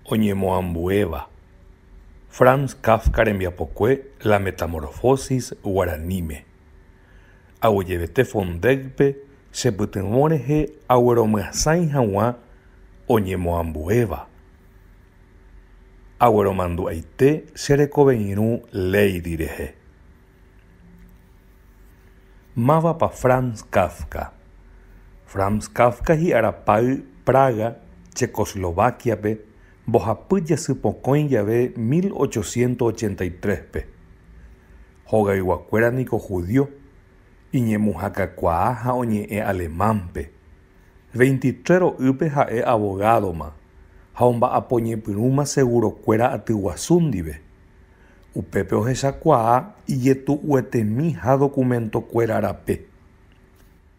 Oñemoambuéva. Franz Kafka rembiapokue La metamorfosis guaraníme. Aguejevete fondégpe chepytyvõrehe agueromyasãi hag̃ua oñemoambuéva. Agueromandu'aite cherekoveirũ Lady rehe. Mávapa Franz Kafka. Franz Kafka hi'arapáy Praga, Checoslovaquiape, mbohapy jasypokõi jave 1883-pe. Hogayguakuéra niko judio, iñemuhãkakuaa ha oñe'ẽ Alemánpe. 23 ro'ýpe ha'e abogádoma ha omba'apoñepyrũma segurokuéra atyguasu ndive. Upépe ohechakuaa ijetu'uetemi ha dokumentokuéra rape.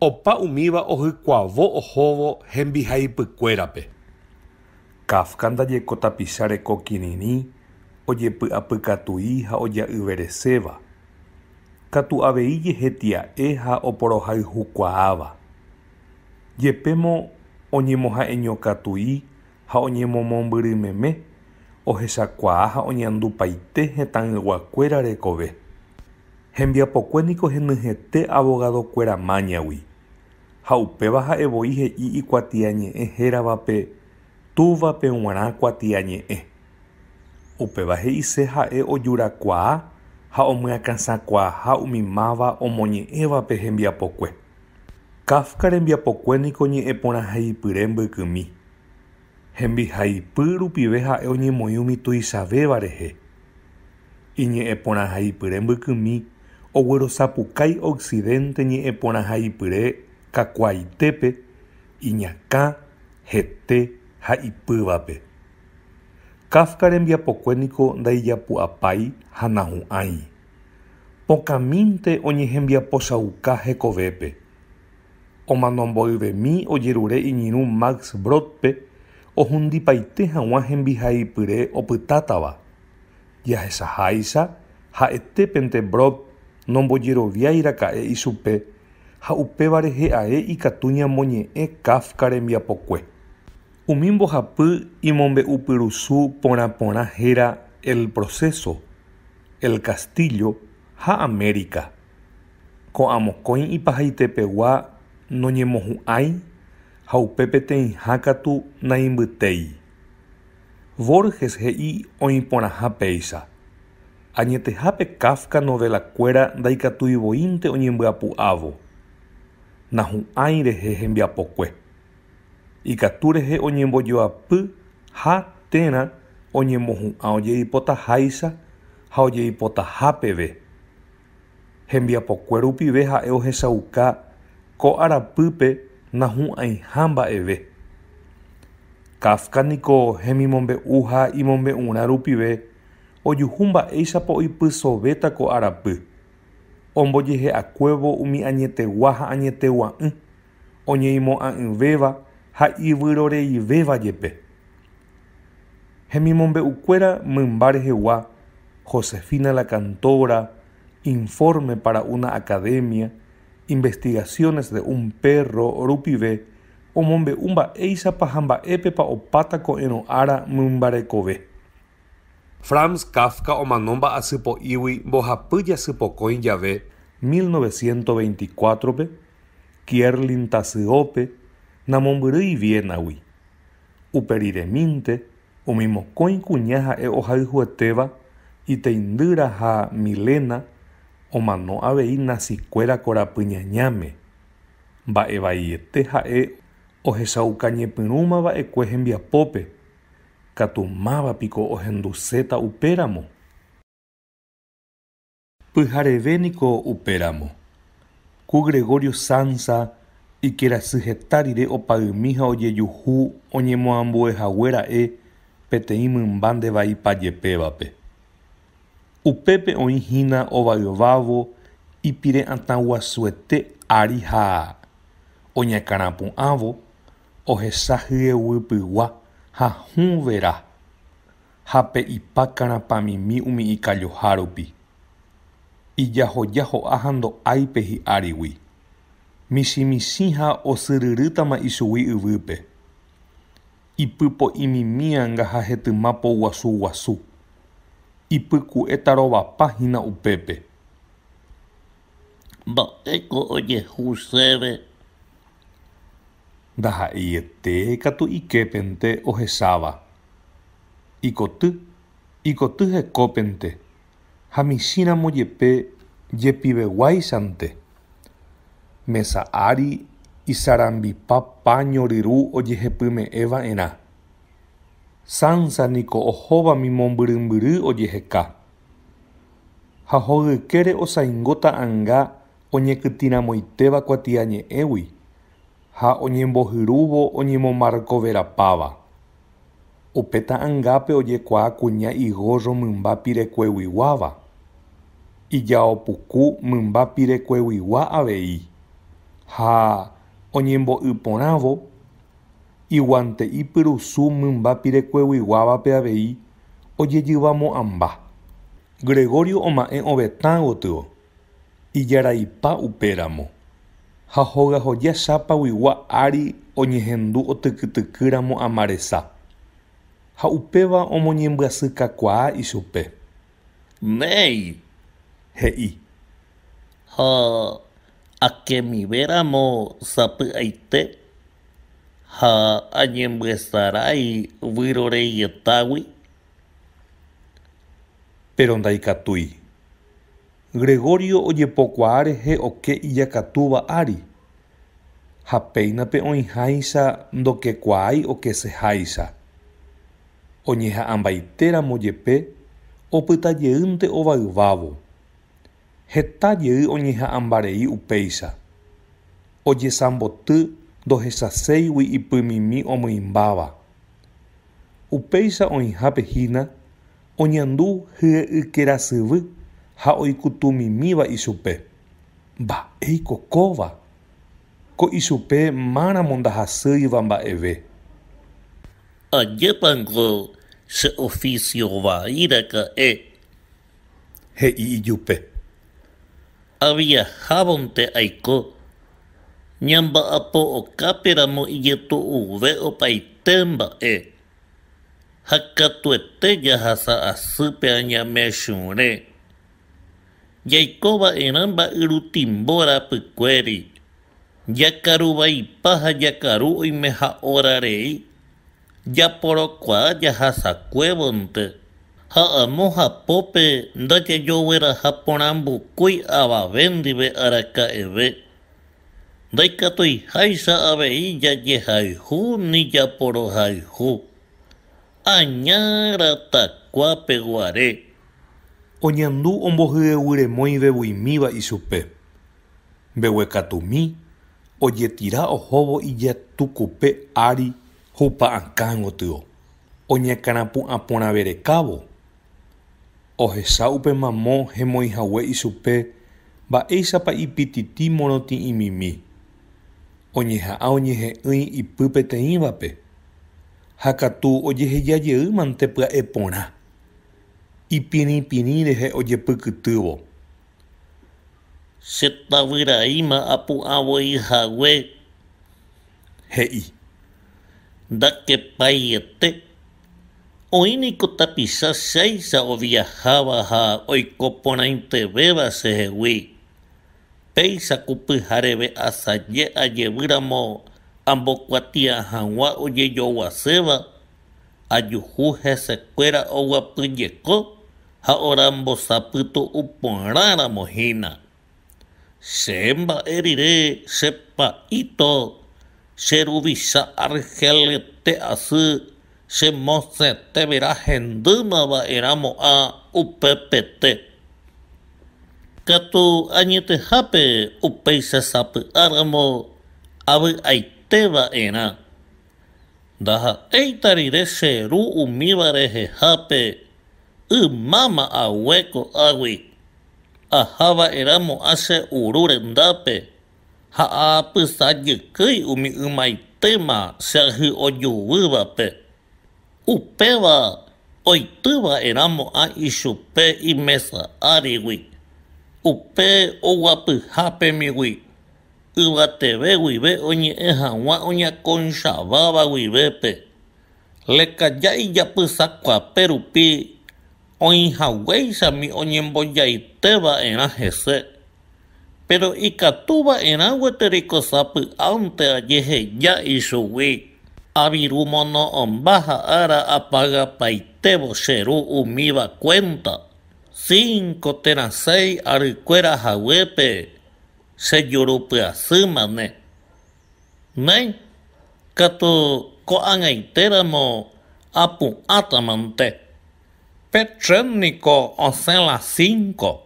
Opa umíva ohykuavo ohóvo hembihaipykuérape. Kafka ndajeko tapicha rekokirirĩ ojepy'apykatui ha oja'yvereséva. Katu avei jehetia'e ha oporohayhukuaáva. Jepémo oñemoha'eñokatui ha oñemomombyrymeeme, ohechakuaa ha oñandupaite hetãyg̃uakuéra rekove. Hembiapokue niko henyhẽte abogadokuéra máñagui. Ha upéva ha'evoi he'i ikuatiañe'ẽ héravape túvape g̃uarã kuatiañe'ẽ. Upéva he'ise ha'e ojurakuaa ha omyakãsakuaaha umi máva omoñe'ẽvape hembiapokue. Kafka rembiapokue niko ñe'ẽporãhaipyre mbykymi. Hembihaipy rupive ha'e oñemoĩ tuichavéva rehe. Iñe'ẽporãhaipyre mbykymi oguerosapukái Occidente ñe'ẽporãhaipyre kakuaitépe, iñakã, hete ha ipyvape. Kafka rembiapokue niko ndaijapu'apái ha nahu'ãi. Pokãmínte oñehembiapochauka hekovépe. Omanomboyvemi ojerure iñirũ Max Brod-pe ohundipaite hag̃ua hembihaipyre opytátava. Jahechaháicha ha'etépente Brod nombojeroviáiraka'e ichupe ha upéva rehe ae ikatu ñamoñe'ẽ Kafka rembiapokue. Umi mbohapy imombe'upyrusu porã héra El Proceso, El Castillo ha América. Ko'ãmokõi ipahaitepegua noñemohu'ãi ha upe peteĩ katu naimbytéi. Borges he'i oĩporãha péicha. Añetehápe Kafka novelakuéra ndaikatuivoínte oñembyapy'ávo. Nahu'ãi rehe hembiapokue. Ikatu rehe oñembojoapy ha térã oñemohu'ã ojeipotaháicha ha ojeipotahápeve. Hembiapokue rupive ha'e ohechauka ko arapýpe nahu'ãiha mba'eve. Kafka niko hemimombe'u ha imombe'urã rupive ojuhu mba'éichapa oipysovéta ko arapy. Ombojehe'akuévo umi añetegua ha añetegua'ỹ, oñeimo'ã'ỹvéva ha ivyroreivéva jepe. Hemimombe'ukuéra mymba rehegua Josefina la Cantora, Informe para una Academia, Investigaciones de un Perro rupive omombe'u mba'éichapa ha mba'épepa opáta ko'ẽrõ ára mymbarekove. Franz Kafka omano mba'asypo'ígui mbohapy jasypokõi jave 1924-pe, Kierlin Tasyópe, namombyry Viénagui. Uperiremínte, umi mokõi kuña ha'e ohayhuetéva Iteindýra ha Milena omano avei nasikuéra korapy ñañáme. Mba'evaiete ha'e ohechaukañepyrũma va'ekue hembiapópe. Katu mávapiko ohenduséta upéramo. Pyharevéniko upéramo. Ku Gregorio Samsa ikerasyheta rire opaymi ha ojejuhu oñemoambuehaguéra'e peteĩ mymba nde vai pajepévape. Upépe oĩhína ovayvávo ipire'atãguasuete ári ha oñakãrapu'ãvo ohecha hyeguýpygua ha hũvera ha pe ipakarãpamimi umi ikajohárupi. Ijahojaho'a ha ndo'áipe hi'árigui. Michĩmichĩ ha osyryrýtama ichugui yvýpe. ipypo'imimianga ha hetymápo guasu. Ipyku'e tarovapahína upépe. Mba'éko ojehu chéve. Ndaha'eiete katu iképente ohesáva. Ikoty hekópente. Ha michĩramo jepe jepiveguáichante. Mesa ári isarambipa paño ryru ojehepyme'ẽva'erã. Sansa niko ohóvami mombyrymbyry ojeheka. Ha hogyekére osaingo ta'ãnga oñekytĩramoitéva kuatiañe'ẽgui ha oñembohyrúvo oñemomarkoverapáva. Upe ta'ãngápe ojekuaa kuña igorro mymba pirekueguiguáva. Ijaopuku mymba pirekueguigua avei. Ha oñembo'yporãvo iguante ipyrusu mymba pirekueguiguávape avei ojejyvamo'ãmba. Gregorio oma'ẽ ovetã gotyo. Ijaraipa upéramo. Ha hogahojápagua ári oñehendu otykytykyramo amaresa. Ha upéva omoñembyasýkakuaa ichupe. Néi. He'i. Ha akemivéramo sapy'aite. Ha añembyasarái vyroreijetágui. Pero ndaikatúi. Gregorio ojepokuaa rehe oke ijakatúva ári. Ha péinape oĩháicha ndokekuaái okeseháicha. Oñeha'ãmbaitéramo jepe opytajeýnte ovayvávo. Hetajey oñeha'ãmbarei upéicha. Ojesamboty ndohechaségui ipymimi omymbáva. Upéicha oĩhápe hína oñandu hye'ykerasyvy ha oikutumimíva ichupe. Mba'éiko kóva. Ko ichupe máramo ndahasýiva mba'eve. Ajépango che oficio vaíraka'e. He'i ijupe. Aviahávonte aiko. Ñamba'apo okapéramo ijetu'uve opaite mba'e. Ha katuete jahasa asýpe añame chũre. Jaikóva'erã mba'yrutimbo rapykuéri. Jakaruvaipa ha jakaru oime ha órarei. Japorokuaa jahasakuévonte. Ha amo hapópe ndajajogueraha porãmbukúi avave ndive araka'eve. Ndaikatuiháicha avei jajehayhu ni japorohayhu. Añára takua peguare. Oñandu ombohyeguyremóiveguimíva ichupe. Mbeguekatumi ojetira ohóvo ijatukupe ári hupa'ãkã gotyo. Oñekarãpu'ãporãverekávo. Ohecha upe mamo hemoihague ichupe mba'éichapa ipitĩti morotĩ'imimi. Oñeha'ã oñehe'ỹi ipy peteĩvape. Ha katu ojehejajeýmante pya'e porã. Ipirĩpirĩ rehe ojepykytývo. Chetavyraíma apu'ãvoihague. He'i. Ndakepaiete. Oíniko tapicha chéicha oviaháva ha oikoporãitevéva chehegui. Péichako pyhareve asaje ajevýramo ambokuatia hag̃ua ojejoguaséva. Ajuhu hesekuéra oguapyjeko ha orambosapytu'u porãramo hína. Che mba'e rire chepa'íto cheruvicha argelete asy chemosẽtévera hendýmava'erãmo'ã upépete. Katu añetehápe upéicha sapy'áramo avy'aiteva'erã. Ndaha'éita rire cheru umíva rehehápe ymáma aguéko águi. Ahava'erãmo'ã che uru rendápe ha apysajykýi umi ymaitéma cheahy ojuvývape. Upéva oitýva'erãmo'ã ichupe imesa árigui. Upe oguapyhápemigui. Yvateve guive oñe'ẽ hag̃ua oñakõichaváva guivépe. lekajai japysakuápe rupi oĩhaguéichami oñembojaiteva'erã hese. Pero ikatuva'erã guetereko sapy'ánte ajeheja ichugui. Aviru mono'õmba ha ára apagapaitévo che ru umíva cuenta. 5 terasei arykuéra haguépe chejurupyasýmane. Néi, katu ko'ag̃aitéramo apu'ãtamante. Petréniko osẽ las 5.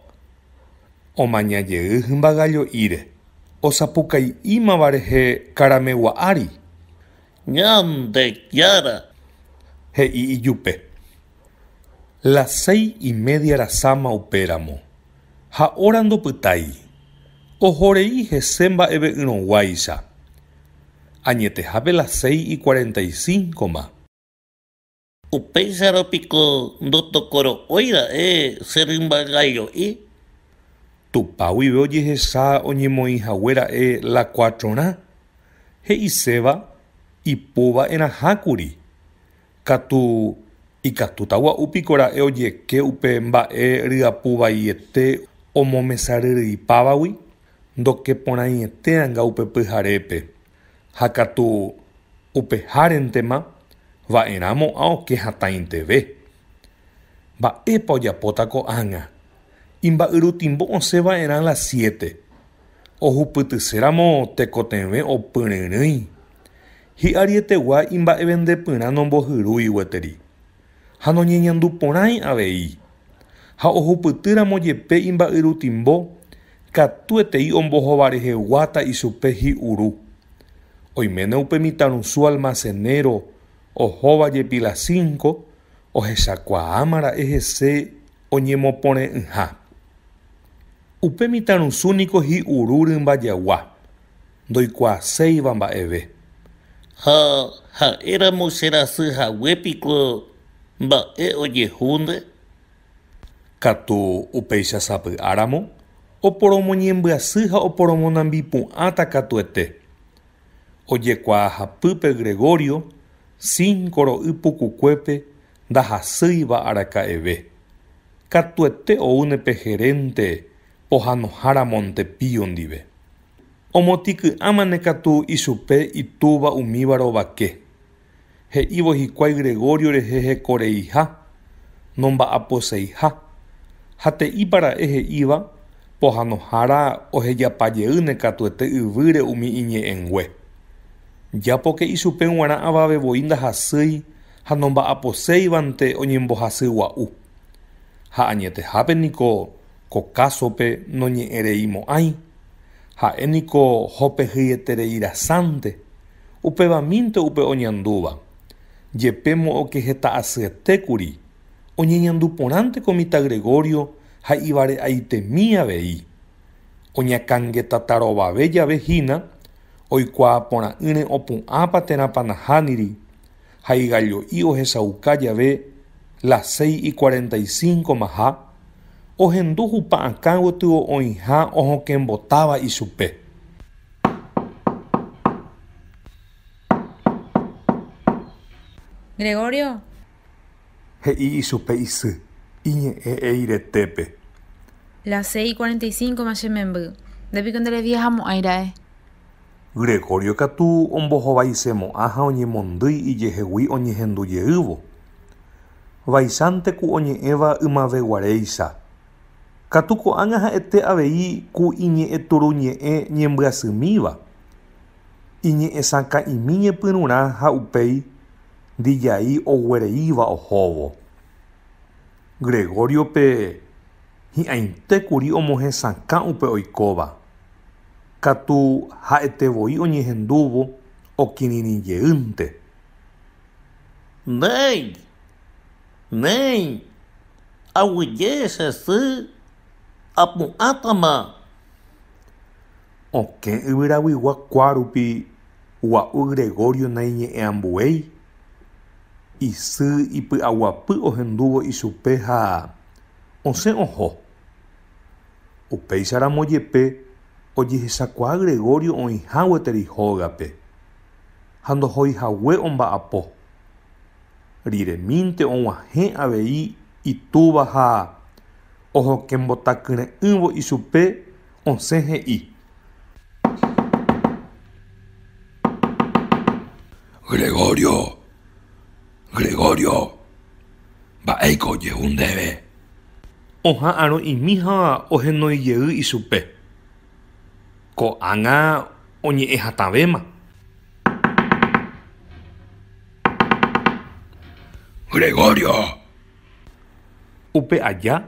Omañajey hymba gallo'íre. Osapukai'ímava rehe karamegua'ári. Ñande jára. He'i ijupe. Las 6:30 rasama upéramo. Ha hora ndopytái. Ohorei hese mba'eve'ỹrõguáicha. Añetehápe las 6:45 Upéicharõpiko ndotokoro'óira'e che rymba gallo'i. Tupáguive ojehecha oñemoĩhaguéra'e la 4 he'iséva ipuva'erãhákuri. Katu ikatutagua'úpiko ra'e ojeke upe mba'e ryapuvaiete omomesaryrýipávagui ndokeporãietéranga upe pyharépe. Ha katu upehárentema va'erãmo'ã oke hatãiteve. Mba'épa ojapóta ko'ág̃a. Imba'yrutimbo osẽva'erã las 7. Ohupytyséramo tekotevẽ opyryrỹi. Hi'arietegua imba'evendepyrã nombohyrúi gueteri. Ha noñeñandu porãi avei. Ha ohupytýramo jepe imba'yrutimbo katuetei ombohovareheguáta ichupe hi'uru. Oiméne upe mitãrusu almacenero ohóvajepi las 5 ohechakuaámara'e hese oñemoporẽ'ỹha. Upe mitãrusúniko hi'uru rymbajagua. Ndoikuaaséiva mba'eve. Ha ha'éramo cherasy-haguépiko mba'e ojehúnde. Katu upéicha sapy'áramo oporomoñembyasy ha oporomonambipu'ãta katuete. Ojekuaa hapýpe Gregorio 5 ro'y pukukuépe ndahasýiva araka'eve. Katuete oúnepe gerente pohãnohára Montepío ndive. Omotiky'ámane katu ichupe itúva umíva rovake. He'ívo hikuái Gregorio rehe hekoreiha nomba'aposeiha. Hate'ípara'e he'íva pohãnohára ohejapajeýne katuete yvýre umi iñe'ẽngue. Jápoke ichupe g̃uarã avavevoi ndahasýi ha nomba'aposéivante oñembohasýgua'u. Ha añetehápeniko ko kásope noñe'ẽreimo'ãi. Ha'éniko hopehýieterei rasante. Upevamínte upe oñandúva. Jepémo okeheta'asyetékuri. Oñeñandu porãnteko mitã Gregorio ha ivare'aitemi avei. Oñakãngetatarovave jave hína oikuaa porã'ỹre opu'ãpa térãpa nahániri ha igallo'i ohechauka jave las 6:45 maha ohendu hupa'ãka gotyo oĩha ohokẽmbotáva ichupe. Gregorio. He'i ichupe isy iñe'ẽ eiretépe. Las 6:45 machememby. Ndépiko ndereviahamo'ãira'e. Gregorio katu ombohovaisemo'ã ha oñemondýi ijehegui oñehendujeývo. Vaicháinte ku oñe'ẽva ymaveguaréicha. Katu ko'ág̃a ha'ete avei ku iñe'ẽ turuñe'ẽ ñembyasymíva. Iñe'ẽ saka'imi ñepyrũrã ha upéi ndijai oguereíva ohóvo. Gregoriope hi'ãitékuri omohesakã upe oikóva. Katu ha'etevoi oñehendúvo okirirĩjeýnte. Néi, aguyje chesy apu'ãtama. Okẽ yvyraguygua kuárupi gua'u Gregorio naiñe'ẽambuéi. Isy ipy'aguapy ohendúvo ichupe ha osẽ oho. Upéicharamo jepe ojehechakuaa Gregorio oĩha gueteri hógape ha ndohoihague omba'apo. riremínte og̃uahẽ avei itúva ha ohokembotakyre'ỹvo ichupe osẽ he'i. Gregorio, mba'éiko ojehu ndéve. Oha'ãro'imi ha ohenoijey ichupe. Ko'ág̃a oñe'ẽhatavéma. Gregorio. Upe aja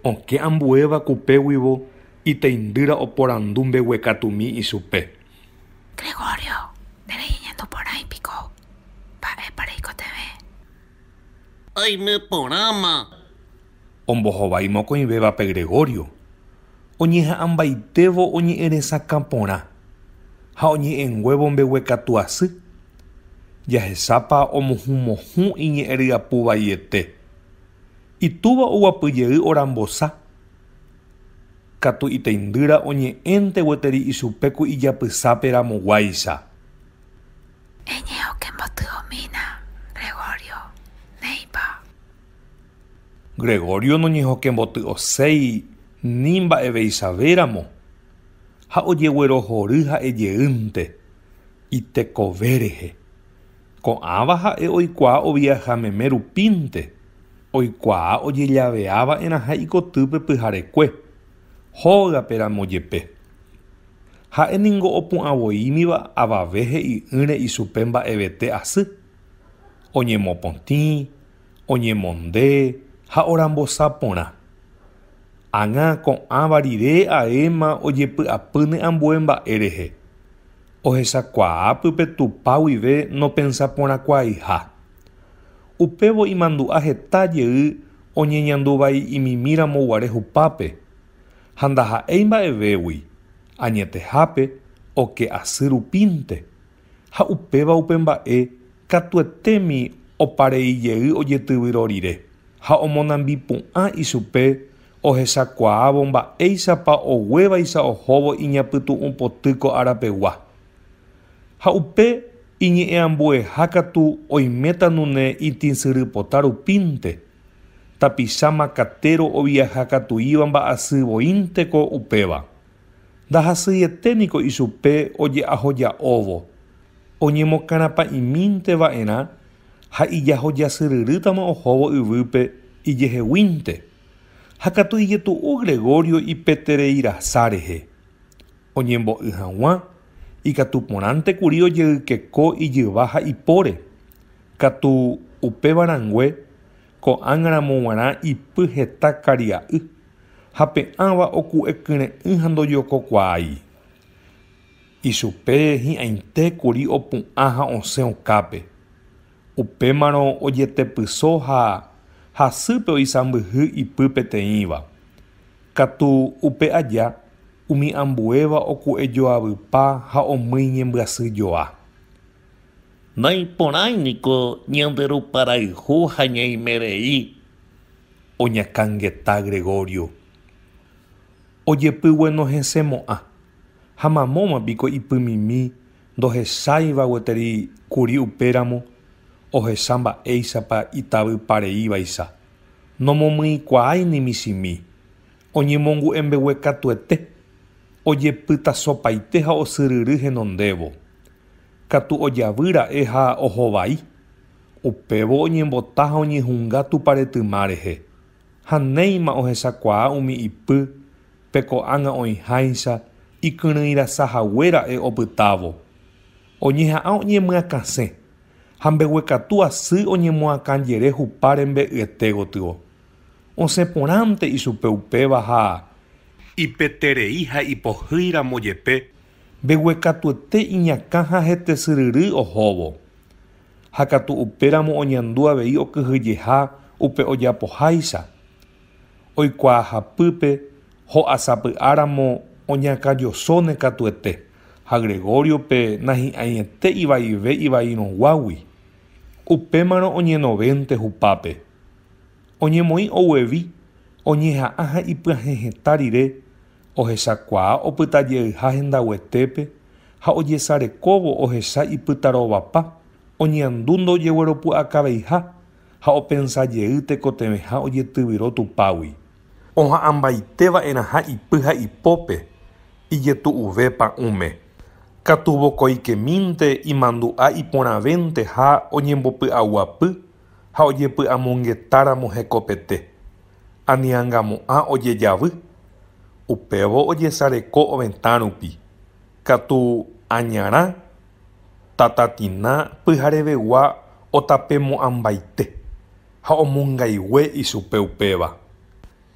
oke ambuéva kupéguivo iteindýra oporandu mbeguekatumi ichupe. Gregorio, ndereñeñandu porãipiko. Mba'épa reikotevẽ. Aime porãma. Ombohovái mokõivévape Gregorio. Oñeha'ãmbaitévo oñe'ẽresakã porã ha oñe'ẽnguévo mbeguekatu asy. Jahesápa omohumohũ iñe'ẽryapu vaiete. Itúva oguapyjey orambosa. Katu iteindýra oñe'ẽnte gueteri ichupe ku ijapysápe ramoguáicha. Eñehokembotyvõmína, Gregorio. Néipa. Gregorio noñehokemboty'oséi ni mba'eveichavéramo ha ojeguerohory ha'ejeýnte itekove rehe. Ko'ãva ha'e oikuaa oviahameme rupínte. Oikuaa ojejaveáva eraha ikotýpe pyharekue. Hógapéramo jepe. Ha'éniko opu'ãvoímiva avave he'i'ỹre ichupe mba'evete asy. Oñemopotĩ, oñemonde ha orambosa porã. Ág̃a ko'ãva rire aéma ojepy'apýne ambue mba'e rehe. Ohechakuaa pype tupa guive nopensaporãkuaaiha. Upévo imandu'a hetajey oñeñanduvai imimíramo guare hupápe. Ha ndaha'éi mba'evégui añetehápe oke asy rupínte. Ha upéva upe mba'e katuetémi opareijey ojetyvýro rire. Ha omonambipu'ã ichupe ohechakuaávo mba'éichapa oguévaicha ohóvo iñapytu'ũ potýko arapegua. Ha upe iñe'ẽambuehákatu oiméta nune itisýrypota rupínte. Tapicha makatero oviahákatuíva mba'asyvoínteko upéva. Ndahasyeténiko ichupe oje'ahoja'óvo. Oñemokarapa'imínteva'erã ha ijahojasyryrýtama ohóvo yvýpe ijeheguínte. Ha katu ijetu'u Gregorio ipetereirasa rehe. Oñembo'y hag̃ua ikatuporãntekuri ojeykeko ijyva ha ipóre. Katu upevarangue ko'ág̃aramo g̃uarã ipy heta karia'y. Ha pe'ãva oku'ekyre'ỹ ha ndojokokuaái. Ichupe hi'ãitékuri opu'ã ha osẽ okápe. Upémarõ ojetepyso ha hasýpe oisãmbyhy ipy peteĩva. Katu upe aja umi ambuéva oku'ejoavypa ha omýi ñembyasýjoa. Naiporãiniko ñanderuparayhu ha ñaimerei. Oñakãngeta Gregorio. Ojepygueno hesẽmo'ã ha mamómapiko ipymimi ndohecháiva gueteri kuri upéramo ohecha mba'éichapa itavypareívaicha. Nomomyikuaái ni michĩmi. Oñemongu'embeguekatuete. Ojepytasopaite ha osyryry henondévo. Katu ojavýra'e ha ohovái. Upévo oñembota ha oñehunga tuparetyma rehe. Ha néima ohechakuaa umi ipy pe ko'ág̃a oĩháicha ikyrỹirasahaguéra'e opytávo. Oñeha'ã oñemyakasẽ ha mbeguekatu asy oñemoakãjere hupáre mbe'yete gotyo. Osẽporãnte ichupe upéva ha ipeterei ha ipohýiramo jepe mbeguekatuete iñakã ha hetesyryry ohóvo. Ha katu upéramo oñandu avei okyhyjeha upe ojapoháicha. Oikuaa hapýpe ho'asapy'áramo oñakãjosóne katuete. Ha Gregoriope nahi'ãiete ivaive ivairõguágui. Upémarõ oñenovénte hupápe. Oñemoĩ oguevi, oñeha'ã ha ipyahẽheta rire, ohechakuaa opytajeyha hendaguetépe ha ojesarekóvo ohecha ipytarovapa, oñeandu ndojegueropy'akaveiha ha opensajey tekotevẽ ha ojetyvyro tupágui. Oha'ãmbaitéva'erã ha ipy ha ipópe ijetu'uvépa ume. Katu vokoikemínte imandu'a iporãvénte ha oñembopy'aguapy ha ojepy'amongetáramo hekopete. Aniangamo'ã ojejavy. Upévo ojesareko ovẽtã rupi. Katu añarã tatatina pyharevegua otapemo'ãmbaite ha omongaigue ichupe upéva.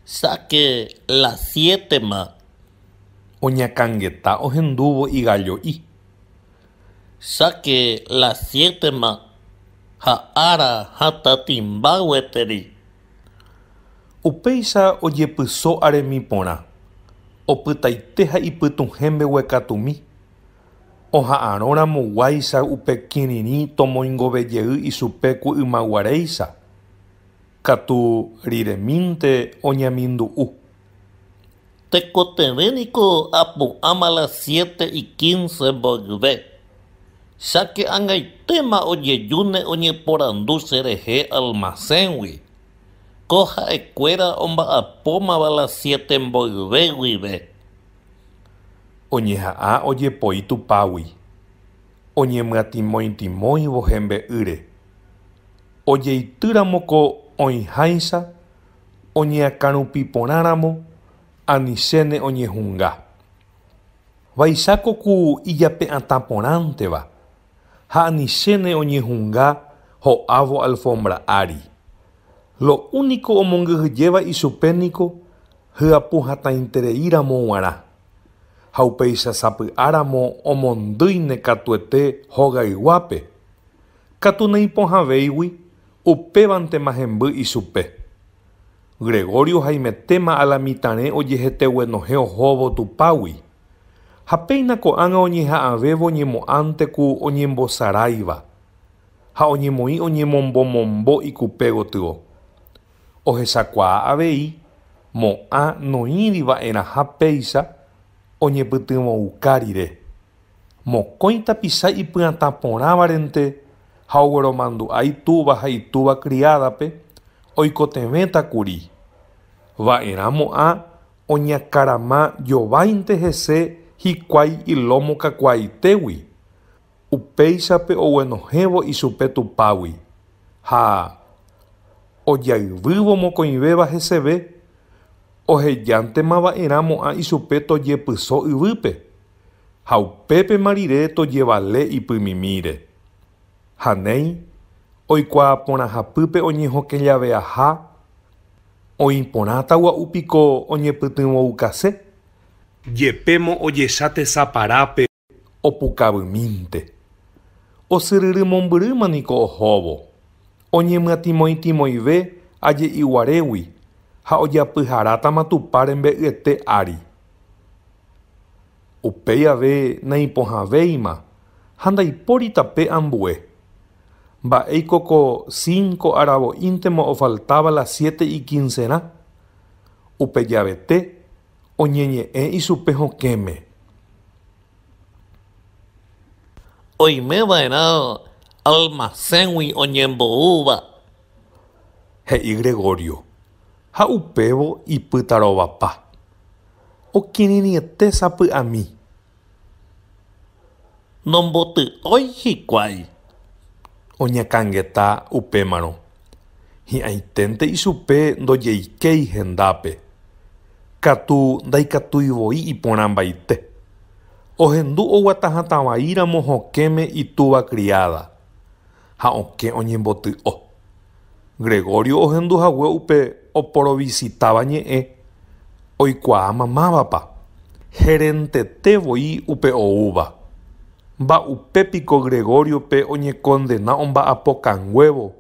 Saque las 7 ma. Oñakãngeta ohendúvo igajo'i. Saque las 7 ma. Ha'ára hatatimbagueteri. Upéicha ojepyso aremi porã. Opytaite ha ipytuhẽ mbeguekatumi. Oha'ãrõramoguáicha upe kirirĩ tomoingovejey ichupe ku ymaguaréicha. Katu riremínte oñemindu'u. Tekotevéniko apu'ãma las 7:15 mboyve. Cháke ag̃aitéma ojejúne oñeporandu cherehe almacéngui. Ko ha'ekuéra omba'apómava las 7 mboyve guive. Oñeha'ã ojepoi tupágui. Oñemyatimoitimóivo hembe'ýre. Ojeitýramoko oĩháicha, oñeakãrupiporãramo, anichéne oñehunga. Vaicháko ku ijape'atã porãnteva ha anichéne oñehunga ho'ávo alfombra ári. Lo único omongyhyjéva ichupéniko hyapuhatãitereíramo g̃uarã. Ha upéicha sapy'áramo omondýine katuete hogayguápe. Katu naipohavéigui upévantema hemby ichupe. Gregorio haimetéma alamitãre ojeheteguenohe ohóvo tupágui. Ha péina ko'ág̃a oñeha'ãvévo oñemo'ãnte ku oñembosaráiva. Ha oñemoĩ oñemombomombo ikupe gotyo. Ohechakuaa avei mo'ã noíriva'erã ha péicha oñepytyvõuka rire. Mokõi tapicha ipyatã porãvarente ha ogueromandu'a itúva ha itúva criádape oikotevétakuri. Va'erãmo'ã oñakarama jováinte hese hikuái ilómo kakuaitégui. Upéichape oguenohévo ichupe tupágui. Ha ojaivývo mokõivéva heseve. Ohejántema va'erãmo'ã ichupe tojepyso yvýpe. Ha upépema rire tojevale ipymimíre. Ha néi oikuaa porãhapýpe oñehokejaveaha oĩporãtagua upiko oñepytyvõukase. Jepémo ojechatesaparápe opukavymínte. Osyryrymombyrymaniko ohóvo. Oñemyatimoitimoive aje'iguarégui ha ojapyharátama tupa rembe'yete ári. Upéi ave naipohavéima ha ndaipóri tape ambue. Mba'éiko ko 5 aravoíntema ofaltava las 7:15. Upe javete oñeñe'ẽ ichupe hokẽme. Oimeva'erã almacéngui oñembo'úva. He'i Gregorio. Ha upévo ipytarovapa. Okirirĩete sapy'ami. Nomboty'ói hikuái. Oñakãngeta upémarõ. Hi'ãiténte ichupe ndojeikéi hendápe. Katu ndaikatuivoi iporãmbaite. Ohendu oguatahatãvaíramo hokẽme itúva criada. Ha okẽ oñemboty'o. Gregorio ohenduhague upe oporovisitava ñe'ẽ. Oikuaa mamávapa. Herentetevoi upe oúva. Mba'upépiko Gregoriope oñekondena omba'apokanguévo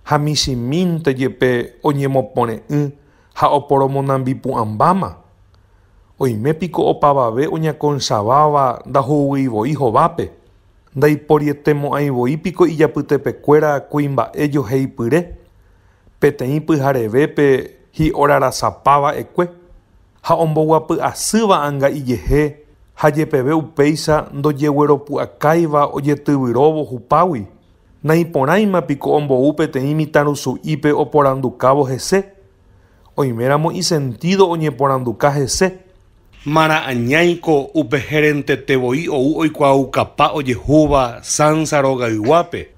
ha michimínte jepe oñemopore'ỹ ha oporomonambipu'ãmbáma. Oimépiko opavave oñakõichaváva ndahuguivoi hovápe. Ndaiporietemo-aivóipiko ijapytepekuéra kuimba'e johéipyre. Peteĩ pyharevépe hi'orarasapáva ekue. Ha omboguapy'asýva anga ijehe ha jepeve upéicha ndojegueropu'akáiva ojetyvyróvo hupágui. Naiporãimapiko ombou peteĩ mitãrusu'ípe oporandukávo hese. Oiméramo isentido oñeporanduka hese. Mara'añáiko upe herentetevoi ou oikuaukapa ojehúva Sansa rogayguápe.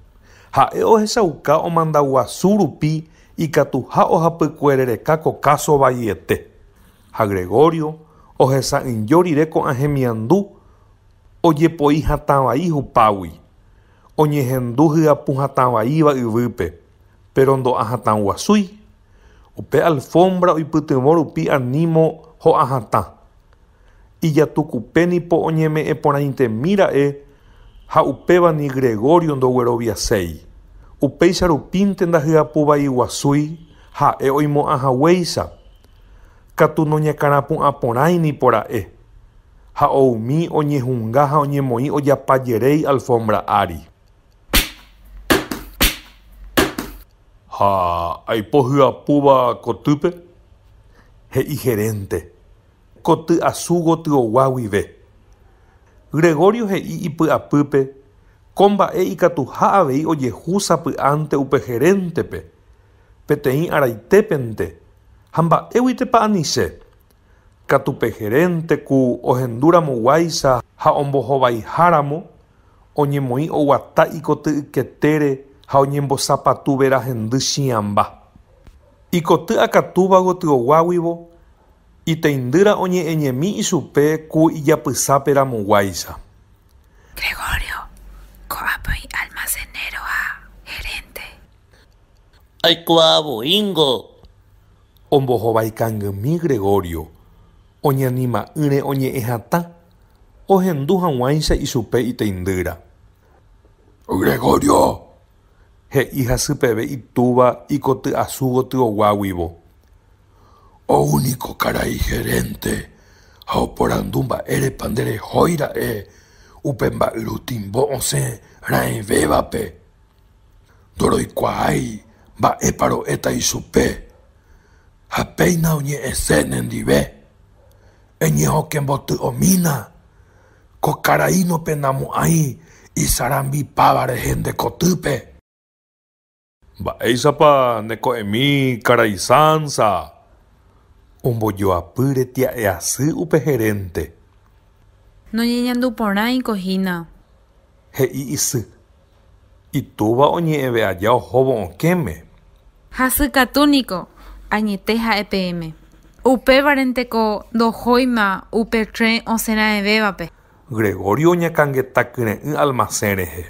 Ha'e ohechauka omandaguasu rupi ikatu ha ohapykuerereka ko caso vaiete. Ha Gregorio ohesa'ỹjo rire ko'ã hemiandu ojepoi hatãvai hupágui. Oñehendu hyapu hatãvaíva yvýpe, pero ndo'ahatãguasúi. Upe alfombra oipytyvõ rupi anímo ho'ahatã. Ijatukupénipo oñeme'ẽporãitemíra'e ha upévani Gregorio ndogueroviaséi. Upéicha rupínte ndahyapu vaiguasúi ha'e oimo'ãhaguéicha. Katu noñakãrapu'ãporãinipora'e. Ha oumi oñehunga ha oñemoĩ ojapajerei alfombra ári. Ha aipo hyapúva kotýpe? He'i gerente. Koty asu gotyoguá guive. Gregorio he'i ipy'apýpe ko mba'e ikatu ha avei ojehu sapy'ánte upe gerentepe peteĩ araitépente ha mba'éguitepa anichéi. Katupe gerente ku ohenduramoguáicha ha ombohovaiháramo oñemoĩ oguata ikoty yketére ha oñembosapatuvera hendy chiãmba. Ikoty akatúva gotyoguáguivo iteindýra oñe'ẽñemi ichupe ku ijapysáperamoguáicha. Gregorio, ko'ápy almacenero ha gerente. Aikuaavoíngo. Ombohovaikangymi Gregorio oñeanima'ỹre oñe'ẽ hatã ohendu hag̃uáicha ichupe iteindýra. Gregorio, He'i hasypeve itúva ikoty asu gotyoguáguivo. o único karai gerente ha oporandu mba'érepa nderehóira'e upe mba'yrutimbo osẽ ra'ẽvévape. Ndoroikuaái mba'épa ro'éta ichupe. Ha péina oñe'ẽse nendive. Eñehokemboty'omína ko karai nopenamo'ãi isarambipáva rehe ndekotýpe. Mba'éichapa neko'ẽmi karai Sansa. Ombojoapy retia'e asy upe gerente. Noñeñanduporãiko He'i isy. Itúva oñe'ẽve aja ohóvo okẽme. hasykatúniko añete ha'e PM. Upévarenteko ndohóima upe trẽ osẽra'ẽvévape. Gregorio oñakãngetakyre'ỹ almacén rehe.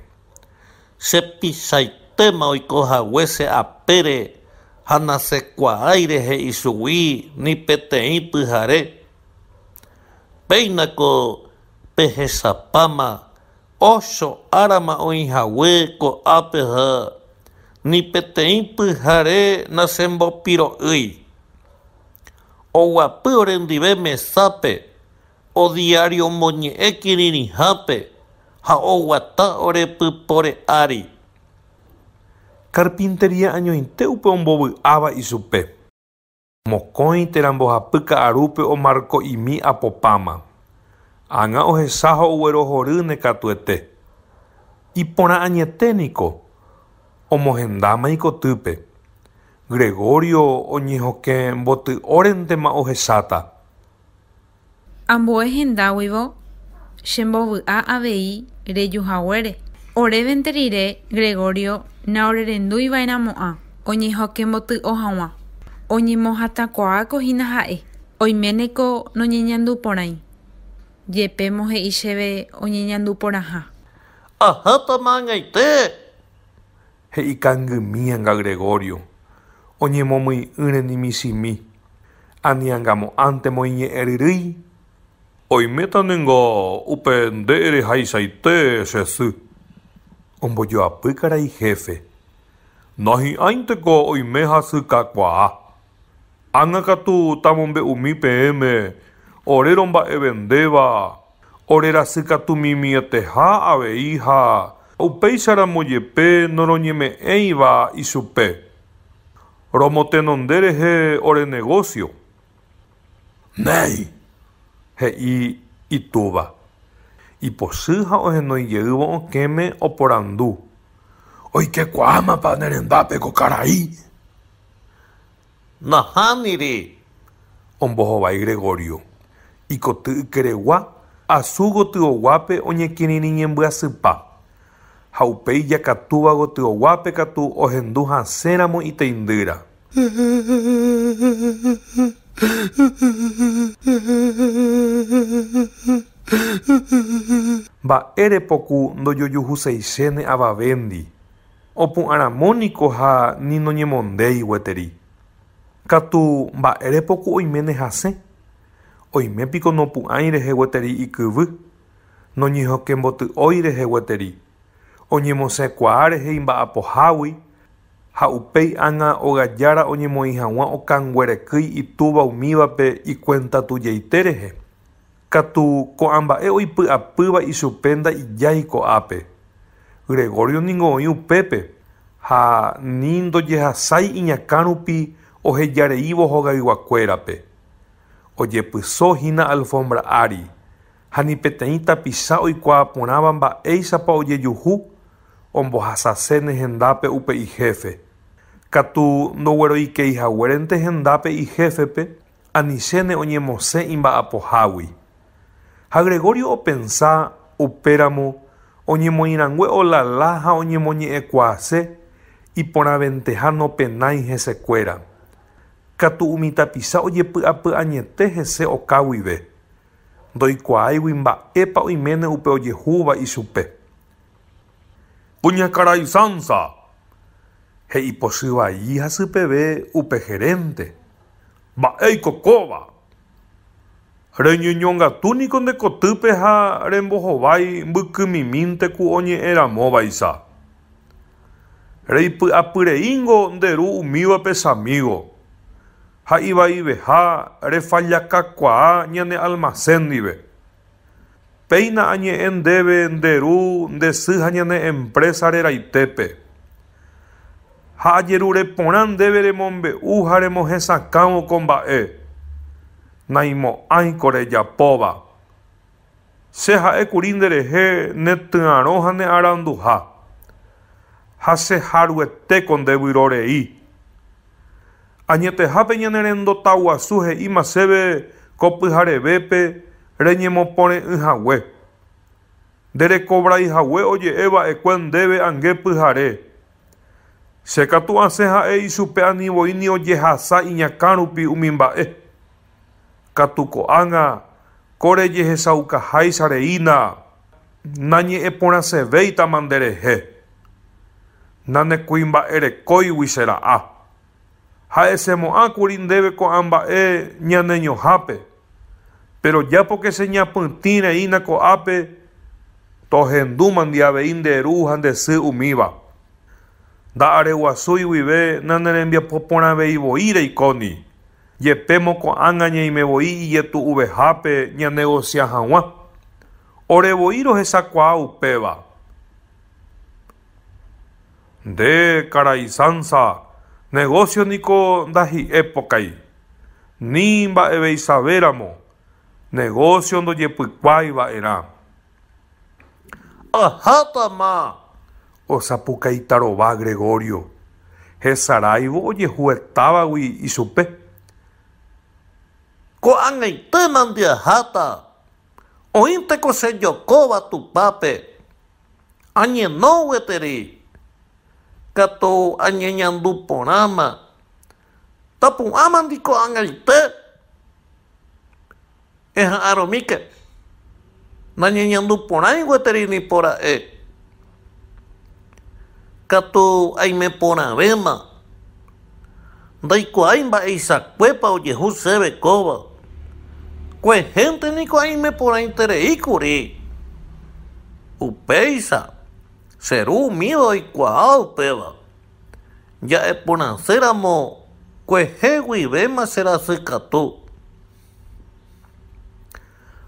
Chepicháitéma oikohaguéche apére ha nasẽkuaái rehe ichugui ni peteĩ pyhare. Péinako pehechapáma 8 árama oĩhague ko'ápe ha ni peteĩ pyhare nasẽmbopiro'ýi. Oguapy orendive mesápe, odiario omoñe'ẽ kirirĩhápe ha oguata orepypore ári. Carpintería añoite upe ombovy'áva ichupe. Mokõi terambohapy ka'arúpe omarko'imi apopáma. Ág̃a ohecha ha oguerohory nekatuete. Iporã añeténiko omohendáma ikotýpe. Gregorio oñehokẽ mboty'órentema ohecháta. Ambue hendáguivo chembovy'a avei rejuhaguére. Orévente rire Gregorio naorerendúiva'erãmo'ã oñehokẽmboty'o hag̃ua. Oñemohatakuaákohína ha'e. Oiméneko noñeñanduporãi. Jepémo he'i chéve oñeñanduporãha. Ahápama ag̃aite. He'i kangymíanga Gregorio. Oñemomy'ỹre nimichimi. Aniangamo'ãntemo iñe'ẽryrýi. Oimétanengo upe nde'ereháichaite che sy. Ombojoapy karai jefe. Nahi'ãinteko oime hasykakuaa. Ág̃akatu tamombe'umi PM oréro mba'evendéva orerasykatumimieteha avei ha upéicharamo jepe noroñeme'ẽiva ichupe. Romotenonde rehe ore negocio. Néi, He'i itúva. Ipochy ha ohenóijeývo okẽme oporandu. Oikekuaámapa nerendápe ko karai. Nahániri. Ombohovái Gregorio. Ikoty ykeregua asu gotyoguápe oñekirirĩ ñembyasypa. Ha upéi jakatúva gotyoguápe katu ohendu hasẽramo iteindýra. Mba'érepoku ndojojuhuseichéne avavéndi. Opu'ãramóniko ha ni noñemondéi gueteri. Katu mba'érepoku oiméne hasẽ. Oimépiko nopu'ãi rehe gueteri ikyvy. Noñehokemboty'ói rehe gueteri. Oñemosẽkuaa rehe imba'apohágui. Ha upéi ág̃a ogajára oñemoĩ hag̃ua okanguerekýi itúva umívape ikuentatujéite rehe. Katu ko'ãmba'e oipy'apýva ichupe nda'ijái ko'ápe. Gregorio ningo oĩ upépe ha ni ndojehasái iñakã rupi ohejareívo hogayguakuérape. Ojepysohína alfombra ári ha ni peteĩ tapicha oikuaa porãva mba'éichapa ojejuhu ombohasase hendápe upe ijefe. Katu ndogueroikeihaguérente hendápe ijefepe anichéne oñemosẽ imba'apohágui. Ha Gregorio opensa upéramo oñemoĩrangue olala ha oñemoñe'ẽkuaase iporãventeha nopenái hesekuéra. Katu umi tapicha ojepy'apy añete hese oka guive. Ndoikuaáigui mba'épa oiméne upe ojehúva ichupe. Kuñakarai Sansa. He'ipochy vai hasypeve upe gerente. Mba'éiko kóva. Reñeñongatúniko nde kotýpe ha rembohovái mbykymimínteku oñe'ẽramóvaicha. Reipy'apyreíngo nderu umívape chamígo. Ha ivaiveha refallakakuaa ñane almacén ndive. Péina añe'ẽ ndéve nderu ndesy ha ñane empresa reraitépe. Ha ajerure porã ndéve remombe'u ha remohesakãvo ko mba'e. Naimo'ãiko rejapóva. Che ha'ékuri nderehe netyarõ ha nearanduha. Ha cheharuetéko ndevyrorei. Añetehápe ñane rendotaguasu he'íma chéve ko pyharevépe reñemoporẽ'ỹhague. Nderekovraihague oje'eva'ekue ndéve ange pyhare. Chekatu asẽ ha'e ichupe anivoíni ojehasa iñakã rupi umi mba'e. Katu ko'ág̃a korejehechaukaháicha reína nañe'ẽporãsevéitama nderehe. Nanekuimba'erekóigui che ra'a. Ha'echemo'ãkuri ndéve ko'ãmba'e ñaneñohápe. Pero jápoke cheñapytĩreína ko'ápe tohendúma ndiavei nderu ha ndesy umíva. Nda'areguasúi guive nanerembiapoporãveivoi reikóni. Jepémo ko'ág̃a ñaimevoi ijetu'uvehápe ñanegocia hag̃ua. Orevoi rohechakuaa upéva. Nde karai Sansa, negocio niko ndahi'épokai. Ni mba'eveichavéramo. Negocio ndojepykuáiva'erã. Ahátama. Osapukaitarova Gregorio. Hesaráivo ojehuetávagui ichupe. Ko'ag̃aitýma ndiaháta. Oĩnteko chejokóva tupápe. Añenó gueteri. Katu añeñandu porãma. Tapu'ãma ndiko'ag̃aite. Eha'ãrõmíke. Nañeñandu porãi gueteri nipora'e. Katu aime porãvéma. Ndaikuaái mba'eichakuépa ojehu chéve kóva. Kuehénte niko aime porãitereíkuri. Upéicha. Cheru umíva oikuaa upéva. Ja'eporãséramo kuehe guivéma cherasykatu.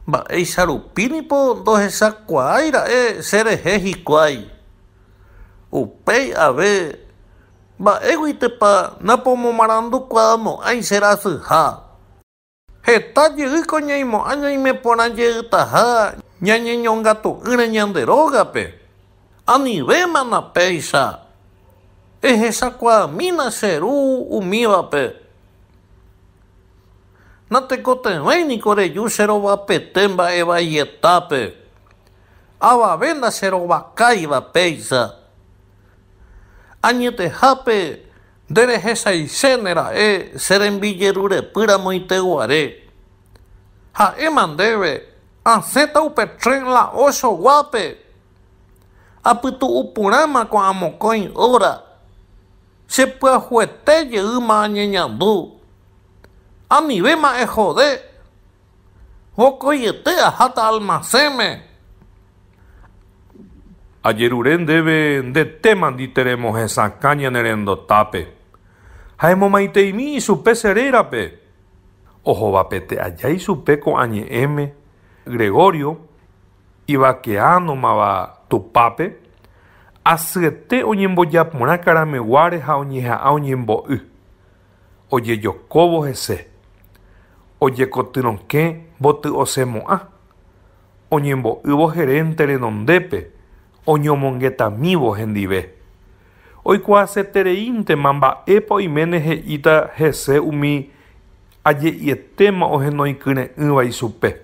Mba'éicha rupínipo ndohechakuaái ra'e cherehe hikuái. Upéi ave mba'éguitepa napomomarandukuaamo'ãi cherasyha. Heta jeýko ñaimo'ã ñaime porã jeýtaha ñañeñongatu'ỹre ñande rógape. Anivéma napéicha. ehechakuaamína che ru umívape. Natekotevẽiniko reju che rovapete mba'evaietãpe. Avavénda che rovakãiva péicha. Añetehápe nderehechaiséne ra'e che rembijerurepýramo iteguare. Ha'éma ndéve asẽta upe tren la 8 guápe. Apytu'u porãma ko amokõi óra. Chepy'ahuete jeýma añeñandu. Amivéma ejode. Vokoiete aháta almacénme. Ajerure ndéve ndetéma nditerembohesakã ñanerendotápe. Ha'emomaiteimi ichupe cherérape. Ohovapete aja ichupe ko'añe'ẽme Gregorio ivakeanomava tupápe asyete oñembojaporã karameguáre ha oñeha'ã oñembo'y. Ojejokóvo hese. Ojekotyrõke mboty osemo'ã. Oñembo'ývo gerente renondépe. Oñomongetamívo hendive. Oikuaasetereíntema mba'épa oiméne he'íta hese umi aje'ietéma ohenoikyre'ỹva ichupe.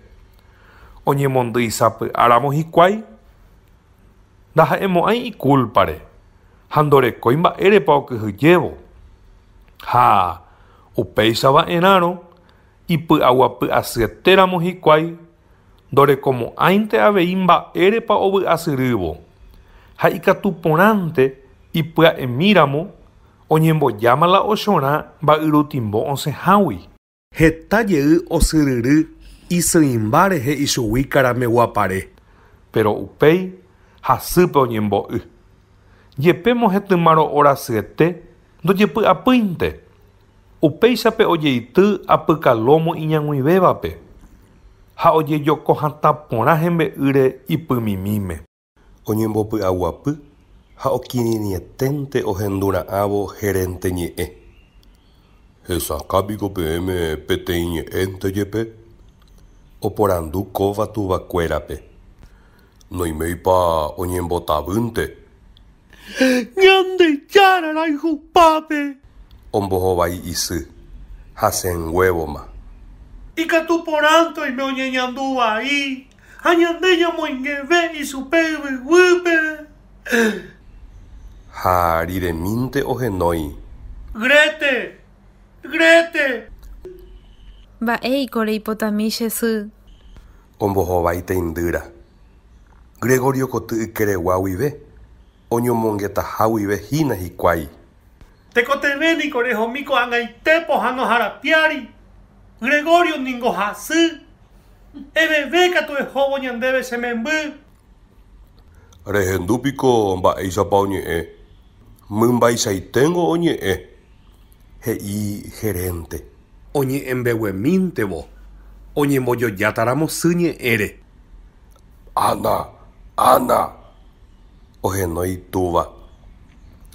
Oñemondýisapy'áramo hikuái. Ndaha'emo'ãi ikúlpare. Ha ndorekói mba'érepa okyhyjévo. Ha upéichava erãrõ ipy'aguapy'asyetéramo hikuái ndorekomo'ãinte avei mba'érepa ovy'asyrývo. Ha ikatuporãnte ipya'emíramo oñembojáma la ochorã mba'yrutimbo osẽhágui. Heta jey osyryry isýimba rehe ichugui karameguapare. Pero upéi hasýpe oñembo'y. Jepémo hetymaro orasyete ndojepy'apýinte. Upéichape ojeity apykalómo iñaguivévape. Ha ojejokohatã porã hembe'ýre ipymimíme. Oñembopy'aguapy ha okirirĩeténte ohendura'ãvo gerente ñe'ẽ. Hesakápiko peẽme peteĩ ñe'ẽnte jepe. Oporandu kóva tuvakuérape. Noimeipa oñembotavýnte. Ñandejára raihupápe. Ombohovái isy. Hasẽnguévoma. Ikatuporãnte oime oñeñanduvai. Ha ñande ñamoĩngeve ichupe yvyguýpe. Ha riremínte ohenói. Grete. Grete. Mba'éiko reipotami che sy. Ombohovái teindýra. Gregorio koty ykeregua guive. Oñomongetaha guive hína hikuái. Tekotevéniko rehomi ko'ag̃aite pohãno harapiári. Gregorio ningo hasy. Eveve katu ehóvo ñandéve che memby. Rehendúpiko mba'éichapa oñe'ẽ. Mymbaicháiténgo oñe'ẽ. He'i gerente. Oñe'ẽmbeguemíntevo. Oñembojojátaramo sy ñe'ẽre. Ana. Ohenói túva.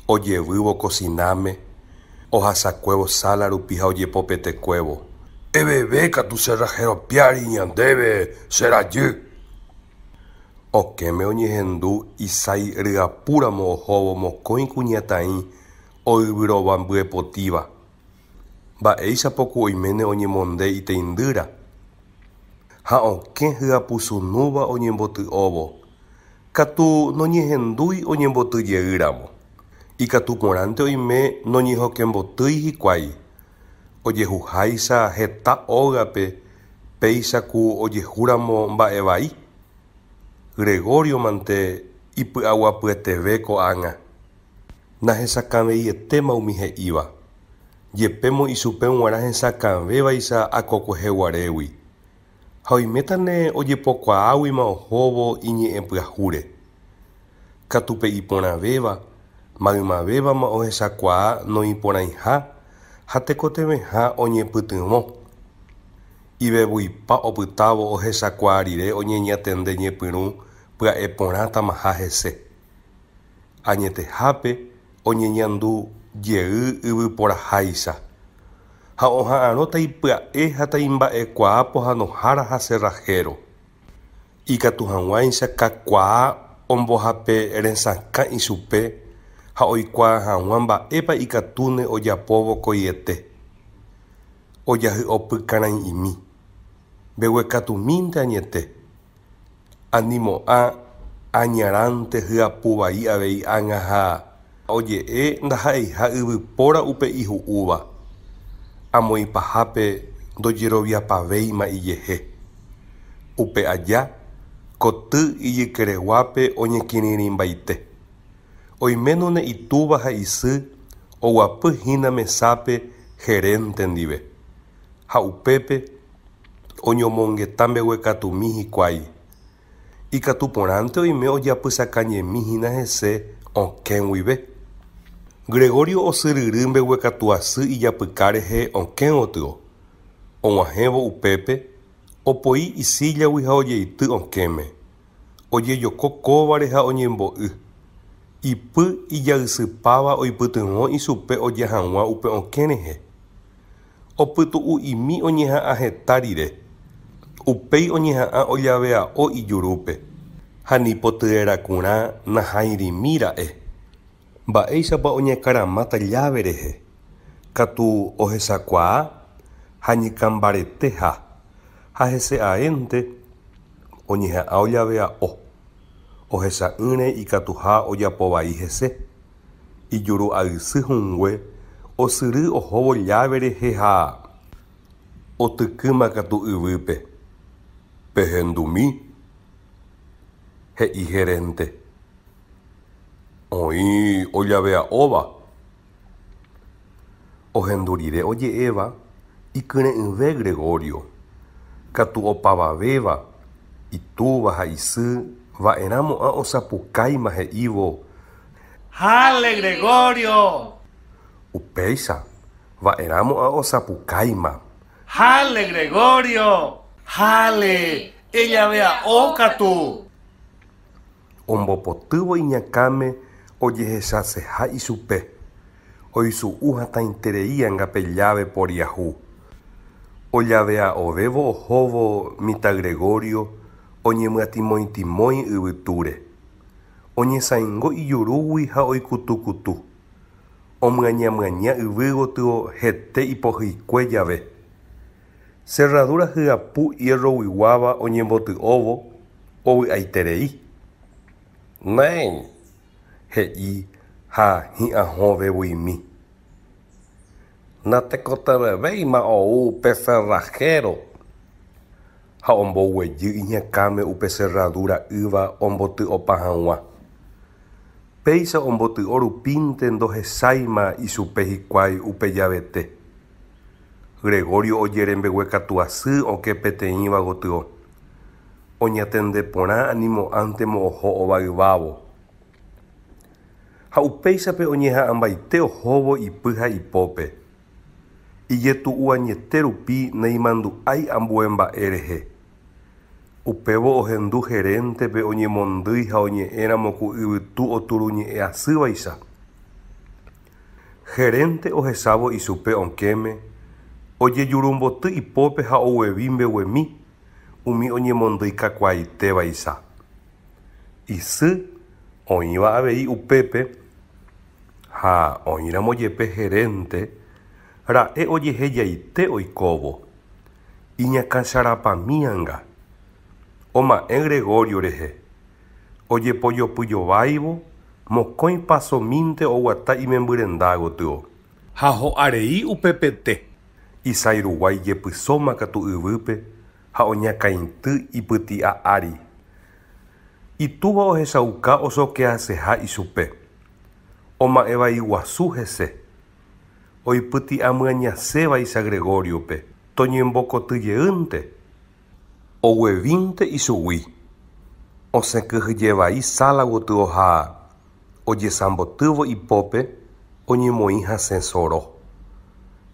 Ojevývo kosináme. Ohasakuévo sala rupi ha ojepopetekuévo. Eveve katu cherraheropiári ñandéve cherajy. Okéme oñehendu isái ryapúramo ohóvo mokõi kuñataĩ oyvyrova mbyepotíva. Mba'éichapoko oiméne oñemonde iteindýra. Ha okẽ hyapusũnúva oñemboty'óvo. Katu noñehendúi oñembotyjeýramo. Ikatuporãnte oime noñehokembotýi hikuái. Ojehuháicha heta ógape péichaku ojehúramo mba'e vai. Gregorio mante ipy'aguapyeteve ko'ág̃a. Nahesakãveietema umi he'íva. Jepémo ichupe g̃uarã hesakãvévaicha akokoheguarégui. Ha oimétane ojepokuaáguima ohóvo iñe'ẽpyahúre. Katupe iporãvéva, maymavévama ohechakuaa noĩporãiha ha tekoteveha oñepytyvõ. Ivevuipa opytávo ohechakuaa rire oñeñatende ñepyrũ pya'e porãtamaha hese. Añetehápe oñeñandu jey yvyporaháicha. Ha oha'ãrõ taipya'e ha taimba'ekuaa pohãnohára ha cerrajero. Ikatu hag̃uáicha kakuaa ombohape resãkã ichupe ha oikuaa hag̃ua mba'épa ikatúne ojapóvo koiete. Ojahy'opykarãimi. Mbeguekatumínte añete. Animo'ã añarãnte hyapu vai avei ág̃a ha oje'e ndaha'eiha yvypóra upe ihu'úva. Amo ipahápe ndojeroviapavéima ijehe. Upe aja koty ijykereguápe oñekirirĩmbaite. Oiméno ne itúva ha isy oguapyhína mesápe gerente ndive. Ha upépe oñomongeta mbeguekatumi hikuái. Ikatuporãnte oime ojapysakañemihína hese okẽ guive. Gregorio osyryry mbeguekatu asy ijapyka rehe okẽ gotyo. Og̃uahẽvo upépe, opoi isíjagui ha ojeity okéme. Ojejoko kóvare ha oñembo'y. Ipy ijaysypáva oipytyvõ ichupe oja hag̃ua upe okẽ rehe. Opytu'u'imi oñeha'ã heta rire. Upéi oñeha'ã ojavea'o ijurúpe. Ha nipotyerakũrã nahãirĩmíra'e. Mba'éichapa oñakãramáta llave rehe. Katu ohechakuaa ha ñikambareteha. Ha hese'aénte oñeha'ã ojavea'o. Ohecha'ỹre ikatuha ojapovai hese. Ijuru aysy hũngue osyry ohóvo llave rehe ha otykýmakatu yvýpe. Pehendumi, he'i gerente. Oĩ ojavea'óva. Ohendurire oje'éva ikyre'ỹve Gregorio. Katu opavavéva itúva ha isy va'erãmo'ã osapukáima he'ívo. ¡Jale, Gregorio! Upéicha, va'erãmo'ã osapukáima. ¡Jale, Gregorio! ¡Jale! ¡Ella vea ókatu! Ombopotývo iñakãme ojehechaseha ichupe. Oisu'u hatãiterei ángape llave poriahu. Ojavea'ovévo ohóvo mitã Gregorio oñemyatimoitimói yvytúre. Oñesãingo ijurúgui ha oikutukutu. Omyañamyaña yvy gotyo hete ipohykue jave. Cerradura hyapu hierroguyguáva oñemboty'óvo ovy'aiterei. Néi, he'i ha hi'ãhovevõimi. Natekotevẽvéima ou upe cerrajero. Ha omboguejy iñakãme upe cerradura yva omboty'opa hag̃ua. Péicha omboty'o rupínte ndohecháima ichupe hikuái upe javete. Gregorio ojere mbeguekatu asy oke peteĩva gotyo. Oñatende porã animo'ãntemo oho ovayvávo. Ha upéichape oñeha'ãmbaite ohóvo ipy ha ipópe. Ijetu'u añete rupi neimandu'ái ambue mba'e rehe. Upévo ohendu gerentepe oñemondýi ha oñe'ẽramo ku yvytu oturuñe'ẽ asývaicha. Gerente ohechávo ichupe okéme, ojejurumboty ipópe ha oguevi mbeguemi umi oñemondýi kakuaitevaicha. Isy oĩva avei upépe ha oĩramo jepe gerente ra'e ojehejaite oikóvo. Iñakãcharapamíanga. Oma'ẽ Gregorio rehe. Ojepojopyjováivo mokõi pasomínte oguata imembyrenda gotyo. Ha ho'arei upépete. Isairuguái jepysóma katu yvýpe ha oñakãity ipyti'a ári. Itúva ohechauka osokeaseha ichupe. Oma'ẽ vai guasu hese. Oipyti'amy'añasévaicha Gregoriope. Toñembokotyjeýnte. Oguevínte ichugui. Osẽkyhyjevai sala gotyo ha ojesambotývo ipópe oñemoĩ hasẽ soro.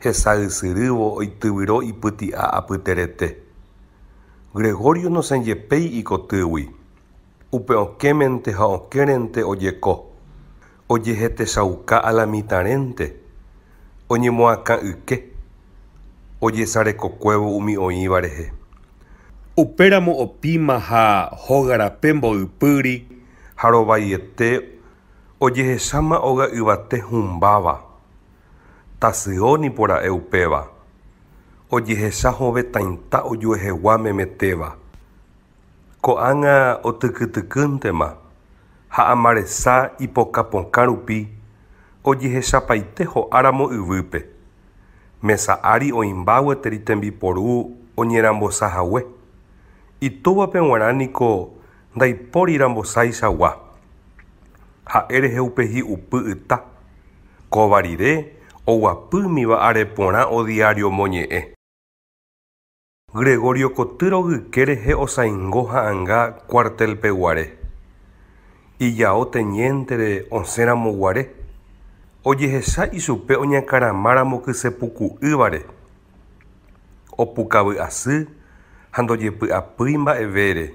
Hesaysyryvo oityvyro ipyti'a apyterete. Gregorio nosẽjepéi ikotýgui. Upe okémente ha okérente ojeko. Ojehetechauka alamitãrente. Oñemoakã yke. Ojesarekokuévo umi oĩva rehe. Upéramo opíma ha hógarape mbo'ipýri ha rovaiete Ojehecháma óga yvate humbáva. Tasyóni pora'e upéva. Ojehecha hovetainta ojuehegua memetéva. Ko'ág̃a otykytykýntema ha amaresa ipokapokã rupi ojehechapaite ho'áramo yvýpe. Mesa ári oĩmba gueteri tembiporu oñerambosahague. Itúvape g̃uarãniko ndaipóri rambosaichagua. Ha'e reheupe hi'upy yta. Kóva rire oguapýmiva areporã o diario moñe'ẽ. Gregorio koty rogyke rehe osãingo ha'ãnga cuartelpeguare. Ijao teñéntere osẽramo guare. Ojehecha ichupe oñakãramáramo kysepuku'ývare. Opukavy asy ha ndojepy'apýi mba'evére.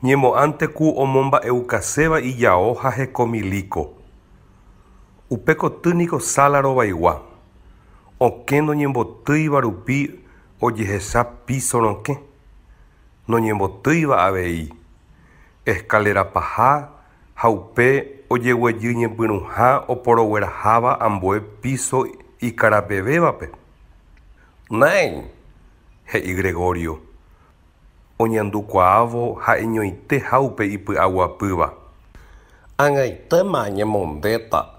Ñemo'ãnte ku omomba'eukaséva ijao ha hekomilíko. Upe kotýniko sala rovaigua. Okẽ noñembotýiva rupi ojehecha piso rokẽ. Noñembotýiva avei. Escalera paha ha upe ojeguejy ñepyrũha oporogueraháva ambue piso ikarapevévape. Nay, He'i Gregorio. Oñandukuaávo ha eñoitéhaupe ipy'aguapýva. ag̃aitéma ñemondéta.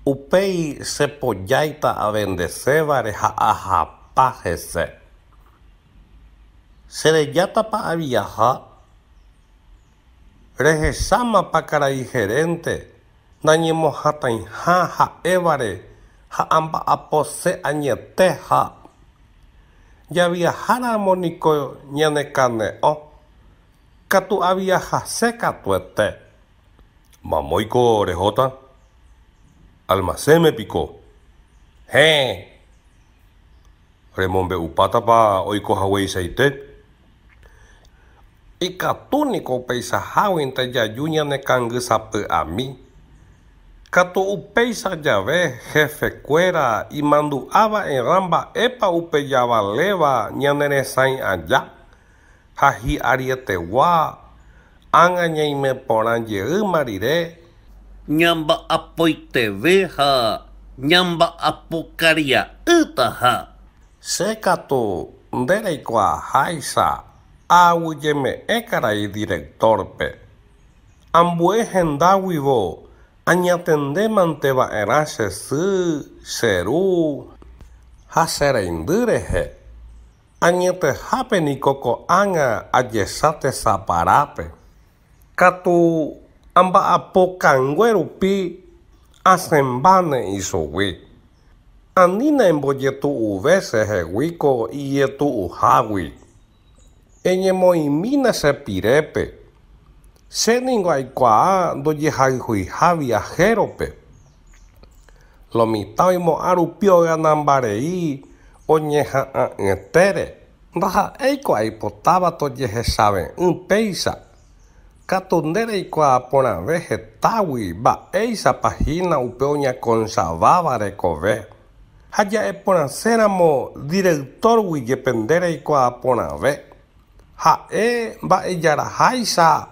Upéi chepojáita avendecévare ha ahapa hese. Cherejátapa aviaha. Rehechámapa karai gerente nañemohatãiha ha'évare ha amba'apose añetéha. Javiaháramo niko ñanekane'õ. Katu aviahase katuete. Mamóiko rehóta. Almacénme piko. He, Remombe'upátapa oikohagueichaite. ikatúniko upeichaháguinte jaju ñanekãngysapy'ami. Katu upéicha jave jefekuéra imandu'áva'erã mba'épa upe javaléva ñaneresãi aja ha hi'arietegua ág̃a ñaime porã jeýma rire. Ñamba'apoiteve ha ñamba'apokaria'ýta ha. Che katu ndereikuaaháicha aguyjeme'ẽ karai directorpe. Ambue hendáguivo añatendémanteva'erã che sy, che ru ha che reindy rehe. Añetehápe niko ko'ág̃a ajecha tesaparápe. Katu amba'apokangue rupi asẽmbáne ichugui. Anína embojetu'uve cheheguíko ijetu'uhágui. Eñemoĩmína chepirépe. Chéniko aikuaa ndojehayhuiha viajerope. Lo mitã oimo'ã rupi oganambarei oñeha'ã'ỹtére. Ndaha'éiko aipotáva tojehechave'ỹ péicha. Katu ndereikuaa porãve hetágui mba'éichapa hína upe oñakõichaváva rekove. Ha ja'eporãséramo directorgui jepe ndereikuaa porãve. Ha'e mba'ejaraháicha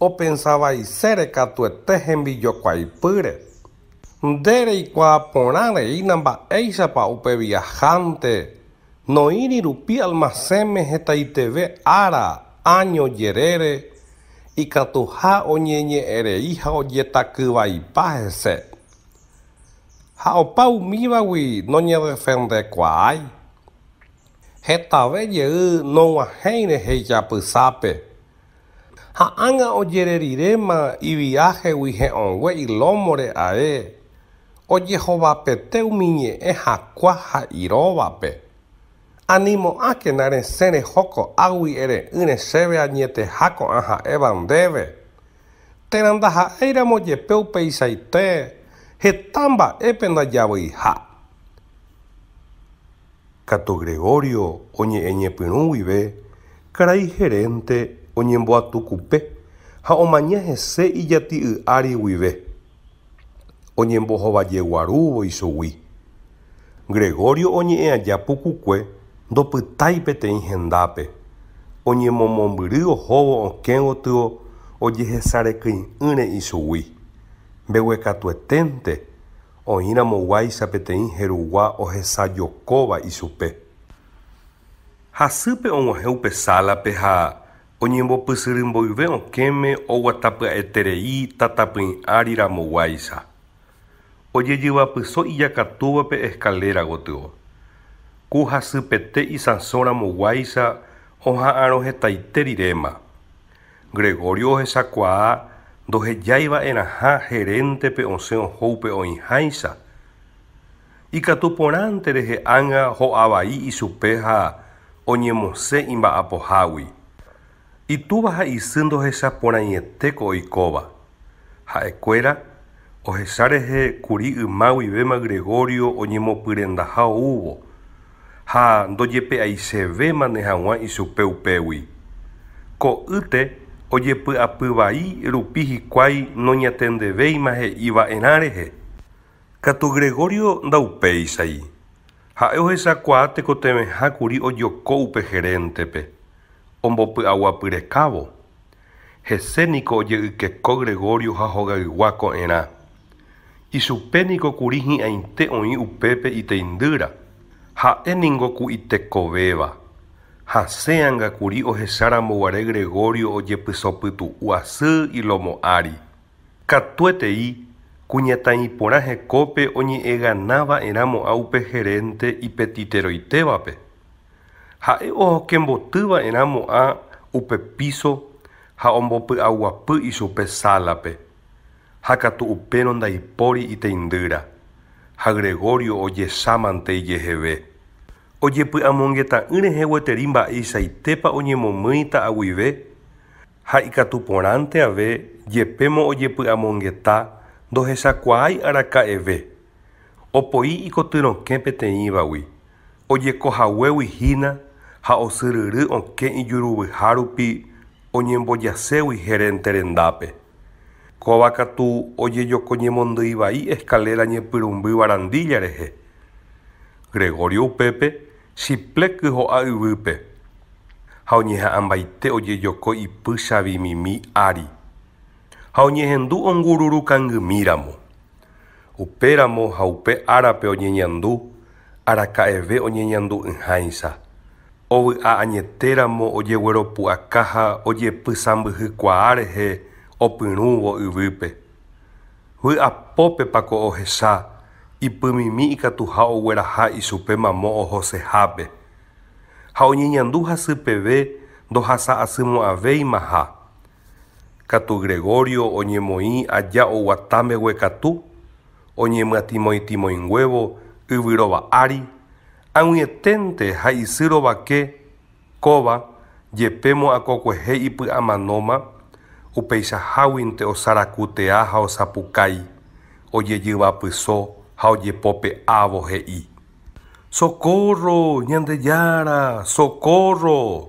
opensavaicére katuete hembijokuaipýre. Ndereikuaa porãreína mba'éichapa upe viajante. Noíri rupi almacénme hetaiteve ára año jerére. Ikatuha oñeñe'ẽrei ha ojetakyvaipa hese. Ha opa umívagui noñedefendekuaái. Hetave jey nog̃uahẽi rehe ijapysápe. Ha ág̃a ojereriréma iviájegui he'õngue Ilómore ae. Ojehovapete umi ñe'ẽ hakua ha iróvape. Animo'ãkena resẽ rehóko águi ere'ỹre chéve añeteha ko'ã ha'éva ndéve. Térã ndaha'éiramo jepe upeichaite heta mba'épe ndajavýiha. Katu Gregorio oñe'ẽ ñepyrũ guive karai gerente oñemboatukupe ha omaña hese ijati'y'ári guive. Oñembohovajeguarúvo ichugui. Gregorio oñe'ẽ aja pukukue ndopytái peteĩ hendápe. Oñemomombyry ohóvo okẽ gotyo ojehechareký'ỹre ichugui. Mbeguekatueténte oíramo guáicha peteĩ herugua ohesajokóva ichupe. Hasýpe og̃uahẽ upe sálape ha oñembopysyrymboyve okẽme oguatapya'eterei tatapy'ãriramo guáicha. Ojejyvapyso ijakatúvape escalera gotyo. Ku hasypete isãsóramo guáicha oha'ãrõ hetaite riréma. Gregorio ohechakuaa ndohejáiva'erãha heréntepe osẽ ohóupe oĩháicha. Ikatuporãnte rehe'ãnga ho'avai ichupe ha oñemosẽ imba'apohágui. Itúva ha isy ndohechaporãietéko oikóva. Ha'ekuéra ohecharehékuri yma guivéma Gregorio oñemopyrendaha oúvo ha ndojepe'aichevéma ne hag̃ua ichupe upégui. Ko'ýte ojepy'apy vai rupi hikuái noñatendevéima he'íva'erã rehe. Katu Gregorio ndaupéichai. Ha'e ohechakuaa tekotemehákuri ojoko upe gerentepe. Ombopy'aguapyrekávo. Heséniko oje'ykeko Gregorio ha hogaygua ko'ẽrã. Ichupéniko kuri hi'ãite oĩ upépe iteindýra. Ha'éniko ku itekovéva. Hasẽangakuri ohecháramboguare Gregorio ojepysopytu'u asy ilomo ári. Katuetei kuñatãi porã hekópe oñe'ẽganava'erãmo'ã upe gerente ipetiteroitévape. Ha'e ohokembotýva'erãmo'ã upe piso ha ombopy'aguapy ichupe sálape. Ha katu upérõ ndaipóri iteindýra. Ha Gregorio ojechámante ijeheve. Ojepy'amongeta'ỹ rehe gueteri mba'eichaitépa oñemomýita aguive ha ikatuporãnte ave jepémo ojepy'amongeta ndohechakuaái araka'eve. Opoi ikotyrõke peteĩvagui. Ojekohaguéguihína ha osyryry okẽ ijuruvyha rupi oñembojaségui gerente rendápe. Kóva katu ojejokoñemondýi vai escalera ñepyrũmby barandilla rehe. Gregorio upépe chipleky ho'a yvýpe ha oñeha'ãmbaite ojejoko ipy chavimimi ári ha oñehendu ongururukangymíramo. Upéramo ha upe árape oñeñandu araka'eve oñeñandu'yháicha. Ovy'a añetéramo ojegueropu'aka ha ojepysambyhykuaa rehe opyrũvo yvýpe. Vy'apópepako ohecha ipymimi ikatuha ogueraha ichupe mamo ohosehápe. Ha oñeñandu hasypeve ndohasa'asymo'ãvéimaha. Katu Gregorio oñemoĩ aja oguata mbeguekatu, oñemyatimoitimoinguévo yvyrova ári, ag̃uieténte ha isy rovake kóva jepémo akokuehe ipy'amanóma upeichaháguinte osarakutea ha osapukái, ojejyvapyso ha ojepope'ávo he'i. Socorro, Ñandejára, socorro!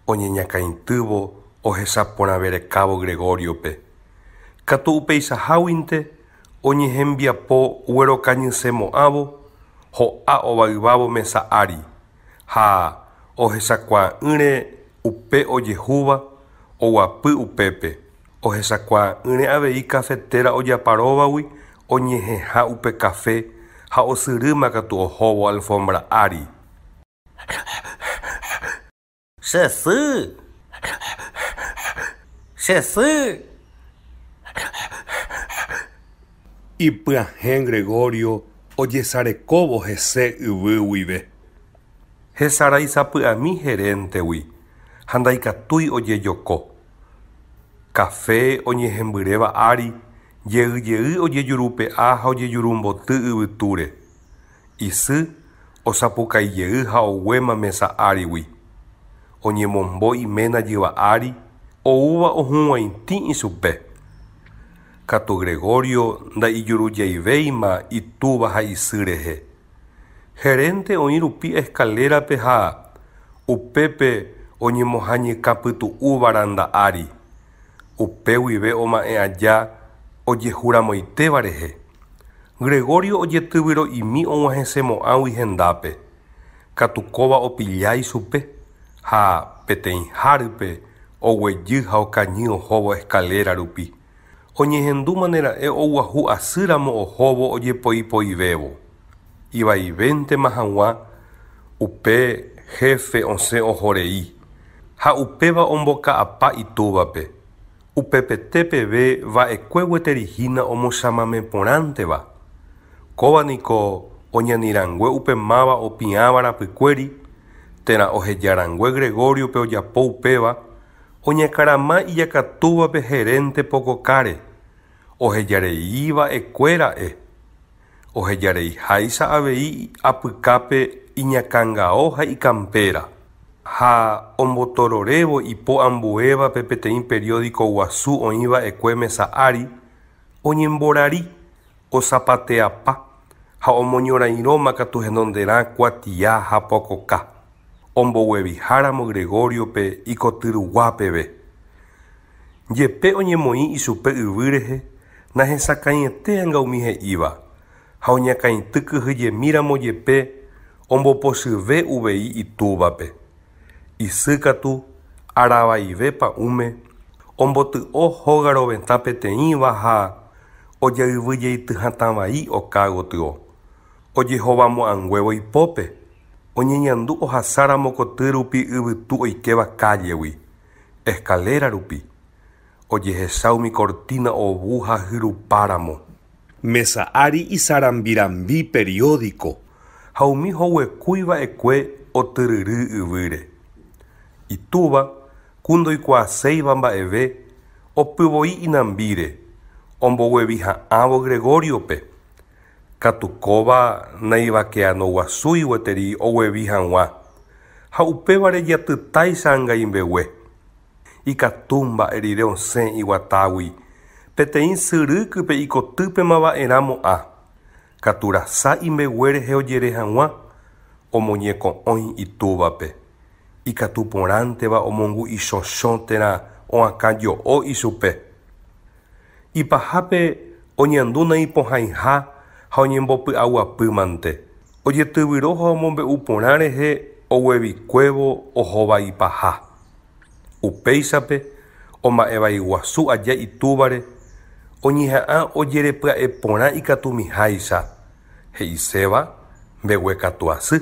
Oñeñakãitývo ohechaporãverekávo Gregoriope. Katu upeichaháguinte oñehembiapo guerokañysemo'ãvo ho'a ovayvávo mesa ári ha ohechakuaa'ỹre upe ojehúva oguapy upépe. Ohechakuaa'ỹre avei kafetera ojaparóvagui oñehẽha upe kafe ha osyrýma katu ohóvo alfombra ári. Chesy! Chesy! Ipyahẽ Gregorio ojesarekóvo hese yvýguive. Hesaraisapy'ami geréntegui ha ndaikatúi ojejoko. Kafe oñehembyréva ári jeýjey ojejurupe'a ha ojejurumboty yvytúre. Isy osapukaijey ha oguéma mesa árigui. Oñemombo iména jyva ári oúva ohũg̃uaitĩ ichupe. Katu Gregorio ndaijurujeivéima itúva ha isy rehe. Gerente oĩ rupi escalérape ha upépe oñemohãñykapytu'u varanda ári. Upe guive oma'ẽ aja ojehuramoitéva rehe. Gregorio ojetyvyro'imi og̃uahẽsemo'ãgui hendápe. Katu kóva opilla ichupe ha peteĩ hárýpe oguejy ha okañy ohóvo escalera rupi. Oñehendu manera'e oguahu asýramo ohóvo ojepoipoivévo. Ivaivéntema hag̃ua upe jefe osẽ ohorei. Ha upéva omboka'apa itúvape. Upepete peve va'ekue gueterihína omochamame porãnteva. Kóvaniko oñanirangue upe máva opiãva rapykuéri, térã ohejarangue Gregoriope ojapo upéva, oñakarama ijakatúvape gerente pokokáre, ohejarei va'ekuéra'e, ohejareiháicha avei apykápe iñakãngao ha ikampéra, ha ombotororévo ipo'ambuévape peteĩ periódico guasu oĩ va'ekue Mesa Ári, oñemborari, osapateapa, ha omoñorairõma katu henonderã kuatia ha pokoka. Ombogueviháramo Gregoriope ikotyruguápeve. Jepe oñemoĩ ichupe yvy rehe nahesakãiete ngaumi he'íva, ha oñakãitykyhyjemíramo jepe ombopochyve uvei itúvape. Isy katu aravaive pa'ũme omboty'o hóga roventa peteĩva ha ojayvyjeityhatã vai oka gotyo. Ojehovamo'ãnguévo ipópe, oñeñandu ohasára mokoty rupi yvytu oikeva kállegui, escalera rupi. Ojehesáumi cortina ovu ha hyrupáramo. Mesa Ári isarambirambi periódico. Ha umi hoguekúi va'ekue otyryry yvýre. Itúva, kundoikuaaséiva mba'eve, opyvoi inambíre, ombogueviha'ãvo Gregoriope. Katukóva naivakeano guasúi gueteri oguevi hag̃ua, ha upévare jatytáicha angaimbegue. Ikatu mba'erire osẽ iguatágui, peteĩ syrýkype ikotýpema va'erãmo'ã. Katurasa imbegue rehe ojere hag̃ua, omoñeko'õi itúvape. Ikatu porãnteva omongu ichõchõtera oãkajo'o ichupe. Ipahápe oñandúna ipohãiha ha oñembopy'aguapýmante. Ojetyvyro ha omombe'u porã rehe oguevikuévo ohóva ipaha. Upéichape oma'evai guasu aja itúvare oñeha'ã ojerepya'e porã ikatumiháicha, he'iséva mbegue katu asy.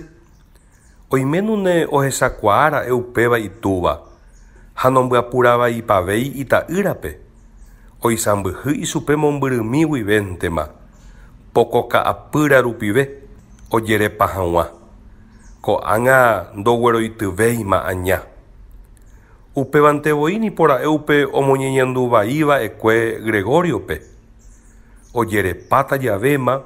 Oiménune ohechakuaára'e upéva itúva ha nombyapuravaípavéi ita'ýrape. Oisãmbyhy ichupe mombyrymi guivéntema, pokoka'apýra rupive ojerepa hag̃ua. Ko'ág̃a ndogueroityvéima aña. Upevantevoi nipora'e upe omoñeñanduvaiva'ekue Gregoriope. Ojerepáta javéma,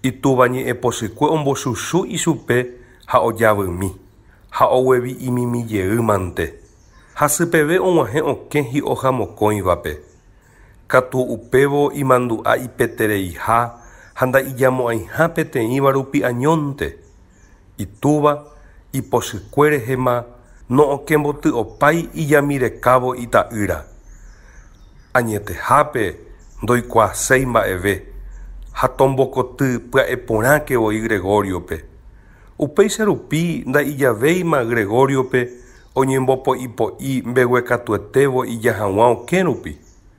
itúva ñe'ẽpochykue ombochuchu ichupe ha ojavymi, ha oguevi imimijeýmante. Hasypeve og̃uahẽ okẽ hi'o ha mokõivape. Katu upévo imandu'a ipetereiha ha nda'ijamo'ãiha peteĩva rupi añónte. Itúva ipochykue rehema no'okemboty'opái ijamirekávo ita'ýra. Añetehápe ndoikuaaséi mba'eve ha tombokoty pya'eporãkevoi Gregoriope. Upéicha rupi nda'ijavéima Gregoriope oñembopo'ipo'i mbeguekatuetévo ija hag̃ua okẽ rupi.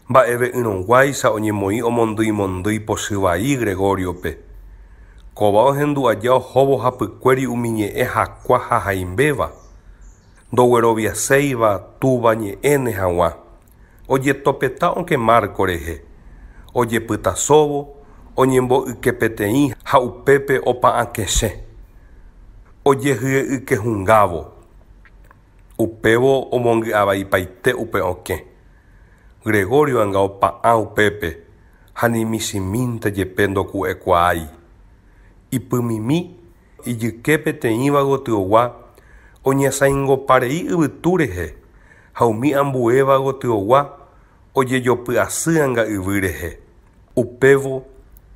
Mba'eve yrõguáicha oñemoĩ omondýimondýi pochy vai Gregoriope. Kóva ohendu'aja ohóvo hapykuéri umi ñe'ẽ hakua ha haimbéva. Ndogueroviaséiva túva ñe'ẽne hag̃ua. Ojetopeta okẽ marco rehe. Ojepytasóvo, oñembo'yke peteĩ ha upépe opa'ãkechẽ. Ojehye'ykehungávo. Upévo omongy'avaipaite upe okẽ. Gregorio anga opa'ã upépe ha nimichimínte jepe ndoku'ekuaái. Ipymimi ijyke peteĩva gotyogua oñasãingoparei yvytu rehe ha umi ambuéva gotyogua ojejopy'asy anga yvy rehe. Upévo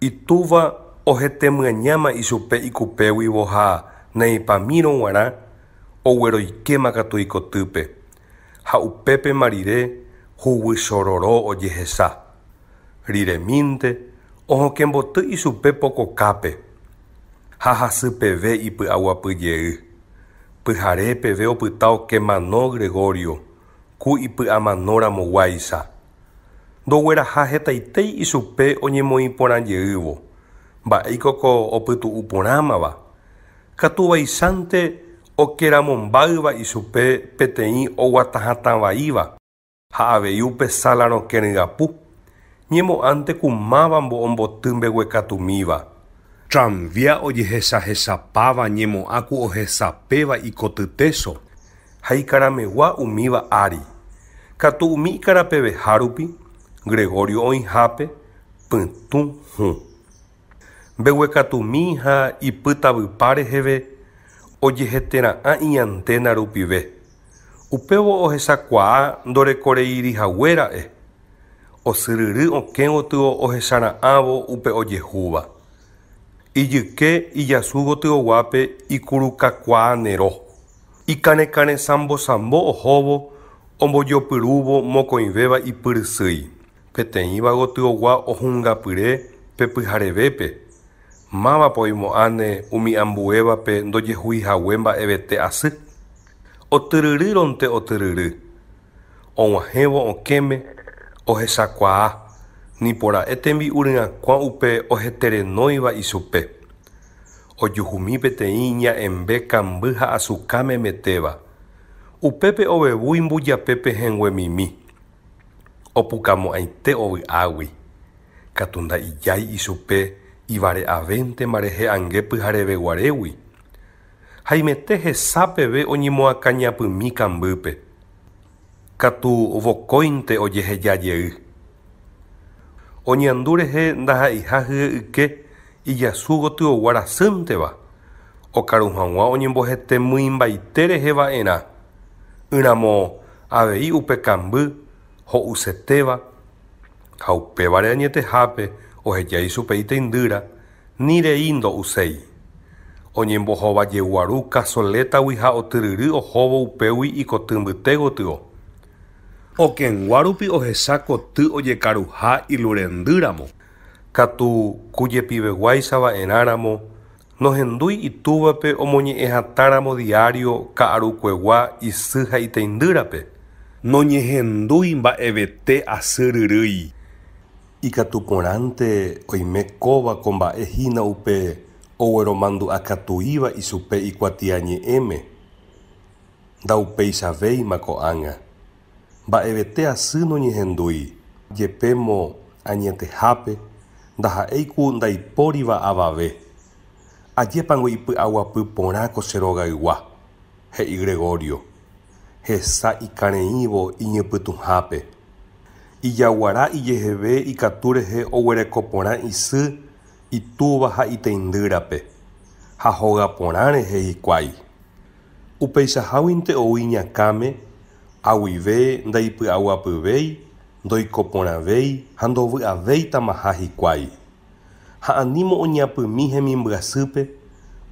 itúva ohetemyañáma ichupe ikupéguivo ha neipamírõ g̃uarã ogueroikéma katu ikotýpe. Ha upépema rire huguy chororo ojehecha. Riremínte ohokemboty ichupe pokokápe. Ha hasypeve ipy'aguapyjey. Pyhare peve opyta okemano Gregorio, ku ipy'amanóramoguáicha. Ndogueraha hetaitei ichupe oñemoĩporãjeývo. Mba'éikoko opytu'u porãmava. Katu vaicháinte okeramombáyva ichupe peteĩ oguatahatãvaíva ha avei upe sala rokẽ ryapu. Ñemo'ãnte ku mávambo omboty mbeguekatumíva. Tranvia ojehechahechapáva ñemo'ãku ohesapéva ikotytéso. Ha ikaramegua umíva ári. Katu umi ikarapeveha rupi, Gregorio oĩhápe pytũ hũ. Mbeguekatumi ha ipytavypa reheve ojehetera'ã iñanténa rupive. Upévo ohechakuaa ndorekoreirihaguéra'e. Osyryry okẽ gotyo ohechara'ãvo upe ojehúva. Ijyke ijasu gotyoguápe ikurukakuaa nero. Ikanekãre sambo ohóvo ombojopyrũvo mokõivéva ipyrysýi. Peteĩva gotyogua ohungapyre pe pyharevépe. Mávapa oimo'ãne umi ambuévape ndojehuihague mba'evete asy. Otyryrýronte otyryry. Og̃uahẽvo okẽme, ohechakuaa. Nipora'e tembi'u ryakuã upe oheterenóiva ichupe. Ojuhumi peteĩ ña'embe kamby ha asuka memetéva. Upépe ovevúi mbujapépe hẽnguemimi. Opukamo'ãite ovy'águi. Katu nda'ijái ichupe ivare'avéntema rehe'ange pyhareveguarégui. Haimete hesapeve oñemoakañapymi kambýpe. Katu vokóinte ojehejajey. Oñeandu rehe ndahaiha hye'yke ijasu gotyogua rasýnteva. Okaru hag̃ua oñembohete mymbaite reheva'erã. Yramo avei upe kamby ho'usetéva. Ha upévare añetehápe ohejái chupe iteindýra ni rei ndo'uséi. Oñembohovajeguaru kasoletagui ha otyryry ohóvo upégui ikotymbyte gotyo. Okẽngua rupi ohecha koty ojekaruha ilurendýramo. Katu kujepiveguáichava'erãramo nohendúi itúvape omoñe'ẽhatáramo diario ka'arukuegua isy ha iteindýrape. Noñehendúi mba'evete asyryrýi. Ikatu porãnte oime kóvako mba'ehína upe ogueromandu'akatuíva ichupe ikuatiañe'ẽme. Ndaupeichavéima ko'ág̃a. Mba'evete asy noñehendúi. Jepémo añetehápe ndaha'éiku ndaipóriva avave. Ajépango ipy'aguapy porã ko che rogaygua, he'i Gregorio. Hesa ikareĩvo iñipytuhápe. Ijaguara ijeheve ikatu rehe oguereko porã isy itúva ha iteindýrape. Ha hóga porã rehe hikuái. Upeichaháguinte ou iñakãme, aguive ndaipy'aguapyvéi, ndoikoporãvéi ha ndovy'avéitamaha hikuái. Ha anímo oñapymi hemimbyasýpe,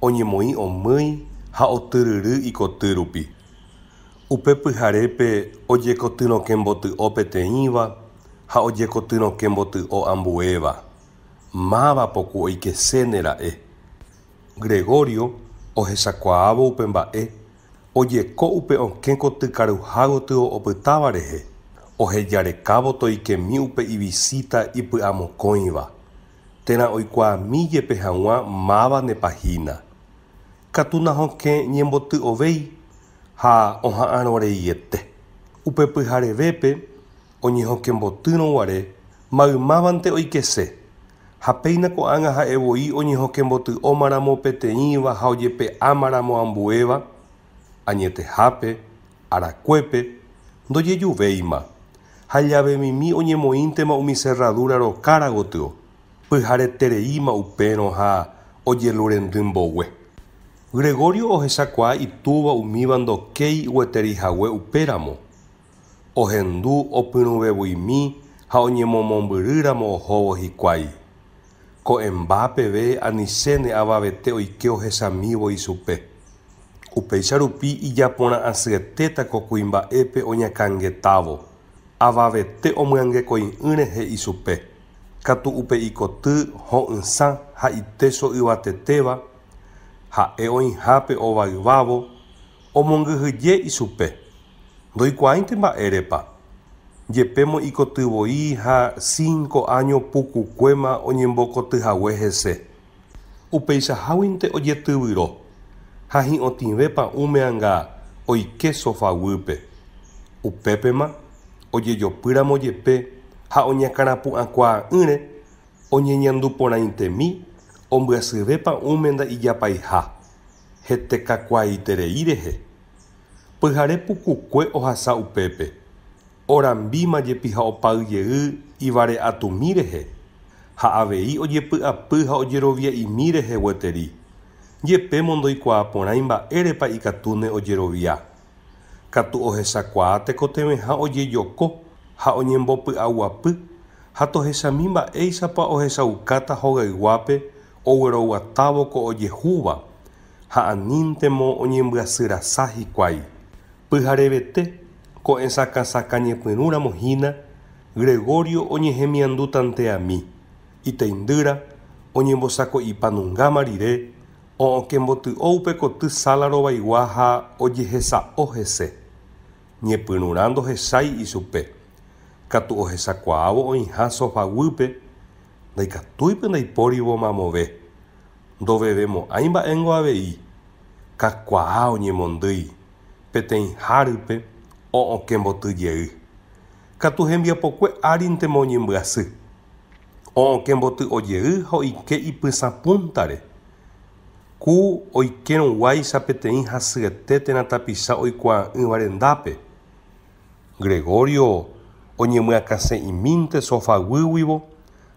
oñemoĩ omýi ha otyryry ikoty rupi. Upe pyharépe ojekotyrõke mboty'o peteĩva ha ojekotyrõke mboty'o ambuéva. Mávapoku oikeséne ra'e. Gregorio ohechakuaávo upe mba'e, ojeko upe okẽ kotykaruha gotyo opytáva rehe. Ohejarekávo toikemi upe ivisita ipy'amokõiva. Térã oikuaamíjepe hag̃ua máva nepahína. Katu nahokẽ ñemboty'ovéi ha oha'ãroreiete. Upe pyharevépe oñehokembotyrõguare maymávante oikese. Ha péina ko'ág̃a ha'evoi oñehokemboty'ómaramo peteĩva ha ojepe'ámaramo ambuéva. Añetehápe, arakuépe, ndojejuvéima. Ha javemimi oñemoĩntema umi cerradura rokára gotyo. Pyharetereíma upérõ ha ojelurendy mbogue. Gregorio ohechakuaa itúva umíva ndokéi gueterihague upéramo. Ohendu opyrũvevuimi ha oñemomombyryrámo ohóvo hikuái. Ko'ẽmba peve anichéne avavete oike ohechamívo ichupe. Upéicha rupi ijaporã'asyetétako kuimba'épe oñakãngetávo. Avavete omyangekõi'ỹ rehe ichupe. Katu upe ikoty ho'ysã ha itécho yvatetéva ha'e oĩhápe ovayvávo omongyhyje ichupe. Ndoikuáinte mba'érepa. Jepémo ikotyvoi ha 5 años pukukuéma oñembokotyhague hese. Upeichaháguinte ojetyvyro ha hi'otĩvépa ume'ãnga oike sofaguýpe. Upépema ojejopýramo jepe ha oñakãrapu'ãkuaa'ỹre oñeñanduporãitemi ombyasyvépa ume nda'ijapaiha hetekakuaiterei rehe. Pyhare pukukue ohasa upépe. Orambíma jepi ha opáyjey ivare'atumi rehe. Ha avei ojepy'apy ha ojerovia'imi rehe gueteri. Jepémo ndoikuaa porãi mba'érepa ikatúne ojerovia. Katu ohechakuaa tekotevẽha ojejoko ha oñembopy'aguapy ha tohechami mba'éichapa ohechaukáta hogayguápe ogueroguatávoko ojehúva ha aníntemo oñembyasyrasa hikuái. Pyharevete ko'ẽsakãsaka ñepyrũramo Gregorio oñehemiandu tanteami. Iteindýra oñembosako'ipanungáma rire o'okemboty'o upe koty sala rovaigua ha ojehesa'o hese. Ñepyrũrã ndohechái ichupe. Katu ohechakuaávo oĩha sofaguýpe ndaikatúipe ndaipórivo mamove. Ndovevemo'ãi mba'éngo avei. Kakuaa oñemondýi peteĩ hárýpe o'okembotyjey. Katu hembiapokue árintema oñembyasy. O'okemboty ojey ha oike ipysapúntare. Ku oikerõguáicha peteĩ hasyete térã tapicha oikuaa'ỹva rendápe. Gregorio oñemyakasẽ'imínte sofaguýgui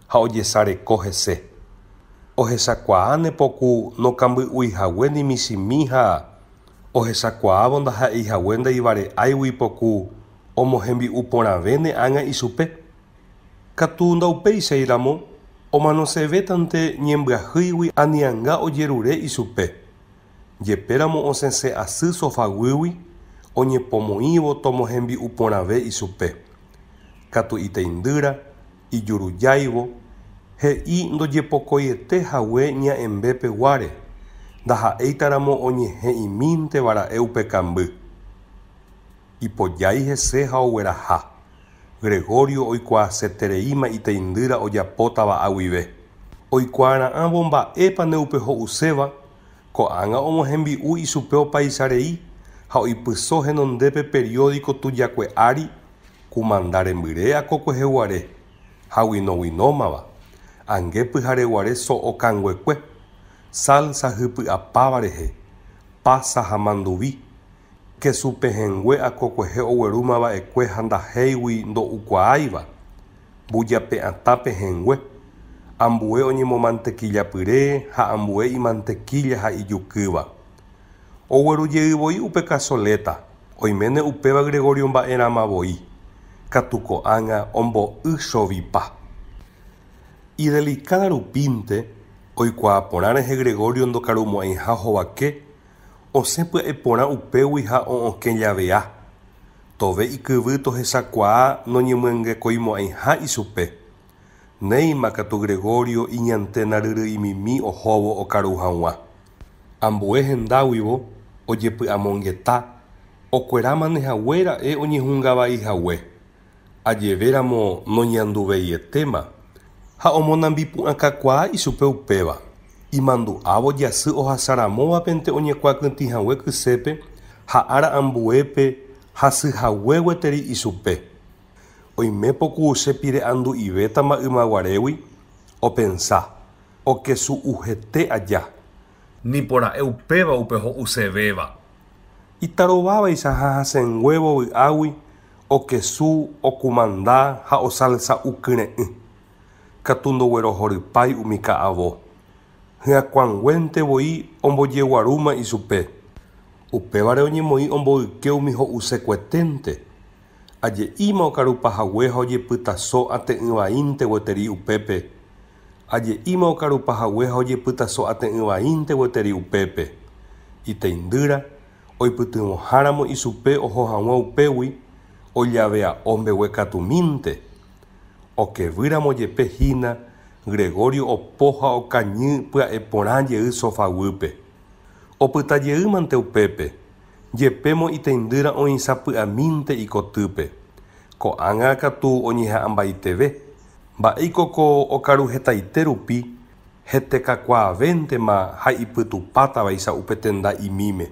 ha ojesareko hese. Ohechakuaa nepoku nokamby'uihague nimichimi ha ohechakuaávo ndaha'eihague ndaivare'áigui poku omohembi'u porãve ne'ág̃a ichupe. Katu ndaupeichairamo omanosevétante ñembyahýigui aniãnga ojerure ichupe. Jepéramo osẽse asy sofaguýgui oñepomoĩvo tomohembi'u porãve ichupe. Katu iteindýra ijurujáivo he'i ndojepokoietehague ña'embépeguáre ndaha'éitaramo oñehe'ĩmínte vara'e upe kamby. Ipojái hese ha ogueraha. Gregorio oikuaasetereíma iteindýra ojapótava aguive. Oikuaara'ãvo mba'épa neupe ho'uséva ko'ág̃a omohembi'u ichupe opaicharei ha oipyso henondépe periódico tujakue ári kumanda rembyre akokueheguare ha guinoguinómava ange pyhareguare so'okanguekue salsa hypy'apáva rehe pasa ha manduvi kesu pehẽngue akokuehe oguerúmava'ekue ha ndahéigui ndo'ukuaáiva mbujape'atã pehẽngue ambue oñemomantequillapyre ha ambue imantequilla ha ijukýva. Oguerujeývoi upe kasoleta oiméne upéva Gregorio mba'eramavoi katu ko'ág̃a ombo'y chovipa. Idelicada rupínte oikuaa porã rehe Gregorio ndokarumu'ãiha hovake osẽpya'e porã upégui ha o'õke javea. Tove ikyvy tohechakuaa noñemyangekóimo'ãiha ichupe. Néima katu Gregorio iñantena ryryimimi ohóvo okaru hag̃ua. Ambue hendáguivo ojepy'amongeta okuéra nehaguéra'e oñehũngavaihague. Ajevéramo noñanduveietema ha omonambipu'ãkakuaa ichupe upéva. Imandu'ávo jasy ohacharamóvapente oñekuaakytĩhague kysépe ha ára ambuépe hasyhague gueteri ichupe. Oimépoku chepire'andu'ivéta mba'ymaguarégui opensa okesu'uhete aja. Nipora'e upéva upe ho'usevéva. Itarovávaicha ha hasẽnguévo vy'águi okesu okumanda ha osalsa'ukyre'ỹ. Katu ndoguerohorypái umi ka'avo. Hyakuãnguéntevoi ombojeguarúma ichupe. Upévare oñemoĩ omboyke umi ho'usekueténte. Aje'íma okarupahague ha ojepytaso ate'ỹvaínte gueteri upépe. Aje'íma okarupahague ha ojepytaso ate'ỹvaínte gueteri upépe. Iteindýra oipytyvõháramo ichupe oho hag̃ua upégui ojavea'o mbeguekatumínte. Okevýramo jepe hína Gregorio opo ha okañy pya'e porã jey sofaguýpe. Opytajeýmante upépe. Jepémo iteindýra oĩchapy'amínte ikotýpe. Ko'ág̃a katu oñeha'ãmbaiteve. Mba'éikoko okaru hetaite rupi hetekakuaavéntema ha ipytupátavaicha upe tenda imíme.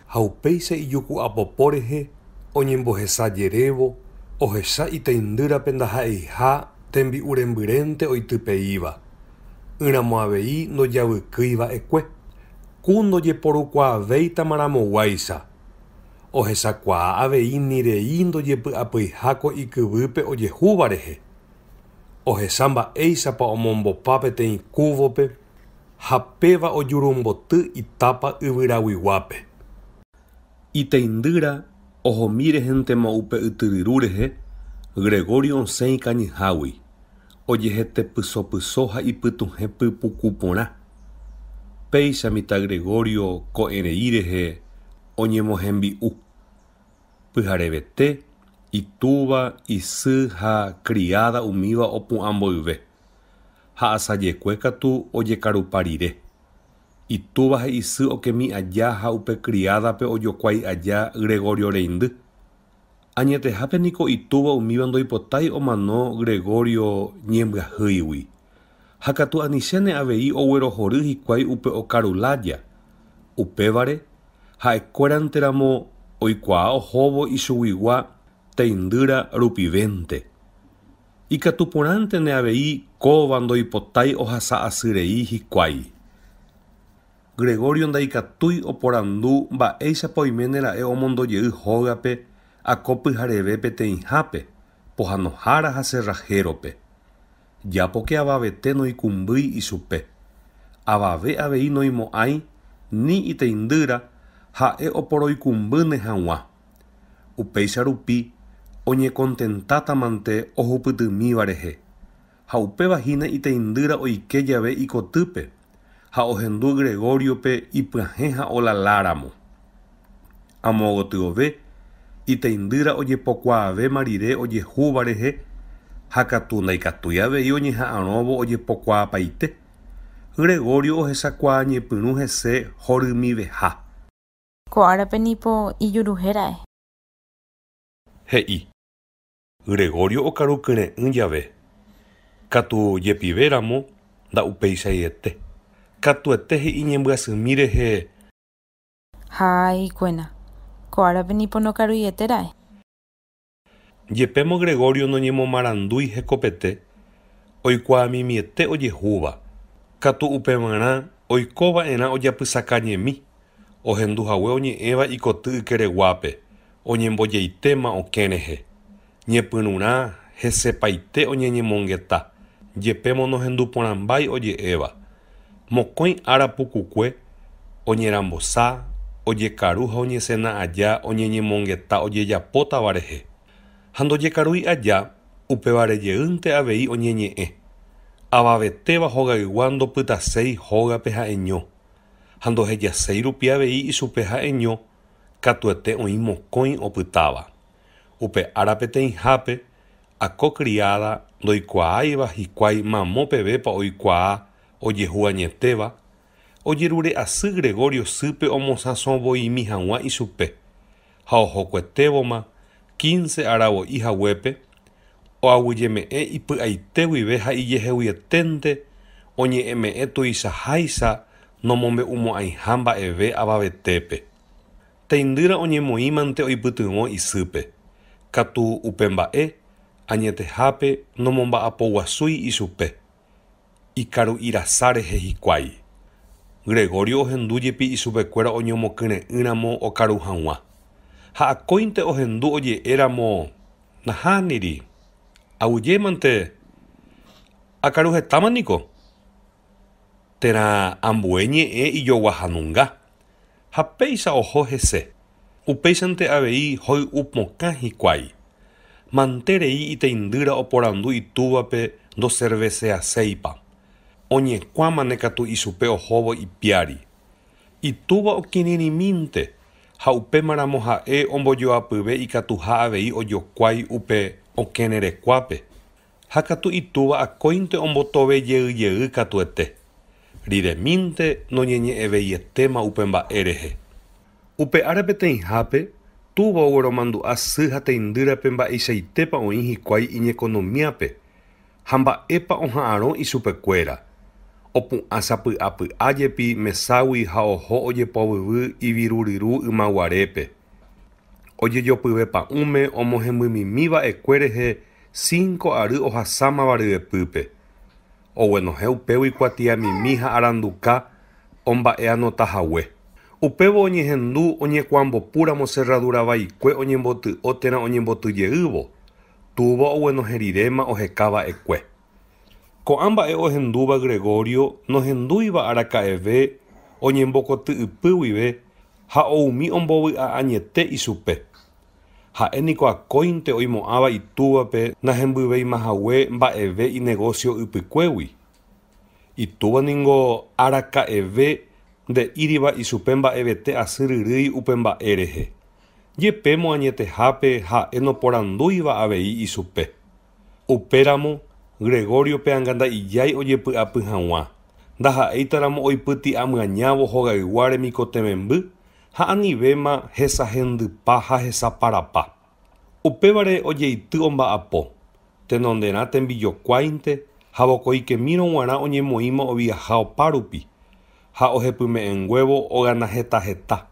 Ha upéicha ijuku apopo rehe oñembohesajerévo ohecha iteindýrape ndaha'eiha tembi'u rembyrẽnte oitypeíva. Yramo avei ndojavykýiva'ekue. Ku ndojeporukuaavéitamarãmog̃uáicha. Ohechakuaa avei nirei ndojepy'apyháko ikyvýpe ojehúva rehe. Ohecha mba'éichapa omombopa peteĩ kúvope ha péva ojurumboty itápa yvyraguiguápe. Iteindýra ohomi rehéntema upe ytyryru rehe Gregorio osẽ ikañyhágui. Ojehetepysopyso ha ipytuhẽ pypuku porã. Péicha mitã Gregorio ko'ẽrei rehe oñemohembi'u. Pyharevete, itúva, isy ha criada umíva opu'ã mboyve. Ha asajekue katu ojekarupa rire. Itúva ha isy okemi aja ha upe criádape ojokuái aja Gregorio reindy. Añetehápe niko itúva umíva ndoipotái omano Gregorio ñembyahýigui. Ha katu anichéne avei oguerohory hikuái upe okarulája. Upévare ha'ekuéranteramo oikuaa ohóvo ichuguigua teindýra rupivénte. Ikatuporãntene avei kóva ndoipotái ohasa asyrei hikuái. Gregorio ndaikatúi oporandu mba'éichapa oiméne ra'e omondojey hógape ako pyhareve peteĩhápe, pohãnohára ha cerrajerópe. Jápoke avavete noikumbýi ichupe. Avave avei noimo'ãi ni iteindýra ha'e oporoikumbýne hag̃ua. Upéicha rupi oñekontentátamante ohupytymíva rehe. Ha upevahína iteindýra oike jave ikotýpe ha ohendu Gregoriope ipyahẽ ha olaláramo. Amo gotyo iteindýra ojepokuaavéma rire ojehúva rehe ha katu ndaikatúi avei oñeha'ãrõvo ojepokuaapaite. Gregorio ohechakuaa ñepyrũ hese horymiveha. Ko'árape nipo ijuruhéra'e. He'i. Gregorio okarukyre'ỹ jave. Katu jepivéramo nda'upéichaiete. Katuete he'i ñembyasymi rehe. Ha'ikuéna. Ko'árape nipo nokaruietéra'e. Jepémo Gregorio noñemomarandúi hekopete oikuaamimiete ojehúva. Katu upevarã oikova'erã ojapysakañemi. Ohenduhague oñe'ẽva ikoty ykereguápe. Oñembojeitéma okẽ rehe. Ñepyrũrã hesepaite oñeñemongeta. Jepémo nohenduporãmbái oje'éva. Mokõi ára pukukue oñerambosa, ojekaru ha oñesẽna aja oñeñemongeta ojejapótava rehe. Ha ndojekarúi aja upevarejeýnte avei oñeñe'ẽ. Avavetéva hogaygua ndopytaséi hógape ha'eño. Ha ndohejaséi rupi avei ichupe ha'eño katuete oĩ mokõi opytáva. Upe ára peteĩhápe ako criada ndoikuaáiva hikuái mamó pevépa oikuaa ojehu añetéva, ojerure asy Gregorio sýpe omosãsovoimi hag̃ua ichupe ha ohokuetévoma 15 aravo'ihaguépe oaguyjeme'ẽ ipy'aite guive ha ijeheguyetente oñe'ẽme'ẽ tuichaháicha nomombe'umo'ãiha mba'eve avavetépe. Teindýra oñemoĩmante oipytyvõ isýpe. Katu upe mba'e añetehápe nomomba'apoguasúi ichupe. Ikaru irasa rehe hikuái. Gregorio ohendujepi ichupekuéra oñemokyre'ỹramo okaru hag̃ua. Ha akóinte ohendu oje'éramo nahániri. Aguyémante akaru hetámaniko. Térã ambue ñe'ẽ ijoguahanunga. Ha péicha oho hese. Upéichante avei hoy'upokã hikuái. Manterei iteindýra oporandu itúvape ndocerveceaséipa. Oñekuámane katu ichupe ohóvo ipiári. Itúva okirirĩmínte ha upémaramo ha'e ombojoapyve ikatuha avei ojokuái upe okẽrerekuápe. Ha katu itúva akóinte ombotovejey'y katuete. Riremínte noñeñe'ẽveietema upe mba'e rehe. Upe ára peteĩhápe itúva ogueromandu'a sy ha teindýrape mba'eichaitépa oĩ hikuái iñekonomiápe ha mba'épa oha'ãrõ isupekuéra. Opu'ã sapy'apy'ájepi meságui ha oho ojepovyvy iviruryru ymaguarépe. Ojejopyve pa'ũme omohembymimiva'ekue rehe 5 ary ohasámava ryepýpe. Oguenohẽ upégui kuatiamimi ha aranduka omba'e anotahague. Upévo oñehendu oñekuambopúramo cerradura vaikue oñemboty'o térã oñembotyjeývo. Túva oguenohẽriréma ohekava'ekue. Ko'ã mba'e ohendúva Gregorio nohendúiva araka'eve oñembokoty'ypy guive ha oumi ombovy'a añete ichupe. Ha'éniko akóinte oimo'ãva itúvape nahembyvéimahague mba'eve inegocio ypykuégui. Itúva ningo araka'eve nde'íriva ichupe mba'evete asy ryrýi upe mba'e rehe. Jepémo añetehápe ha'e noporandúiva avei ichupe. Upéramo Gregorio pe'anga nda'ijái ojepy'apy hag̃ua. Ndaha'éitaramo oipyti'amyañávo hogayguáre mikotememby ha anivéma hesahendypa ha hesaparapa. Upévare ojeity omba'apo. Tenonderã tembijokuáinte ha vokoikemírõ g̃uarã oñemoĩma oviaha opárupi ha ohepyme'ẽnguévo ogana heta.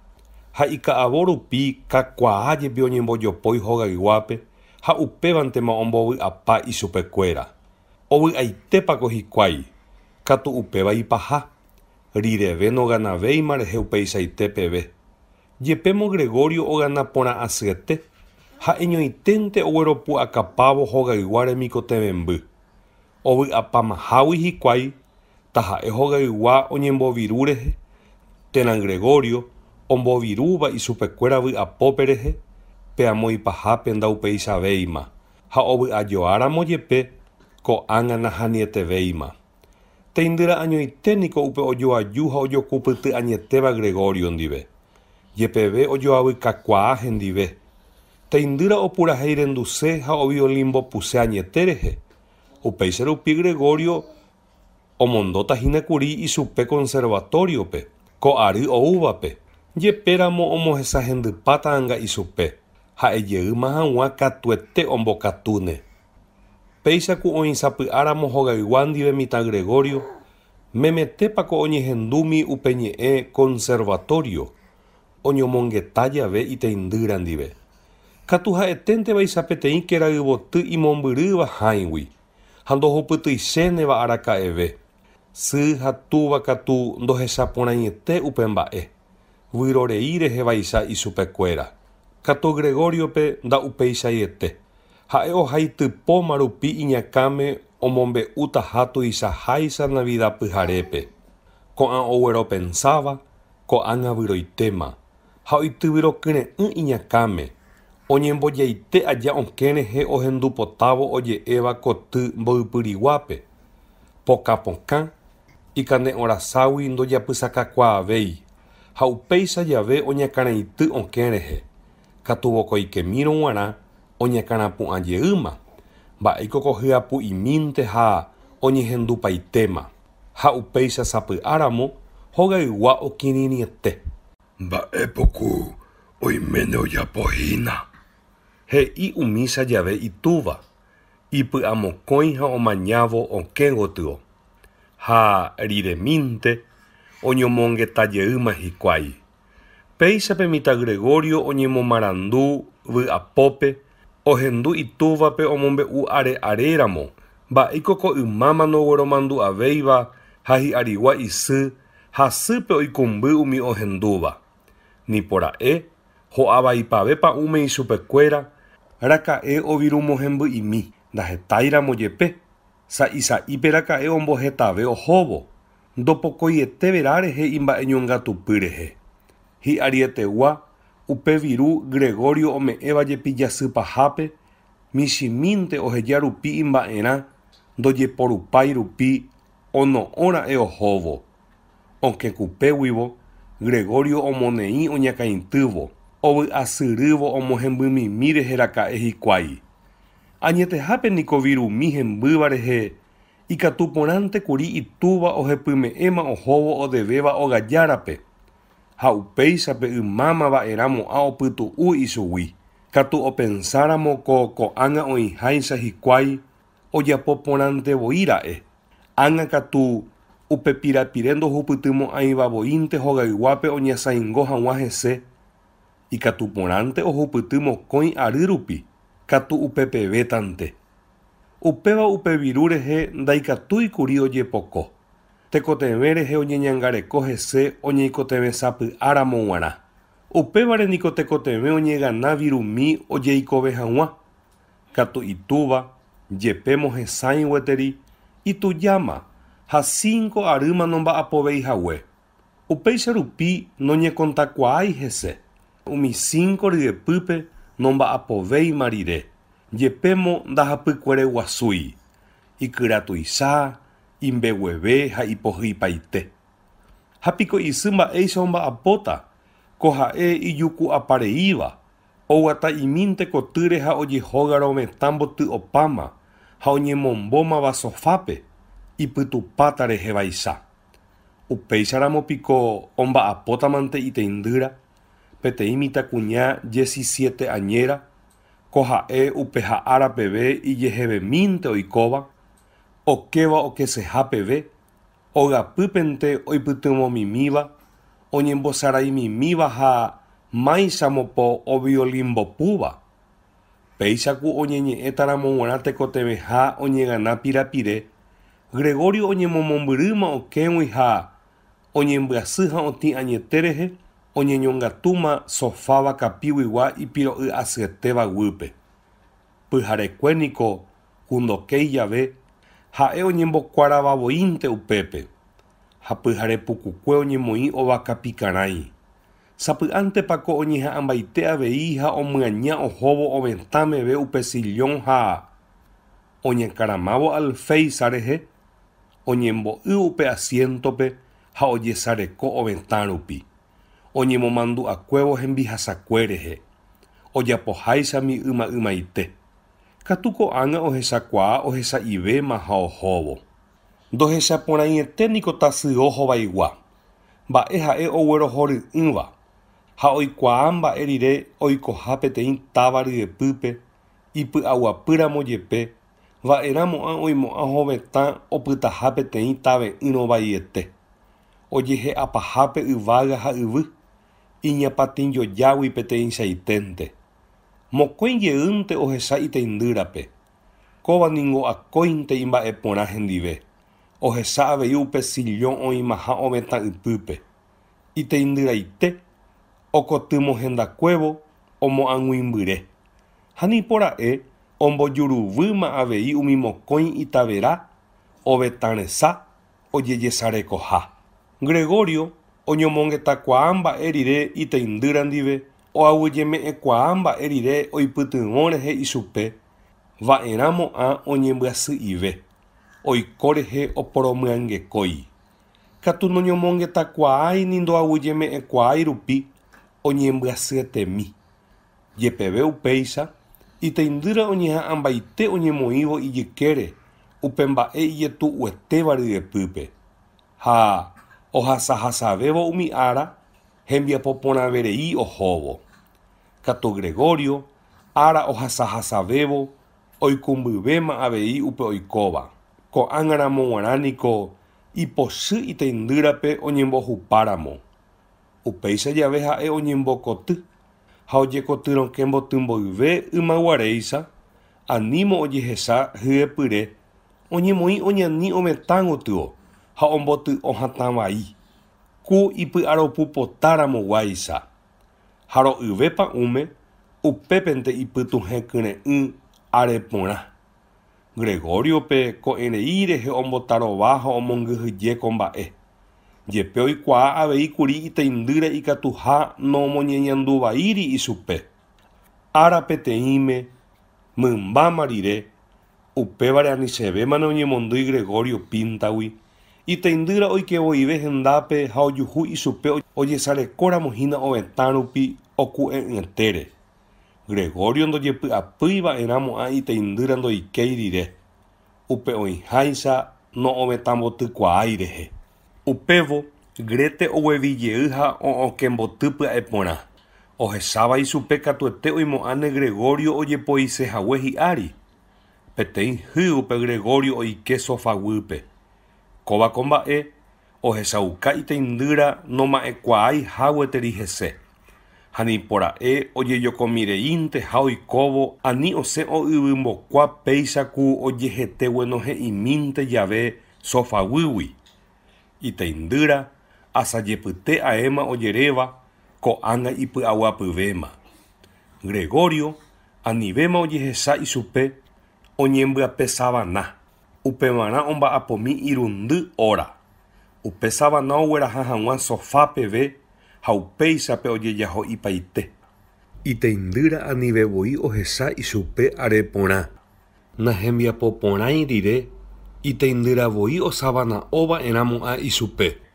Ha ika'avo rupi kakuaajepi oñembojopói hogayguápe ha upévantema ombovy'apa ichupekuéra. Ovy'aitépako hikuái, katu upéva ipaha. Rireve noganavéima rehe upeichaite peve. Jepémo Gregorio ogana porã asyete ha eñoiténte ogueropu akapávo hogayguáre mikotememby. Ovy'apamahágui hikuái taha'e hogaygua oñemboviru rehe. Térã Gregorio ombovirúva ichupekuéra vy'apópe rehe peamo ipahápe ndaupeichavéima ha ovy'ajoáramo jepe ko'ág̃a nahãnietevéima. Teindyra añoiténiko upe ojoaju ha ojokupyty añetéva Gregorio ndive. Jepeve ojoavykakuaa hendive. Teindyra opurahéi renduse ha oviolimbopuse añete rehe. Upéicha rupi Gregorio omondotahínakuri ichupe conservatoriope ko'ary oúvape. Jepéramo omohesahendypáta anga ichupe ha'ejeýma hag̃ua katuete ombokatúne. Péichaku oĩsapy'áramo hogaygua ndive mitã Gregorio memetépako oñehendúmi upe ñe'ẽ conservatorio oñomongeta jave iteindyra ndive. Katu ha'eténte vaicha peteĩ kerayvoty imombyrýva hãigui ha ndohupytýichéneva araka'eve. Sy ha túva katu ndohechaporãiete upe mba'e. Vyrorei rehe vaicha ichupekuéra. Katu Gregoriope nda'upeichaiete. Ha'e ohaitypóma rupi iñakãme omombe'útaha tuichaháicha Navidad pyharépe. Ko'ã ogueropensáva, ko'ág̃a vyroitéma. Ha oityvyrokyre'ỹ iñakãme. Oñembojaite aja okẽ rehe ohendupotávo oje'éva koty mboypyriguápe. Pokapokã, ikane'õraságui ndojapysakakuaavéi. Ha upéicha jave oñakãraity okẽ rehe. Katu vokoikemírõ g̃uarã oñakãrapu'ãjeýma. Mba'éiko ko hyapu'imínte ha oñehendupaitéma. Ha upéicha sapy'áramo hogaygua okirirĩete. Mba'époku oiméne ojapohína. He'i umícha jave itúva. Ipy'amokõi ha omañávo okẽ gotyo. Ha riremínte oñomongetajeyýma hikuái. Péichape mitã Gregorio oñemomarandu vy'apópe ohendu itúvape omombe'u are'aréramo. Mba'éiko ko ymáma nogueromandu'avéiva ha hi'arigua isy hasýpe oikũmby umi ohendúva. Nipora'e ho'avaipave pa'ũme ichupekuéra raka'e ovirumohemby'imi ndahetáiramo jepe. Sa'isa'ípe raka'e ombohetave ohóvo. Ndopokoietevera rehe imba'eñongatupy rehe. Hi'arietegua upe viru Gregorio ome'ẽva jepi jasypahápe michimínte oheja rupi imba'erã ndojeporupái rupi ono'õra'e ohóvo. Okẽkupéguivo Gregorio omoneĩ oñakãitývo ovy'asyrývo omohembymimi rehe raka'e hikuái. Añetehápe niko virumi hembýva rehe ikatuporãntekuri itúva ohepyme'ẽma ohóvo odevéva ogajárape. ha upéichape ymáma va'erãmo'ã opytu'u isugui. Katu opensáramo ko'ág̃a oĩháicha hikuái ojapo porãntevoi ra'e. Ág̃a katu upe pirapire ndohupytymo'ãivavoínte hogayguápe oñasãingo hag̃ua hese. Ikatu porãnte ohupyty mokõi ary rupi, katu upepevétante. Upéva upe viru rehe ndaikatúikuri ojepoko. Tekotevẽ rehe oñeñangareko hese oñeikotevẽsapy'áramo g̃uarã. Upévare niko tekotevẽ oñegana virumi ojeikove hag̃ua. Katu itúva, jepémo hesãi gueteri, itujáma ha 5 arýma nomba'apovéihague. Upéicha rupi noñekontakuaái hese. Umi 5 ryepýpe nomba'apovéima rire. Jepémo ndahapykuére guasúi. Ikyra tuicha, imbegueve ha ipohýipaite. Hapiko isy mba'éicha omba'apóta. Ko ha'e ijuku apareíva. Oguata imínte kotýre ha ojehóga rometã mboty opáma ha oñemombómava sofápe ipytupáta rehevaicha. Upéicharamo-piko omba'apótamante iteindýra peteĩ mitãkuña 17 añera ko ha'e upe ha'ára peve ijehevemínte oikóva okéva okeseha peve ogapýpente oipytymomimíva oñembosaraimimíva ha máichamopo oviolimbopúva. Péichaku oñeñe'ẽtaramo g̃uarã tekotevẽha oñegana pirapire, Gregorio oñemomombyryma okẽgui ha oñembyasy ha otĩ añete rehe oñeñongatúma sofáva kapíguigua ipiro'y asyetéva guýpe. Pyharekuéniko kundokéi jave ha'e oñembokuaaravavoínte upépe. Ha pyhare pukukue oñemoĩ ovaka pikarãi. Sapy'ántepako oñeha'ãmbaite avei ha omyaña ohóvo ovetãmeve upe sillón ha oñekarãmávo alféicha rehe, oñembo'y upe asientope ha ojesareko ovetã rupi. Oñemomandu'akuévo hembihasakue rehe. Ojapoháichami yma'ymaite. Katu ko'ág̃a ohechakuaa ohechaivéma ha ohóvo. Ndohechaporãiete niko tasyo hovaigua. Mba'e ha'e oguerohory'ỹva. Ha oikuaa mba'e rire oikoha peteĩ táva ryepýpe, ipy'aguapýramo jepe, va'erãmo'ã oimo'ã hovetã opytaha peteĩ tave'ỹ rovaiete. Ojehe'apahápe yvága ha yvy, iñapatĩjojágui peteĩ chaiténte. Mokõi jeýnte ohecha iteindýrape. Kóva ningo akóinte imba'e porã hendive. Ohecha avei upe sillón oĩmaha ovetã ypýpe. Iteindyraite okotymohendakuévo omo'ãguimbyre. Ha nipora'e ombojuruvýma avei umi mokõi itavera, ovetãresa, ojejesarekoha. Gregorio oñomongetakuaa mba'e rire iteindýra ndive, oaguyjeme'ẽkuaa mba'e rire oipytyvõ rehe ichupe, va'erãmo'ã oñembyasýive. Oiko rehe oporomyangekói. Katu noñomongetakuaái ni ndoaguyjeme'ẽkuaái rupi oñembyasyetémi. Jepeve upéicha, iteindýra oñeha'ãmbaite oñemoĩvo ijykére upe mba'e ijetu'uetéva ryepýpe. Ha ohasahasavévo umi ára hembiapoporãverei ohóvo. Katu Gregorio ára ohasahasavévo oikumbyvéma avei upe oikóva. Ko'ág̃aramo g̃uarãniko ipochy iteindýrape oñembohupáramo. Upéicha jave ha'e oñembokoty ha ojekotyrõke mbotymboyve ymaguaréicha, anímo ojehecha hyepyre, oñemoĩ oñani ovetã gotyo ha omboty'õ hatã vai. Ku ipy'aropu potáramoguáicha. Ha ro'yvépa ume upépente ipytuhẽkyre'ỹ are porã. Gregoriope ko'ẽrei rehe ombotarova ha omongyhyjéko mba'e. Jepe oikuaa aveíkuri iteindýra ikatuha nomoñeñanduvaíri ichupe. Ára peteĩme, mymbáma rire, upévare anichevémane oñemondýi Gregorio Píntagui, iteindýra oikevoive hendápe ha ojuhu ichupe ojesarekóramohína ovetã rupi oku'e'ỹtére. Gregorio ndojepy'apýi va'erãmo'ã iteindýra ndoikéi rire, upe oĩháicha no ovetãmbotykuaái rehe. Upévo Grete oguevijey ha okembotýpya'e porã. Ohesáva ichupe katuete oimo'ãne Gregorio ojepoisehague hi'ári. Peteĩ hy upe Gregorio oike sofaguýpe. Kóvako mba'e ohesauka iteindýra noma'ekuaái hágueteri hese. Ha nipora'e ojejokomireínte ha oikóvo ani osẽ o'yvy péicha ku ojehetégueno he'imínte jave sofaguýgui. Iteindýra asajepyte aéma ojeréva ko'ág̃a ipy'aguapyvéma. Gregorio anivéma ojehecha ichupe oñembyapy savana. Upevarã omba'apomi irundy óra. Upe savana ogueraha hag̃ua sofá peve ha upéichape ojejaho ipaite. Iteindýra anivevoi ohecha ichupe are porã. Nahembiapo porãi rire iteindýravoi osavana'ova'erãmo'ã ichupe.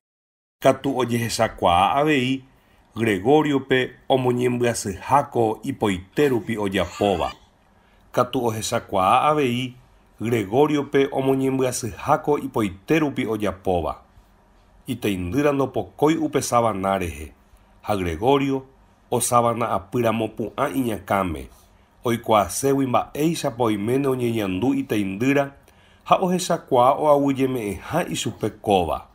Katu ojehechakuaa avei Gregoriope omoñembyasýháko ipoite rupi ojapóva. Katu ohechakuaa avei Gregoriope omoñembyasýháko ipoite rupi ojapóva. Iteindýra ndopokói upe savana rehe, ha Gregorio osavana'apyramopu'ã iñakãme, oikuaaségui mba'éichapa oiméne oñeñandu iteindýra ha ohechakuaa oaguyjeme'ẽha ichupe kóva.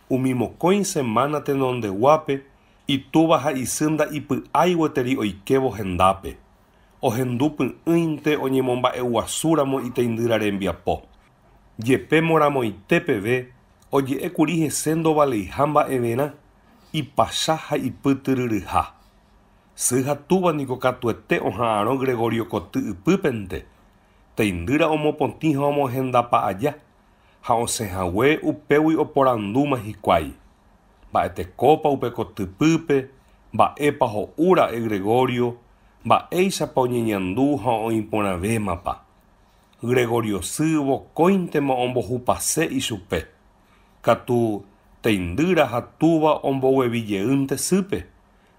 Umi mokõi semana tenondeguápe itúva ha isýnda ipy'ái gueteri oikevo hendápe. Ohendu py'ỹinte oñemomba'eguasúramo iteindýra rembiapo. Jepémoramo peve oje'ékuri hese ndovaleiha mba'evérã ipacha ha ipytyryryha. Sy ha túva niko katuete oha'ãrõ Gregorio koty ipypente. Teindýra omopotĩ ha omohendápa aja ha osẽhague upégui oporandúma hikuái. Mba'etekópa upe kotypýpe, mba'épa ho'úra'e Gregorio, mba'éichapa oñeñandu ha oĩporãvémapa. Gregorio sy vokóintema ombohupase ichupe. Katu teindýra ha túva omboguevijeýnte sýpe.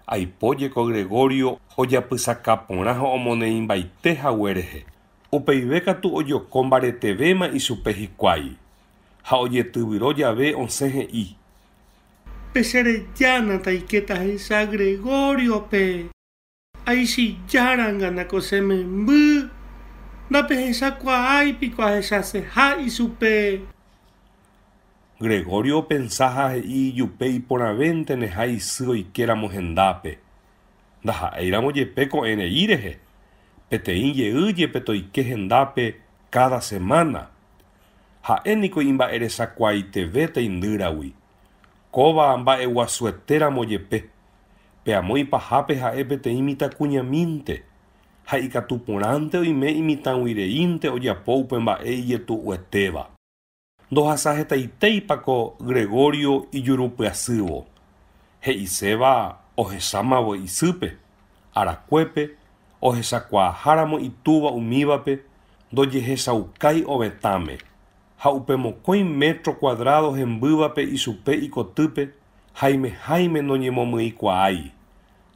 Aipójeko Gregorio ojapysaka porã ha omoneĩmbaitehague rehe. Upeive katu ojoko mbaretevéma ichupe hikuái. Ha ojetyvyro jave osẽ he'i. Pecherejana taiketa hecha Gregoriope. Aichijáranga nakosememby. Ndapehechakuaáipiko ahechaseha ichupe. Gregorio pensaha he'i ijupe iporãvéntene ha isy oikeramo hendápe. Ndaha'éiramo jepe ko'ẽrei rehe. Peteĩ jeýjepe toike hendápe cada semana. Ha'éniko imba'erechakuaiteve teindýragui. Kóva mba'eguasuetéramo jepe. Pe amo ipahápe ha'e peteĩ mitãkuñamínte. Ha ikatu porãnte oime imitãguireínte ojapo upe mba'e ijetu'uetéva. Ndohasahetaiteipako Gregorio ijurupyasývo. He'iséva ohechámavo isýpe. Arakuépe ohechakuaaháramo itúva umívape ndojehechaukai ovetãme. Ha upe mokõi metro cuadrado hembývape ichupe ikotýpe haime noñemomy'ikuaái.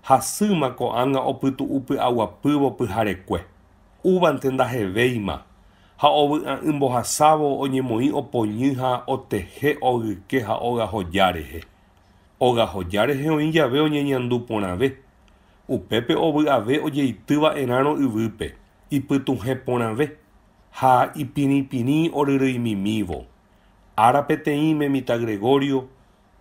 Hasýma ko'ág̃a opytu'upy'aguapývo pyharekue. Úvante ndahevéima. Ha ovy'a'ỹ oñemoĩ opoñy ha otehe ogyke ha ogahoja rehe. Ogahoja rehe oĩ jave oñeñandu porãve. Upépe ovy'ave ojeitýva'erãrõ yvýpe, ipytuhẽ porãve, ha ipirĩpirĩ oryrýimimívo. Ára peteĩme mitã Gregorio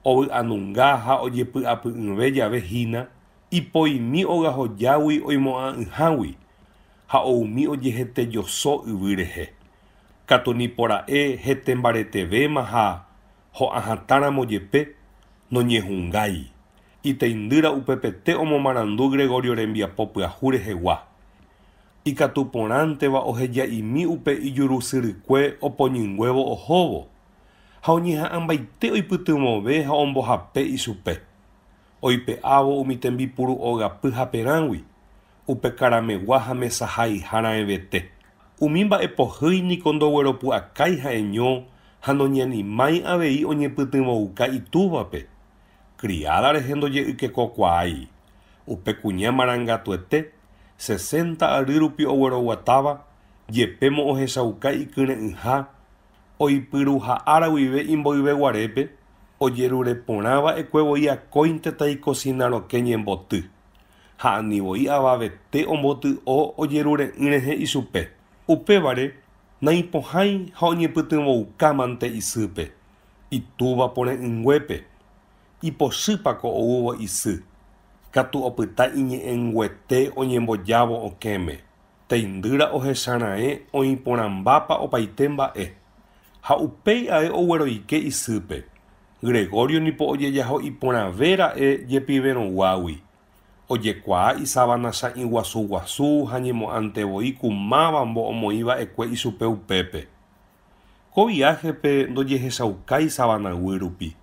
ovy'anunga ha ojepy'apy'ỹve jave hína, ipoimi ogahojágui oimo'ã'ỹhágui, ha oumi ojehetejoso yvy rehe. Katu nipora'e hete mbaretevéma ha ho'ahatáramo jepe noñehungai. Iteindýra upepete omomarandu Gregorio rembiapo pyahu rehegua. Ikatu porãnteva oheja'imi upe ijurusyrykue opoñyngüevo ohóvo. Ha oñeha'ãmbaite oipytymove ha ombohape ichupe. Oipe'ávo umi tembipuru ogapy haperãgui. Upe karamegua ha mesahaihára'evete. Umi mba'epohýiniko ndogueropu'akái ha'eño ha noñanimái avei oñepytyvõuka itúvape. Criada rehe ndoje'ykekokuaái. Upe kuña marangatuete 60 ary rupi ogueroguatáva jepémo ohechauka ikyrẽ'ỹha oipyruha'ára guive imboyveguarépe ojerureporãva ekuevoi akóinte taikosinaroke ñemboty ha anivoi avavete omboty'o ojerure'ỹ rehe ichupe. Upévare naipohãi ha oñepytyvõukámante isýpe, itúva pore'ỹnguépe. Ipochýpako oúvo isy. Katu opyta iñe'ẽnguete oñembojávo okéme. Teindýra ohecharãe oĩporãmbápa opaite mba'e. Ha upéi ae ogueroike isýpe. Gregorio nipo ojejaho iporãvéra'e jepivérõguágui. Ojekuaa isávanacha iguasuguasu ha ñemo'ãntevoi ku mávambo omoĩva'ekue ichupe upépe. Ko viajepe ndojehechaukái Savanagui rupi.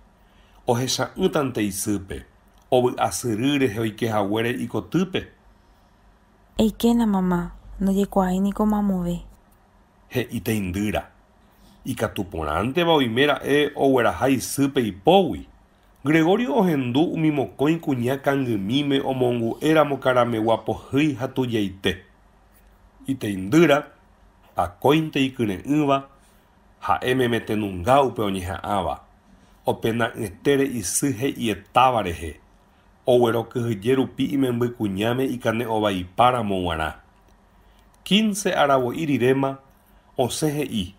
Ohecha'ỹtante isýpe. Ovy'asyry rehe oikehaguére ikotýpe. Eikéna mamá, ndojekuaáiniko mamove. He'i Teindýra. Ikatuporãnteva oiméra'e ogueraha isýpe ipógui. Gregorio ohendu umi mokõi kuña kangymíme omongu'éramo karamegua pohýi ha tujaite. Iteindýra akóinte ikyre'ỹva ha'e metenunga upe oñeha'ãva. Opena'ỹtére isy he'ietáva rehe. Oguerokyhyje rupi imemby kuñáme ikane'ovaipáramo g̃uarã. 15 aravo'i riréma osẽ he'i.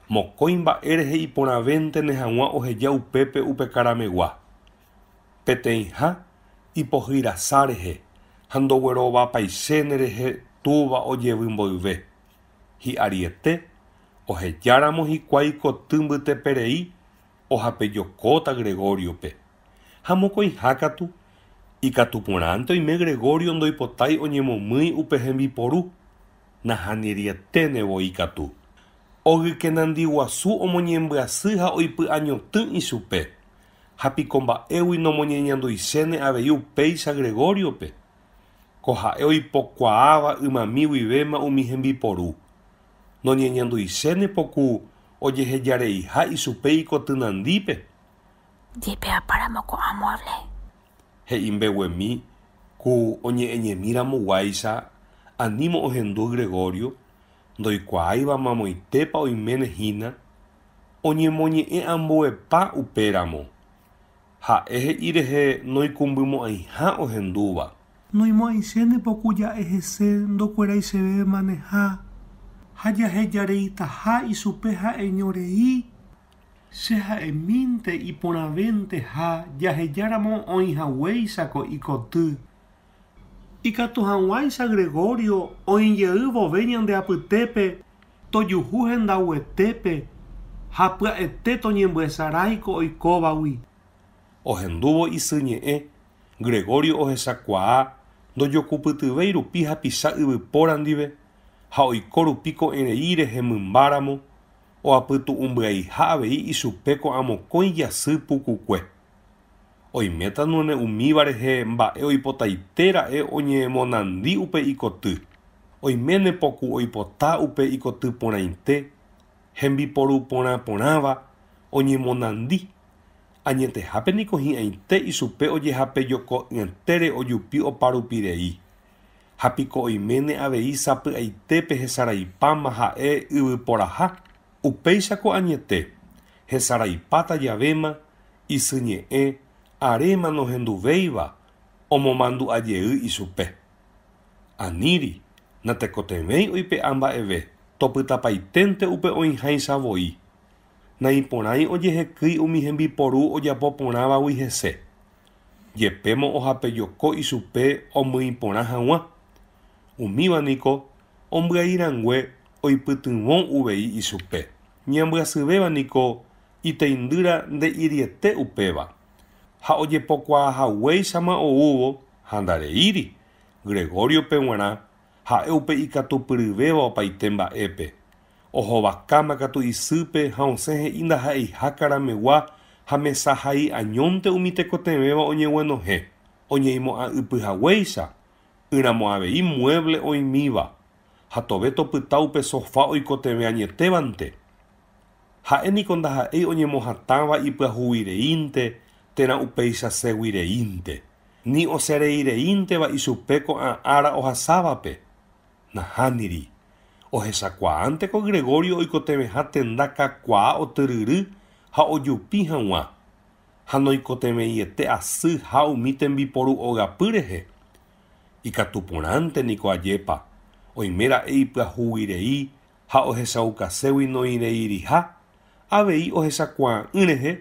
Mokõi mba'e rehe iporãvéntene hag̃ua oheja upépe upe karamegua. Peteĩha ipohýrasa rehe ha ndoguerovapaichéne rehe túva ojevy mboyve. Hi'ariete ohejáramo hikuái koty mbyteperei ohapejokóta Gregoriope. Ha mokõiha katu ikatuporãnte oime Gregorio ndoipotái oñemomýi upe hembiporu. Nahánirietene ikatu. Ogykenandi guasu omoñembyasy ha oipy'añotỹ ichupe. Ha piko mba'égui nomoñeñanduichéne avei upéicha Gregoriope. Ko ha'e oipokuaáva ymami guivéma umi hembiporu. Noñeñanduichéne poku ojehejareiha ichupe ikotynandípe. Jepéapáramo ko'ãmueble. He'i mbeguemi ku oñe'ẽñemíramoguáicha anímo ohendu Gregorio ndoikuaáiva mamoitépa oiméne hína oñemoñe'ẽ ambuepa upéramo. Ha'e he'i rehe noikũmbymo'ãiha ohendúva. Noimo'ãichéne pokuja'e hese ndokuerái chéve maneha ha jahejareitaha ichupe ha'eñorei che ha'emínte iporãvénte ha jahejáramo oĩhaguéichako ikoty. Ikatu hag̃uáicha Gregorio oĩjeývove ñandeapytépe tojuhu hendaguetépe ha pya'ete toñembyasarãiko oikóvagui. Ohendúvo isy ñe'ẽ Gregorio ohechakuaa ndojokupytyvéi rupi hapicha yvypóra ndive ha oiko rupi ko'ẽrei rehe mymbáramo oapytu'ũmbyaiha avei ichupe ko'ãmokõi jasy pukukue. Oiméta none'ũmíva rehe mba'e oipotaitera'e oñemonandi upe ikoty. Oiméne poku oipota upe ikoty porãite hembiporu porãporãva oñemonandi. Añetehápe niko hi'ãite ichupe ojehapejoko'ỹtére ojupi oparupirei. Ha piko oiméne avei sapy'aitépe hesaraipáma ha'e yvyporaha. Upéichako añete hesaraipáta javéma isy ñe'ẽ aréma nohenduvéiva omomandu'ajey ichupe. Aníri natekotevẽi oipe'a mba'eve topytapaiténte upe oĩháichavo'i. Naiporãi ojehekýi umi hembiporu ojapoporãvagui hese. Jepémo ohapejoko ichupe omyĩporã hag̃ua. Umíva niko ombyairãngue oipytyvõ uvei ichupe. Ñambyasývéva niko Iteindýra nde'iriete upéva. Ha ojepokuaahaguéichama oúvo ha ndareíri Gregoriope g̃uarã ha'e upe ikatupyryvéva opaite mba'épe. Ohovakáma katu isýpe ha osẽ he'i ndaha'eiha karamegua ha mesahai añónte umi tekotevéva oñeguenohẽ. Oñeimo'ã'ypyhaguéicha yramo avei mueble oĩmíva ha tove topyta upe sofá oikotevẽ añetévante. Ha'e niko ndaha'éi oñemohatãva ipyahuvireínte térã upéicha seguireínte. Ni osereireínteva ichupe ko'ã ára ohasávape. Nahániri. Ohechakuaánteko Gregorio oikotevẽha tenda kakuaa otyryry ha ojupi hag̃ua. ha noikoteme'iete asy ha umi tembiporu ogapy rehe. Ikatuporãnte niko ajépa oiméra'e ipyahuguirei ha ohechaukaségui noirĩiriha avei ohechakuaa'ỹ rehe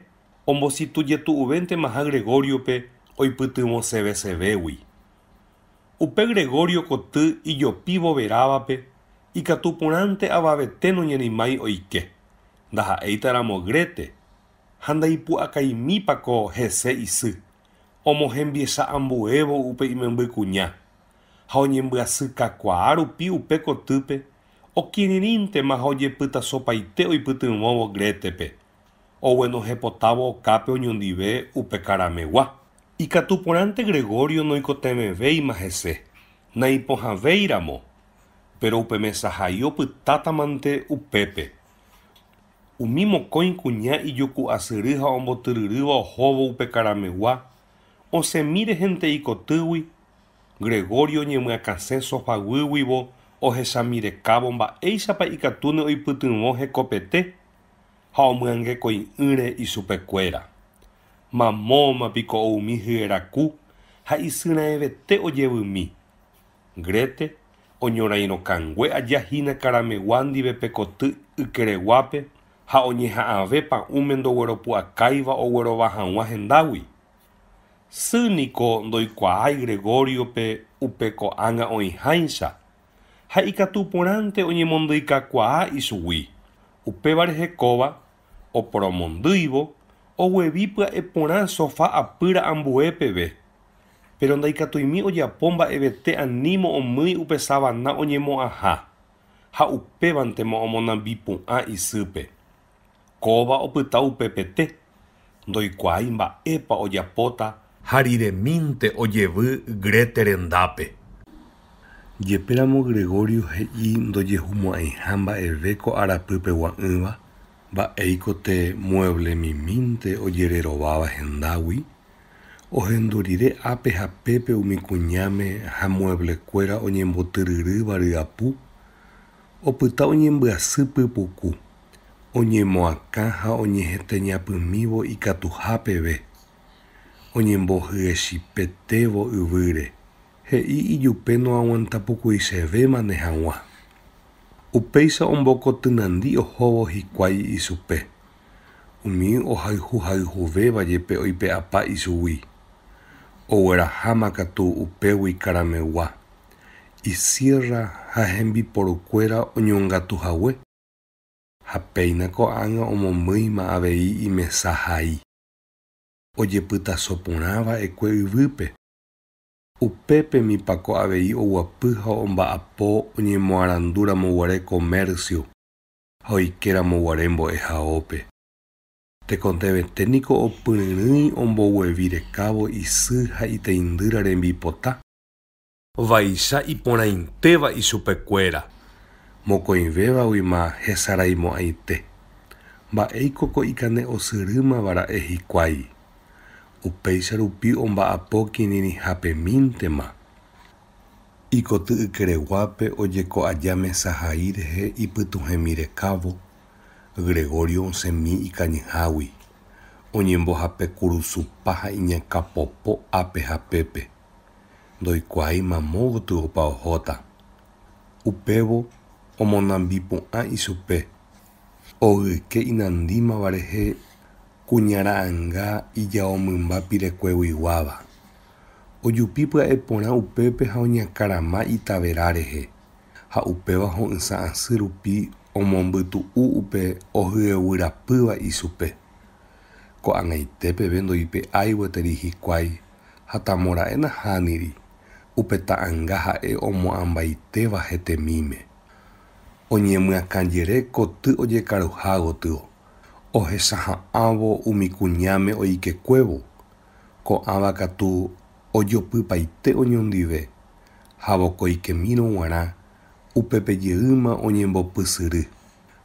ombositujetu'uvéntema ha Gregoriope oipytymosevesevégui. Upe Gregorio koty ijopi voverávape ikatuporãnte avavete noñerimái oike ndaha'éitaramo Grete ha ndaipu'akaimípako hese isy omohembiecha ambuévo upe imembykuña ha oñembyasýkakuaa rupi upe kotýpe okirirĩntema ha ojepytasopaite oipytyvõvo Gretepe oguenohepotávo okápe oñondive upe karamegua. Ikatuporãnte Gregorio noikotemevéima hese naipohavéiramo, pero upe mesahai opytátamante upépe. Umi mokõi kuña ijuku asyry ha ombotyryrýva ohóvo upe karamegua osẽmi rehente'i kotýgui. Gregorio oñemyakasẽ sofaguýguivo ohechamirekávo mba'éichapa ikatúne oipytyvõ hekopete ha omyangekoi'ỹre isupekuéra. Mamómapiko oumi hyeraku ha isyrãevete ojevymi. Grete oñorairõkangue ajahína karamegua ndive pekoty ykereguápe ha oñeha'ãve pa'ũme ndogueropu'akáiva oguerova hag̃ua hendágui. Sýniko ndoikuaái Gregoriope upe ko'ág̃a oĩháicha ha ikatuporãnte oñemondýikakuaa ichugui. Upéva rehekóva oporomondýivo oguevi pya'e porã sofá apýra ambue peve, pero ndaikatuimi ojapo mba'evete anímo omýi upe savana oñemo'ãha ha upévantema omonambipu'ã isýpe. Kóva opyta upépete ndoikuaái mba'épa ojapóta ha riremínte ojevy Grete rendápe. Jepéramo Gregorio he'i ndojehumo'ãiha mba'eve ko arapýpe gua'ỹva mba'éikote mueblemimínte ojererováva hendágui ohendurire ápe ha pépe umi kuñáme ha mueblekuéra oñembotyryrýva ryapu opyta oñembyasy pypuku oñemoakã ha oñeheteñapymívo ikatuhápeve oñembohyechipetévo yvýre he'i ijupe noaguantapukui chevémane hag̃ua. Upéicha ombokotynandi ohóvo hikuái ichupe. Umi ohayhuhayhuvéva jepe oipe'apa ichugui. Ogueraháma katu upégui karamegua. Isierra ha hembiporukuéra oñongatuhague. Ha péina ko'ág̃a omomýima avei imesahai. Ojepytasoporãva'ekue yvýpe. Upépe mipako avei oguapy ha omba'apo oñemoarandúramoguare comercio ha oikeramoguare mbo'ehaópe. Tekontevẽténiko opyryrỹi omboguevirekávo isy ha iteindýra rembipota. Vaicha iporãitéva ichupekuéra. Mokõivévaguima hesaraimo'ãite. Mba'éiko ko ikane osyrýmavara'e hikuái. Upéicha rupi omba'apo kirirĩhapemíntema. Ikoty ykereguápe ojeko'aja mesahai rehe ipytuhẽmirekávo. Gregorio osẽmi ikañyhágui. Oñembohapekurusupa ha iñakapopo ápe ha pépe. Ndoikuaái mamó gotyo ohóta. Upévo omonambipu'ã ichupe. Ogyke inandímava rehe kuñara'ãnga ijaomymba pirekueguiguáva. Ojupi pya'e porã upépe ha oñakãrama itavera rehe. Ha upéva ho'ysã asy rupi omombytu'u upe ohyeyvyrapýva ichupe. Ko'ag̃aitépeve ndoipe'ái gueteri hikuái ha tamora'e nahániri upe ta'ãnga ha'e omoambaitéva hetemíme. Oñemyakãjere koty ojekaruha gotyo. Ohechaha'ãvo umi kuñáme oikekuévo. Ko'ãva katu ojopypaite oñondive ha vokoikemírõ g̃uarã upepejeýma oñembopysyry.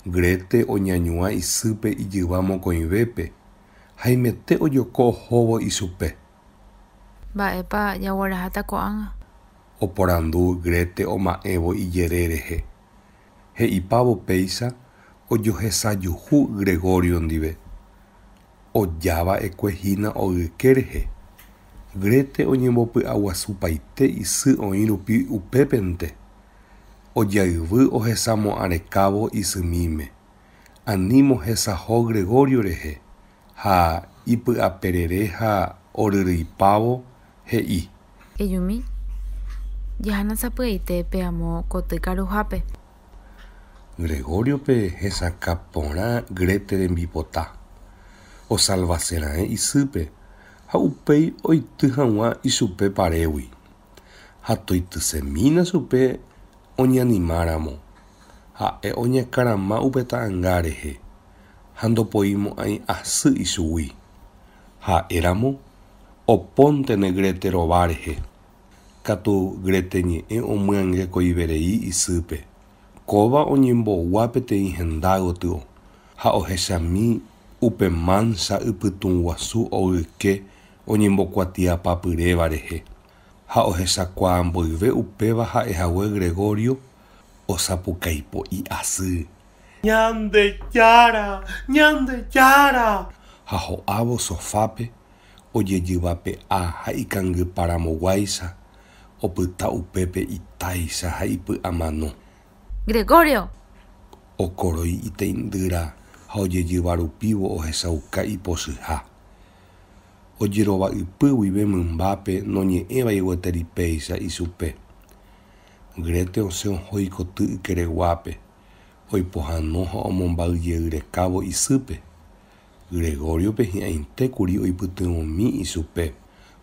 Grete oñañua isýpe ijyva mokõivépe ha imete ojoko ohóvo ichupe. Mba'épa jaguaraháta ko'ág̃a. Oporandu Grete oma'ẽvo ijere rehe. He'ipávo péicha ojohechajuhu Gregorio ndive. ojava'ekuehína ogyke rehe. Grethe oñembopy'aguasupaite isy oĩ rupi upépente. Ojayvy ohesamo'ãrekávo isymíme. Ani mohesaho Gregorio rehe ha ipy'aperere ha oryrýipavo he'i. Ejumi, jahanasapy'aitépe amo koty karuhápe. Gregoriope hesakã porã Grethe rembipota. Osalvacera'e isýpe ha upéi oity hag̃ua ichupe parégui. Ha toitysemína chupe oñanimáramo. Ha'e oñakãrama upe ta'ãnga rehe ha ndopoimo'ãi asy ichugui. Ha'éramo opóntene Grethe rova rehe. Katu Grethe ñe'ẽ omyangekõiverei isýpe. Kóva oñembogua peteĩ hendágotyo ha ohechami upe mancha ipytũ guasu ogyke oñembokuatia papyréva rehe. Ha ohechakuaa mboyve upéva ha'ehague Gregorio osapukaipo'i asy. Ñandejára, ñandejára. Ha ho'ávo sofápe ojejyvape'a ha ikangyparamoguáicha opyta upépe itáicha ha ipy'amano. Gregorio! Okoroi iteindyra ha ojejyva rupívo ohechauka ipochyha. Ojerova'ypy guive mymbápe noñe'ẽvai gueteripéicha ichupe. Grethe osẽ ohói koty ykereguápe, oipohãno ha omombáyjeýrekávo isýpe. Gregoriope hi'ãitékuri oipytyvõmi ichupe,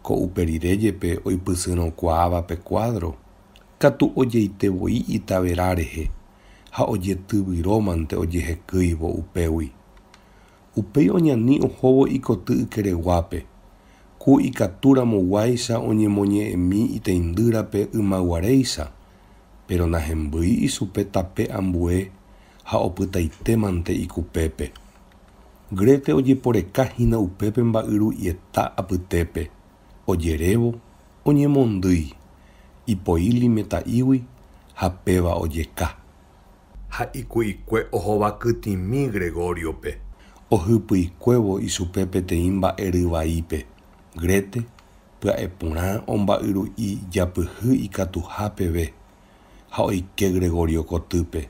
ko uperiréjepe oipysyrokuaávape cuadro. Katu ojeitevoi itavera rehe ha ojetyvyrómante ojehekýivo upégui. Upéi oñani ohóvo ikoty ykereguápe. Ku ikatúramoguáicha oñemoñe'ẽmi iteindýrape ymaguaréicha, pero nahembýi ichupe tape ambue ha opytaitémante ikupépe. Grethe ojeporekahína upépe mba'yru'yeta apytépe. Ojerévo, oñemondýi, ipoi limeta'ígui ha péva ojeka. Ha iku'ikue ohovakytĩmi Gregoriope. Ohypyikuévo ichupe peteĩ mba'ery vaípe. Grethe pya'e porã omba'yru'i japyhy ikatuhápeve ha oike Gregorio kotýpe.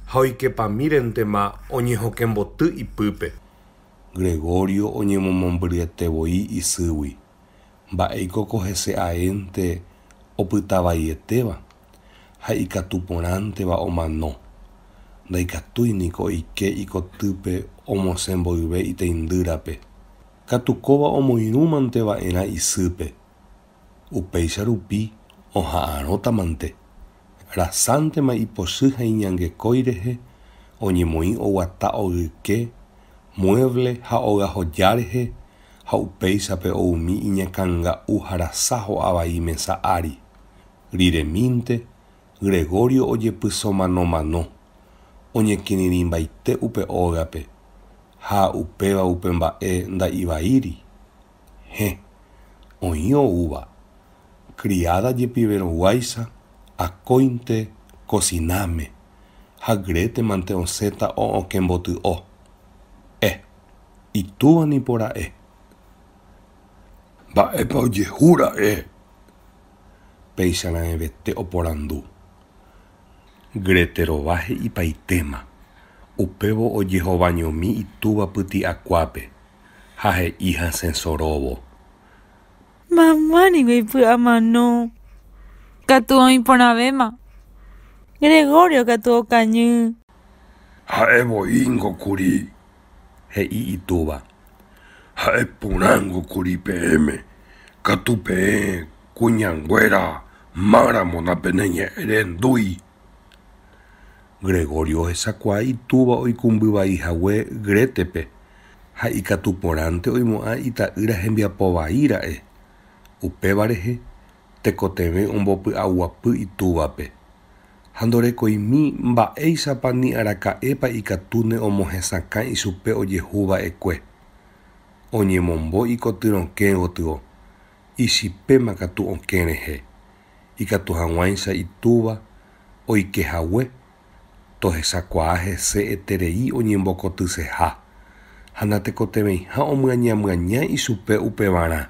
Ha oikepamírentema oñehokemboty ipýpe. Gregorio oñemomombyryetevoi isýgui. Mba'éiko ko hese'aénte opytavaieteva ha ikatuporãnteva omano. Ndaikatúiniko oike ikotýpe omosẽmboyve iteindýrape. Katukóva omoirũmanteva'erã isýpe. Upéicha rupi oha'ãrõtamante. Rasántema ipochy ha iñangekói rehe oñemoĩ oguata ogyke, mueble ha ogahoja rehe ha upéichape oumi iñakãnga'u ha rasáho avai mesa ári. Riremínte, Gregorio ojepysomanomano. Oñekirirĩmbaite upe ógape. Ha upéva upe mba'e nda'ivaíri. Oĩ oúva. Criada jepiveroguáicha, akóinte cocináme. Ha Grethe mante osẽta okemboty'o. Itúva nipora'e. Mba'épa ojehúra'e. Péichara'ẽvete oporandu. Grethe rova he'ipaitéma. Upévo ojehovañomi itúva pyti'akuápe ha he'i hasẽsoróvo. Mamá niko ipy'amano. Katu oĩporãvéma. Gregorio katu okañy. Ha'evoíngokuri. He'i itúva. Ha'eporãngokuri peẽme. Katu peẽ kuñanguéra máramo napeneñe'ẽrendúi. Gregorio ohechakuaa itúva oikũmbyvaihague Grethepe ha ikatuporãnte oimo'ã ita'ýra hembiapovaíra'e. Upéva rehe tekotevẽ ombopy'aguapy itúvape. Ha ndorekoimi mba'éichapa ni araka'épa ikatúne omohesakã ichupe ojehuva'ekue. Oñemombo ikotyrõke gotyo. Ichipéma katu okẽ rehe. Ikatu hag̃uáicha itúva oikehague. Tohechakuaa hese eterei oñembokotyseha ha natekotevẽiha omy'añamy'aña ichupe upevarã.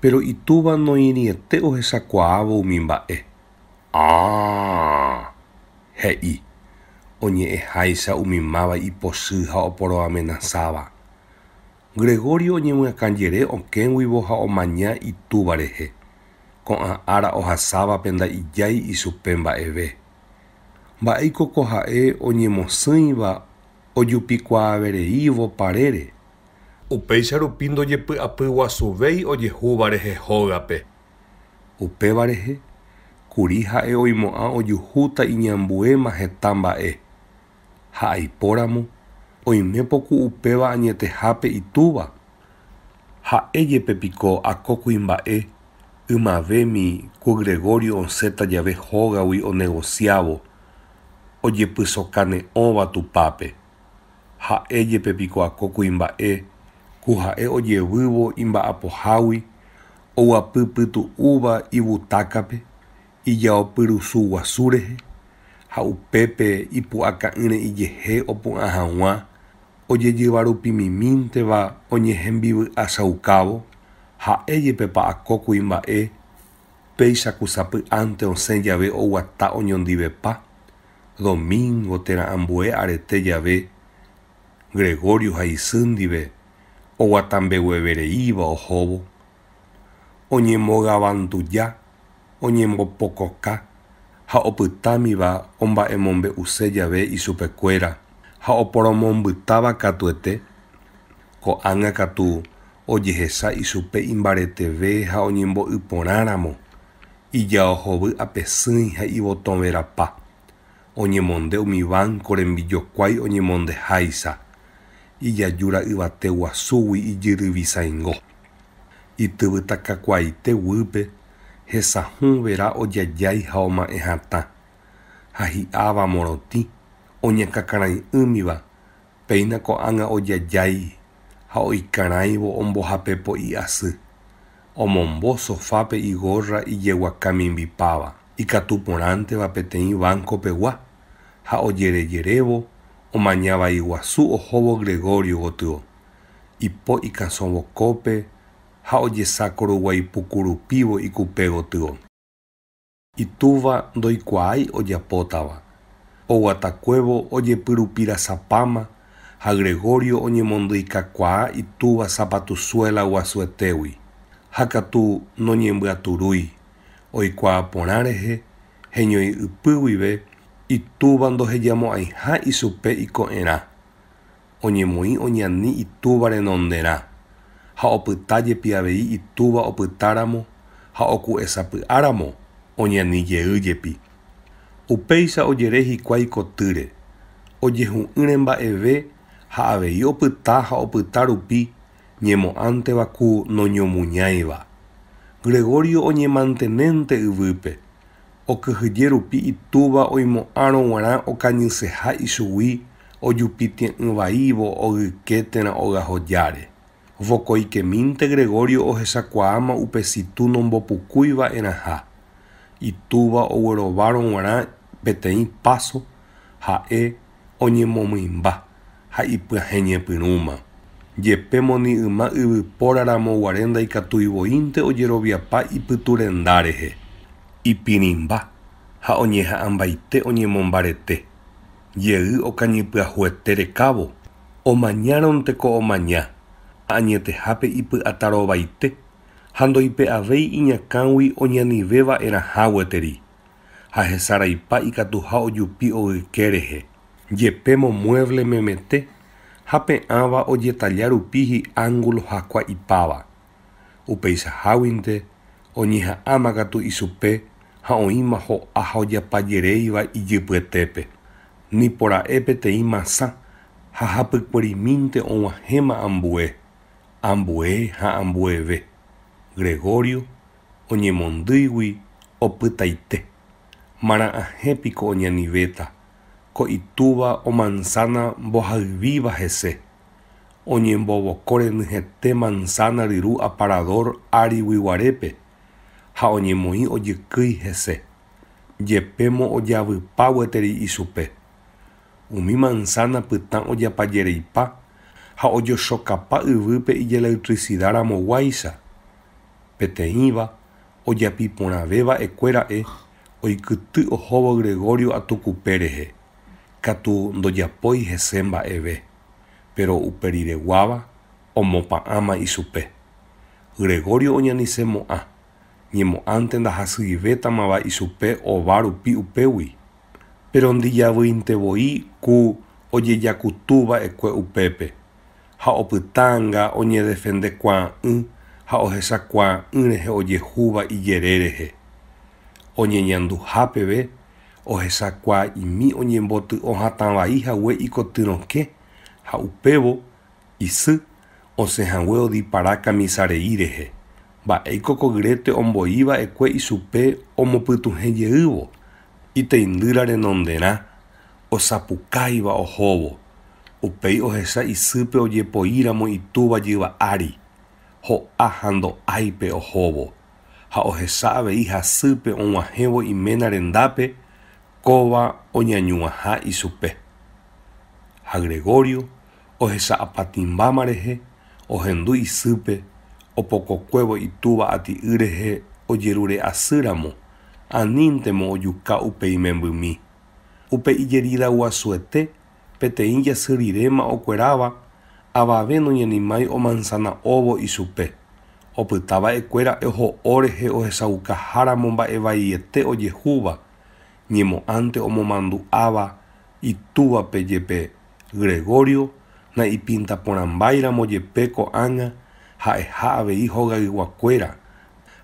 Pero itúva noiriete ohechakuaávo umi mba'e. He'i. Oñe'ẽháicha umi máva ipochy ha oporoamenasáva. Gregorio oñemyakãjere okẽguivo ha omaña itúva rehe. Ko'ã ára ohasáva pe nda'ijái ichupe mba'eve. Mba'éiko ko ha'e oñemosýiva ojupikuaavereívo parére. Upéicha rupi ndojepy'apy guasuvéi ojehúva rehe hógape. Upéva rehe, kuri ha'e oimo'ã ojuhúta iñambuéma heta mba'e. Ha aipóramo, oimépoku upéva añetehápe itúva. Ha'éjepepiko akókuri mba'e ymavémi ku Gregorio osẽta jave hógagui onegociávo ojepysokane'õva tupápe. Ha'éjepepiko akókuri mba'e ku ha'e ojevývo imba'apohágui oguapypytu'úva ivutákape ijaopyrusu guasu rehe ha upépe ipu'aka'ỹre ijehe opu'ã hag̃ua ojejýva rupi mimínteva oñehembivy'achaukávo. Ha'éjepepa akókuri mba'e péicha kusapy'ánte osẽ jave oguata oñondivepa. Domingo térã ambue arete jave Gregorio ha isy ndive oguatambeguevereíva ohóvo. Oñembogavanduja, oñembopokoka ha opytámiva omba'emombe'use jave ichupekuéra ha oporomombytáva katuete. Ko'ág̃a katu ojehecha ichupe imbareteve ha oñembo'yporãramo ijaohovy apesýi ha ivotovérapa. Oñemonde umi banco rembijokuái oñemondeháicha ijajúra yvate guasúgui ijyryvisaingo. Ityvytakakuaaite guýpe hesahũvera ojajái ha oma'ẽ hatã ha hi'áva morotĩ oñakãkarãi'ỹmiva péina ko'ág̃a ojajái ha oikarãivo ombohapepo'i asy. Omombo sofápe igorra ijeguakamimbipáva ikatuporãnteva peteĩ bancopegua ha ojerejerévo omaña vai guasu ohóvo Gregorio gotyo. Ipo ikãsõ vokópe ha ojesakoruguai pukurupívo ikupe gotyo. Itúva ndoikuaái ojapótava. Oguatakuévo ojepyrupirasapáma ha Gregorio oñemondýikakuaa itúva sapatusuela guasuetégui. Ha katu noñembyatúrui. Oikuaa porã rehe heñoĩ ypy guive itúva ndohejamo'ãiha ichupe iko'ẽrã. Oñemoĩ oñani itúva renonderã ha opytájepi avei itúva opytáramo ha oku'esapy'áramo oñanijeýjepi. Upéicha ojere hikuái kotýre, ojehu'ỹre mba'eve ha avei opyta ha opyta rupi ñemo'ãnteva ku noñomuñáiva. Gregorio oñemantenénte yvýpe. Okyhyje rupi itúva oimo'ãrõ g̃uarã okañyseha ichugui ojupitĩ'yvaívo ogyke térã ogahojáre. Vokoikemínte Gregorio ohechakuaáma upe situ nombopukúiva eraha. Itúva oguerovárõ g̃uarã peteĩ paso ha'e oñemomymba ha ipyahẽñepyrũma. Jepémoni yma yvypóraramo guare ndaikatuivoínte ojeroviapa ipyturenda rehe. Ipirimba ha oñeha'ãmbaite oñemombarete. Jey okañypyahuete rekávo. Omañáronteko omaña. Añetehápe ipy'atarovaite ha ndoipe'avéi iñakãgui oñanivéva eraha gueteri. Ha hesaraipa ikatuha ojupi ogyke rehe. Jepémo mueble memete ha pe'ãva ojetaja rupi hi'ángulo hakua ipáva. Upeichaháguinte oñeha'ãma katu ichupe ha oĩma ho'a ha ojapajeréiva ijypyetépe. Nipora'e peteĩ masã ha hapykuerimínte og̃uahẽma ambue ha ambueve. Gregorio oñemondýigui opytaite. Mara'ahépiko oñanivéta. Ko itúva o manzana mbohayvíva hese. Oñembovokórenyhete manzana ryru aparador ári ha oñemoĩ ojykýi hese. Jepémo ojavypa gueteri ichupe. Umi manzana pytã ojapajereipa ha ojochokapa yvýpe ijeletricidad-ramo guáicha. Peteĩva ojapiporãveva'ekuéra'e oikyty ohóvo Gregorio atukupe rehe. Katu ndojapói hese mba'eve. Pero uperireguáva omopa'ãma ichupe. Gregorio oñanisemo'ã. Ñemo'ãnte ndahasýivétamava ichupe ova rupi upégui. Pero ndijavýintevoi ku ojejakutúva'ekue upépe. Ha opytãnga oñedefendekuaa'ỹ ha ohechakuaa'ỹ rehe ojehúva ijere rehe. Oñeñanduhápeve ohechakuaa'imi oñemboty ohatãvaihague ikotyrõke ha upévo isy osẽhague odipara camisarei rehe. Mba'éiko ko'ýrete omboíva'ekue ichupe omopytuhẽjeývo. Iteindýra renonderã osapukáiva ohóvo. Upéi ohecha isýpe ojepoíramo itúva jýva ári. Ho'a ha ndo'áipe ohóvo. Ha ohecha avei hasýpe og̃uahẽvo iména rendápe kóva oñañuaha ichupe. Ha Gregorio ohecha apatĩmbáma rehe ohendu isýpe opokokuévo itúva ati'y rehe ojerure asýramo aníntemo ojuka upe imembymi. Upe ijerida guasuete peteĩ jasy riréma okueráva avave noñanimái omanzana ovo ichupe. Opytava'ekuéra'e oho'ó rehe ohechagukaháramo mba'evaiete ojehúva. Ñemo'ãnte omomandu'áva itúvape jepe Gregorio naipintaporãmbaíramo jepe ko'ág̃a ha'eha avei hogayguakuéra.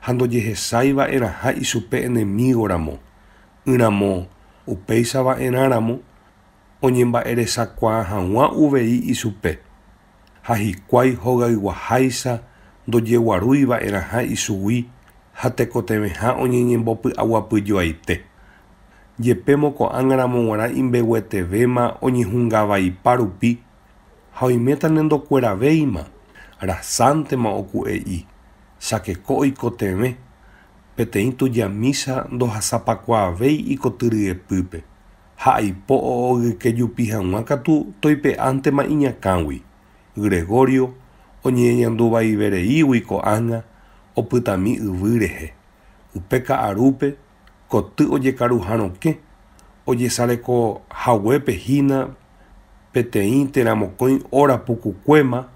Ha ndojehecháiva'erãha ichupe enemígoramo. Yramo upéichava'erãramo oñemba'erechakuaa hag̃ua uvei ichupe. Ha hikuái hogayguaháicha ndojeguarúiva'erãha ichugui ha tekotevẽha oñeñembopy'aguapyjoaite. Jepémo ko'ág̃aramo g̃uarã imbeguetevéma oñehungavaipa rupi ha oiméta nendokueravéima. Rasántema oku'e'i. Chakeko oikotevẽ. Peteĩ tujamícha ndohasapakuaavéi ikotyryepýpe. Ha aipo ogyke jupi hag̃ua katu toipe'ántema iñakãgui. Gregorio oñeñanduvaivereígui ko'ág̃a opytami yvy rehe. Upe ka'arúpe koty ojekaruhãrõke ojesarekohaguépehína peteĩ teramokõi óra pukukuéma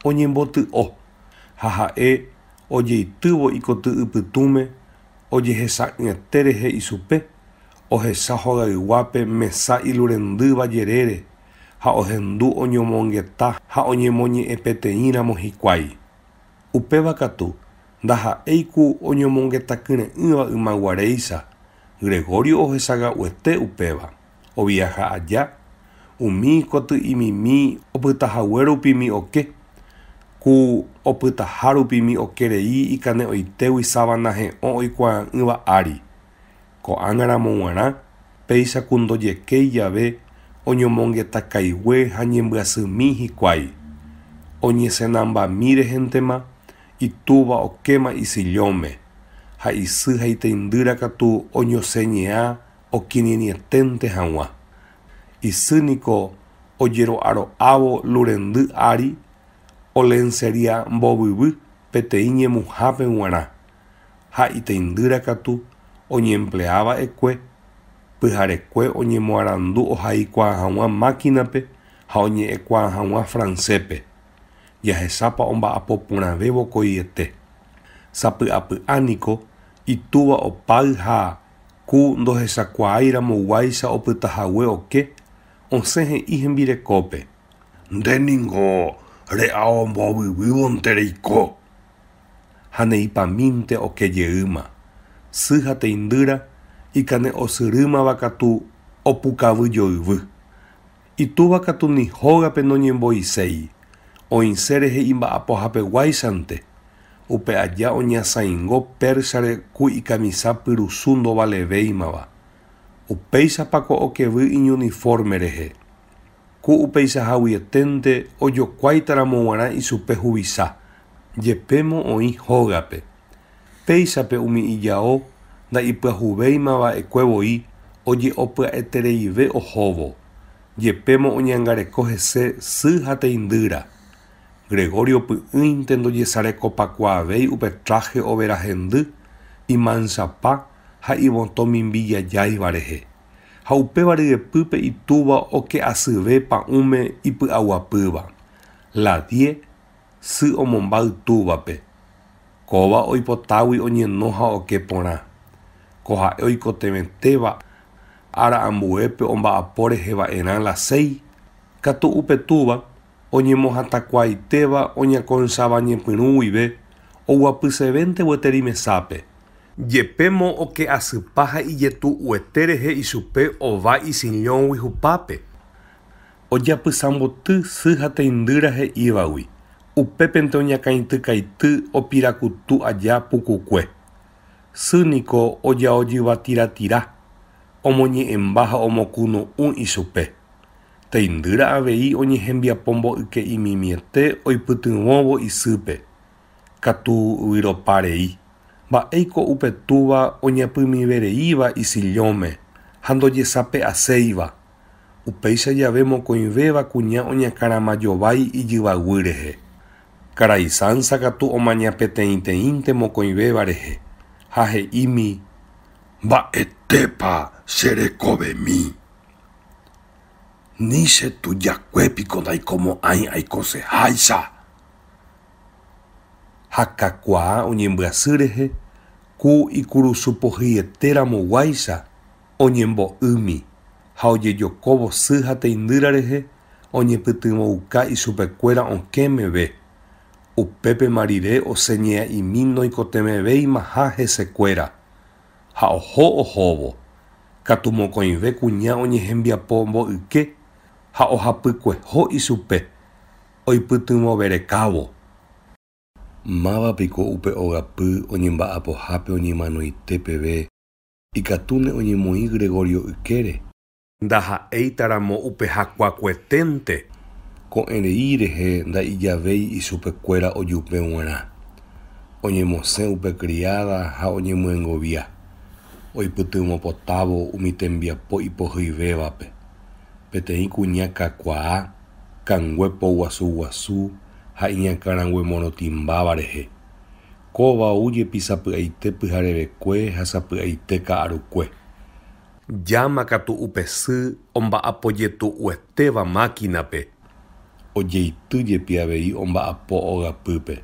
oñemboty'o. Ha ha'e ojeitývo ikoty ypytũme ojehecha'ỹete rehe ichupe. Ohecha hogayguápe mesa ilurendýva jerére ha ohendu oñomongeta ha oñemoñe'ẽ peteĩramo hikuái. Upéva katu ndaha'éiku oñomongetakyre'ỹva ymaguaréicha. Gregorio ohechaga'uete upéva. Oviaha aja. Umi koty'imimi opytahague rupimi oke. Ku opytaha rupimi okerei ikane oitégui sábana he'õ oikuaa'ỹva ári. Ko'ág̃aramo g̃uarã péicha ku ndojekéi jave oñomongetakaigue ha ñembyasými hikuái. Oñesenambami rehentema itúva okéma isillóme. Ha isy ha iteindýra katu oñosẽñe'ã okirirĩeténte hag̃ua. Isýniko ojero'aro'ávo lurendy ári o lencería mbovyvy peteĩ ñemuhápe g̃uarã. Ha iteindýra katu oñeempleava'ekue pyharekue oñemoarandu ohaikuaa hag̃ua máquinape ha oñe'ẽkuaa hag̃ua francepe. Jahechápa omba'apoporãve vokoiete. Sapy'apy'ániko itúva opáy ha ku ndohechakuaáiramo guáicha opytahague oke osẽ he'i hembirekópe. Ndéniko re'áo mbovyvývonte reiko. Ha neipamínte okejeýma. Sy ha teindýra ikane osyrýmava katu opukavyjoyvy. Itúva katu ni hógape noñemboiséi. Oisẽ rehe imba'apohapeguáichante. Upe aja oñasãingo Pérsare ku ikamisa pyrusu ndovalevéimava. Upéichapako okevy iñuniforme rehe. Ku upeichahaguieténte ojokuáitaramo g̃uarã ichupe huvicha. Jepémo oĩ hógape. Péichape umi ijao ndaipyahuvéimava'ekuevoi oje'opya'etereive ohóvo. Jepémo oñangareko hese sy ha teindýra. Gregorio py'ỹinte ndojesarekopakuaavéi upe traje overahendy, imanchapa ha ivotõ mimbijajáiva rehe. Ha upéva ryepýpe itúva oke'asyve pa'ũme ipy'aguapýva. La 10 sy omombáy túvape. Kóva oipotágui oñeno ha oke porã. Ko ha'e oikotemetéva ara'ambuépe omba'apo reheva'erã la 6. Katu upe túva oñemohatakuaitéva oñakõicháva ñepyrũ guive oguapysevénte gueteri mesápe. Jepémo oke'asypa ha ijetu'uete rehe ichupe ova isillõgui hupápe. Ojapysamboty sy ha teindýra he'ívagui. Upépente oñakãitykaity opirakutu aja pukukue. Sy niko ojaojýva tira. Omoñe'ẽmba ha omokunu'ũ ichupe. Teindýra avei oñehembiapo mbo'yke'imimiete oipytyvõvo isýpe. Katu yvyroparei. Mba'éiko upe túva oñapymivereíva isillóme ha ndojesape'aséiva. Upéicha jave mokõivéva kuña oñakãramajovái ijyvaguy rehe. Karaisánsa katu omaña peteĩteĩnte mokõivéva rehe. Ha he'ími: mba'etépa cherekovemi. Ni che tujakuépiko ndaikomo'ãi aikoseháicha. Ha kakuaa oñembyasy rehe ku ikurusupohyetéramoguáicha oñembo'ými ha ojejokóvo sy ha teindýra rehe oñepytyvõuka ichupekuéra okẽmeve. Upépema rire osẽñe'ã'imi noikotemevéima ha hesekuéra. Ha ohóvo. Katu mokõive kuña oñehembiapo mbo'yke ha ohapykueho ichupe. Oipytyvõverekávo. Mávapiko upe ogapy oñemba'apohápe oñemanoite peve ikatúne oñemoĩ Gregorio ykére. Ndaha'éitaramo upe hakuakueténte. Ko'ẽrei rehe nda'ijavéi ichupekuéra ojupe g̃uarã. Oñemosẽ upe criada ha oñemyengovia. Oipytyvõpotávo umi tembiapo ipohyivévape. Peteĩ kuña kakuaa, kanguépo guasu ha iñakãrangue morotĩmbáva rehe. Kovaújepi sapy'aite pyharevekue ha sapy'aite ka'arukue. Jáma katu upe sy omba'apojetu'uetéva máquinape. Ojeitýjepi avei omba'apo ogapýpe.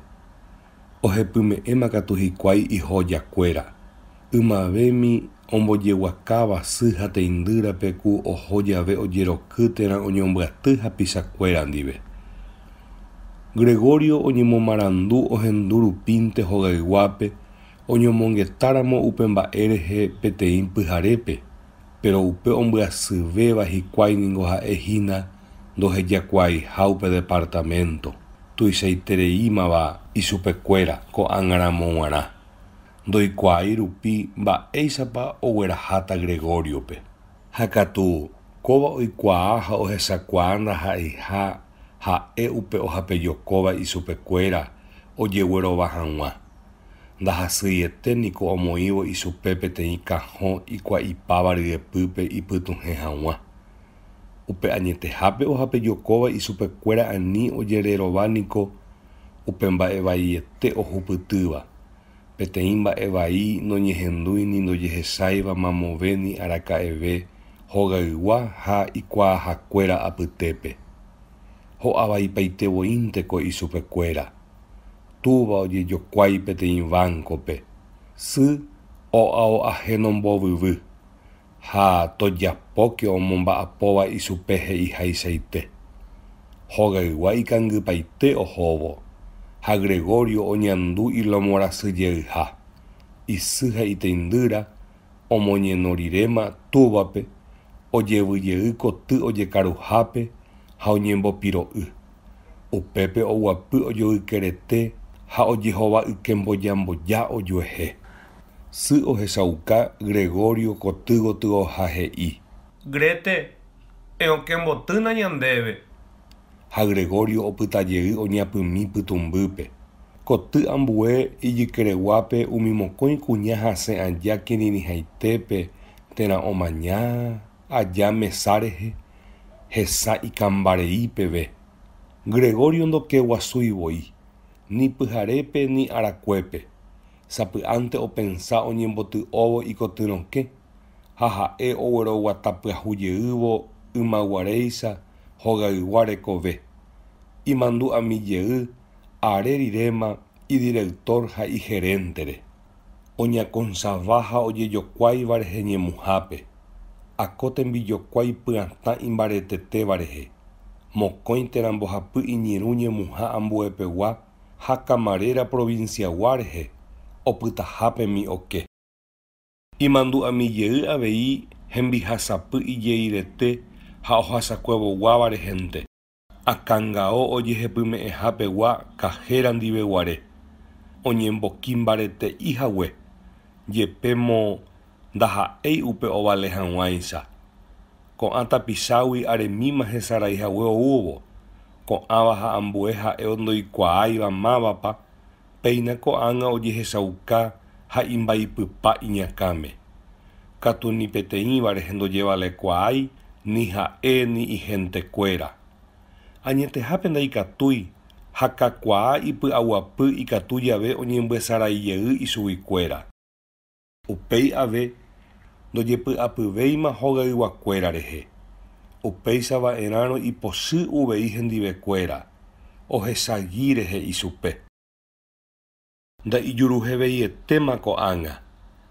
Ohepyme'ẽma katu hikuái ihojakuéra. Ymavémi ombojeguakáva sy ha teindýrape ku oho jave ojerokýtera oñombyaty hapichakuéra ndive. Gregorio oñemomarandu ohendu rupínte hogayguápe oñomongetáramo upe mba'e rehe peteĩ pyharépe, pero upe ombyasyvéva hikuái ningo ha'ehína ndohejakuaaha upe departamento tuichaitereímava ichupekuéra ko'ág̃aramo g̃uarã. Ndoikuaái rupi mba'éichapa ogueraháta Gregoriope. Ha katu kóva oikuaa ha ohechakuaa ndaha'eiha ha'e upe ohapejokóva ichupekuéra ojeguerova hag̃ua. Ndahasýiete niko omoĩvo ichupe peteĩ kahõ ikua'ipáva ryepýpe ipytuhẽ hag̃ua. Upe añetehápe ohapejokóva ichupekuéra ani ojererova niko upe mba'evaiete ohupytýva. Peteĩ mba'evai noñehendúi ndojehecháiva mamovéni araka'eve hogaygua ha ikuaahakuéra apytépe. Ho'avaipaitevoínteko ichupekuéra. Túva ojejokuái peteĩ bancope. Sy oahénombovyvy. Ha tojapóke omomba'apóva ichupe he'ihaichaite. Hogaygua ikangypaite ohóvo. Ha Gregorio oñandu ilomorasýjeyha. Isy ha iteindýra omoñenoriréma túvape ojevyjey koty ojekaruhápe ha oñembopiro'y. Upépe oguapy ojoykerete ha ojehova'ykembojamboja ojuehe. Sy ohechauka Gregorio koty gotyo oha he'i. Grete, eokembotýna ñandéve. Ha Gregorio opytajey oñapymi pytumbýpe. Koty ambue ijykereguápe umi mokõi kuña hasẽ aja kirirĩhaitépe térã omaña aja mesa rehe hesa ikambarei peve. Gregorio ndoke guasuivoi, ni pyharépe ni arakuépe, sapy'ánte opensa oñemboty'óvo ikotyrõke, ha ha'e ogueroguata pyahujeývo ymaguaréicha hogayguá rekove. Imandu'amijey are riréma idirector ha igerentére. Oñakõichava ha ojejokuáiva rehe ñemuhápe. Akó tembijokuái pyatã imbaretetéva rehe. Mokõitera mbohapy iñirũ ñemuha ambuepegua ha Camarera provinciagua rehe. Opytahápemi oke. Imandu'amijey avei hembihasapy ijeirete ha ohasakuevoguáva rehente. Akãngao ojehepyme'ẽhapegua kahéra ndiveguare. Oñembokimbarete ihague. Jepémo ndaha'éi upe ovale hag̃uáicha. Ko'ã tapichágui aremíma hesaraihague oúvo. Ko'ãva ha ambue ha'e ndoikuaáiva mávapa. Péina ko'ág̃a ojehechauka ha imbaipypa iñakãme. Katu ni peteĩva rehe ndojevalekuaái ni ha'e ni ihentekuéra. Añetehápe ndaikatúi ha kakuaa ipy'aguapy ikatu jave oñembyasaraijey ichuguikuéra. Upéi ave ndojepy'apyvéima hogayguakuéra rehe. Upéichava'erãrõ ipochy uvei hendivekuéra. Ohechagui rehe ichupe. Nda'ijuruheveietema ko'ág̃a.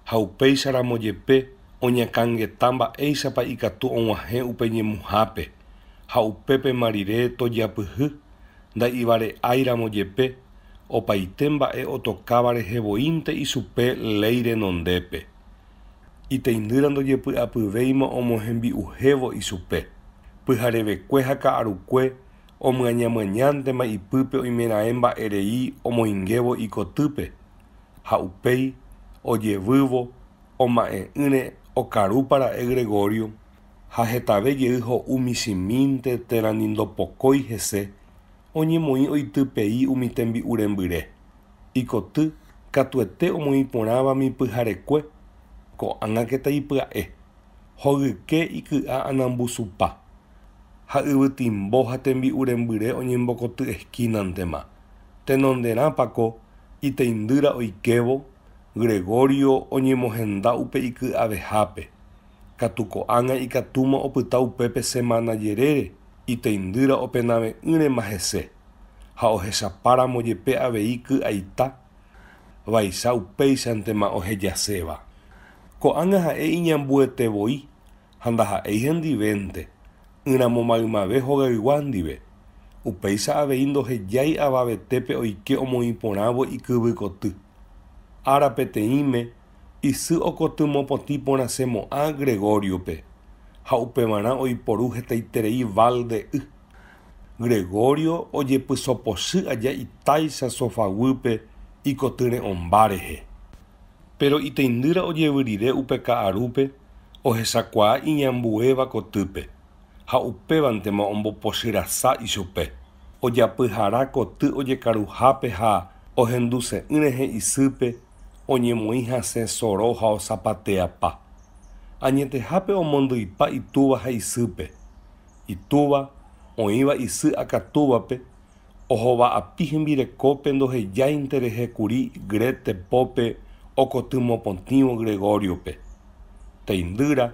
Ha upéicharamo jepe oñakãngeta mba'éichapa ikatu og̃uahẽ upe ñemuhápe. Ha upépe marire tojapyhy nda'ivare'áiramo jepe opaite mba'e otokáva rehevoínte ichupe ley renondépe. Iteindýra ndojepy'apyvéima omohembi'uhévo ichupe. Pyharevekue ha ka'arukue omyañamyántema ipýpe oimeraẽ mba'erei omoingevo ikotýpe. Ha upéi ojevývo oma'e'ỹre okarúpara'e Gregorio ha hetavejey ho'u michimínte térã nindopokói hese oñemoĩ oitypei umi tembi'u rembyre. Ikoty katuete omoĩporãvami pyharekue ko'ág̃aketa ipya'e. Hogyke iky'a anambusupa. Ha yvytimbo ha tembi'u rembyre oñembokoty esquinantema. Tenonderãpako iteindýra oikevo Gregorio oñemohenda upe iky'avehápe. Katu ko'ág̃a ikatúma opyta upépe semana jerére iteindýra openave'ỹrema hese ha ohechapáramo jepe avei ky'aita vaicha upéichantema ohejaséva. Ko'ág̃a ha'e iñambuetevoi ha ndaha'éi hendivénte yramo maymave hogaygua ndive. Upéicha avei ndohejái avavetépe oike omoĩporãvo ikyvykoty. Ára peteĩme isy okotymopotĩ porãsemo'ã Gregoriope ha upevarã oiporu hetaiterei Valde y. Gregorio ojepysopochy aja itáicha sofaguýpe ikotyre'õmba rehe. Pero iteindýra ojevyrire upe ka'arúpe ohechakuaa iñambuéva kotýpe ha upévantema ombopochyrasa ichupe. Ojapyhara koty ojekaruhápe ha ohenduse'ỹ rehe isýpe oñemoĩ hasẽ soro ha osapateapa. Añetehápe omondýipa itúva ha isýpe. Itúva oĩva isy akatúvape ohova'api hembirekópe ndohejáinte rehekuri Gretepópe okotymopotĩvo Gregoriope. Teindýra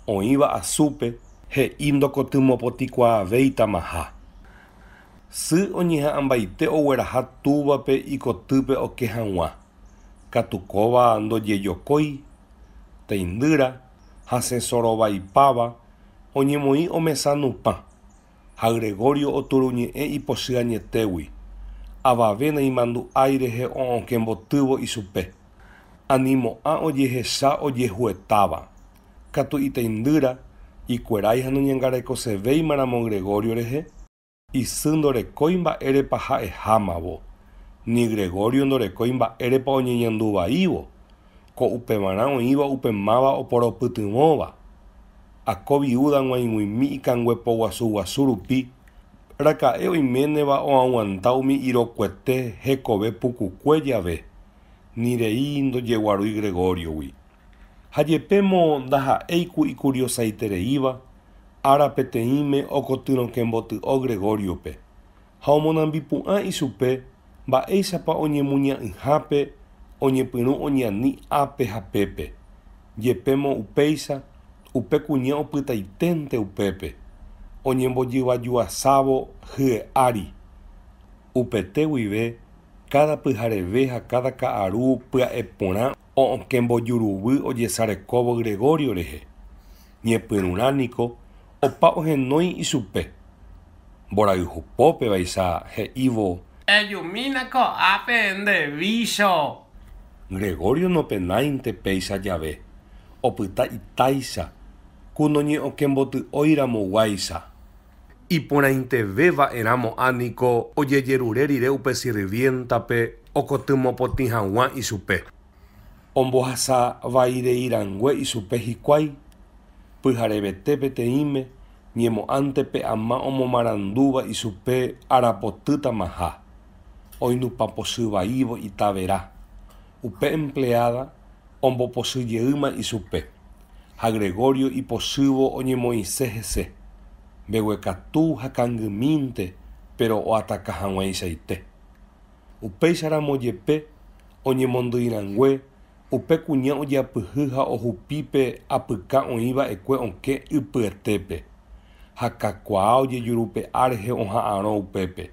oĩva asúpe he'i ndokotymopotĩkuaavéitamaha. Sy oñeha'ãmbaite ogueraha túvape ikotýpe oke hag̃ua. Katukóva ndojejokói. Teindýra hasẽsorovaipáva oñemoĩ omesanupã ha Gregorio oturuñe'ẽ ipochy añetégui. Avavéna imandu'ái rehe o'õkembotývo ichupe. Animo'ã ojehecha ojehuetáva. Katu iteindýra ikuerái ha noñangarekosevéimaramo Gregorio rehe isy ndorekói mba'érepa ha'ehámavo. Ni Gregorio ndorekói mba'érepa oñeñanduvaívo. Ko upevarã oĩva upe máva oporopytyvõva. Akó viuda g̃uaig̃uimi ikanguepo guasu rupi raka'e oiméneva oaguanta umi irokuete hekove pukukue jave. Nirei ndojeguarúi Gregoriogui. Ha jepémo ndaha'éiku ikuriosaitereíva ára peteĩme okotyrõkemboty'o Gregoriope. ha omonambipu'ã ichupe mba'éichapa oñemuña'ỹhápe oñepyrũ oñani ápe ha pépe jepémo upéicha upe kuña opytaiténte upépe oñembojuajuasávo hye'ári upete guive cada pyhareve ha cada ka'aru pya'e porã o'õkembojuruvy ojesarekóvo Gregorio rehe ñepyrũrãniko opa ohenói ichupe mborayhupópe vaicha he'ívo Ejumína ko'ápe ndevícho. Gregorio nopenáinte péicha jave opyta itáicha ku noñe'õkemboty'óiramoguáicha iporãiteveva'erãmo'ániko ojejerure rire upe sirvientape okotymopotĩ hag̃ua ichupe ombohasa vaireirangue ichupe hikuái pyharevete peteĩme ñemo'ántepe ama omomarandúva ichupe arapotýtamaha oinupãpochývaívo itavera upe empleada ombopochýjeýma ichupe ha Gregorio ipochývo oñemoĩse hese mbeguekatu ha kangymínte pero oataka hag̃uaichaite upéicharamo jepe oñemondýirangue upe kuña ojapyhy ha ohupípe apyka oĩva'ekue okẽ ypyetépe ha kakuaa ojejurupe'a rehe oha'ãrõ upépe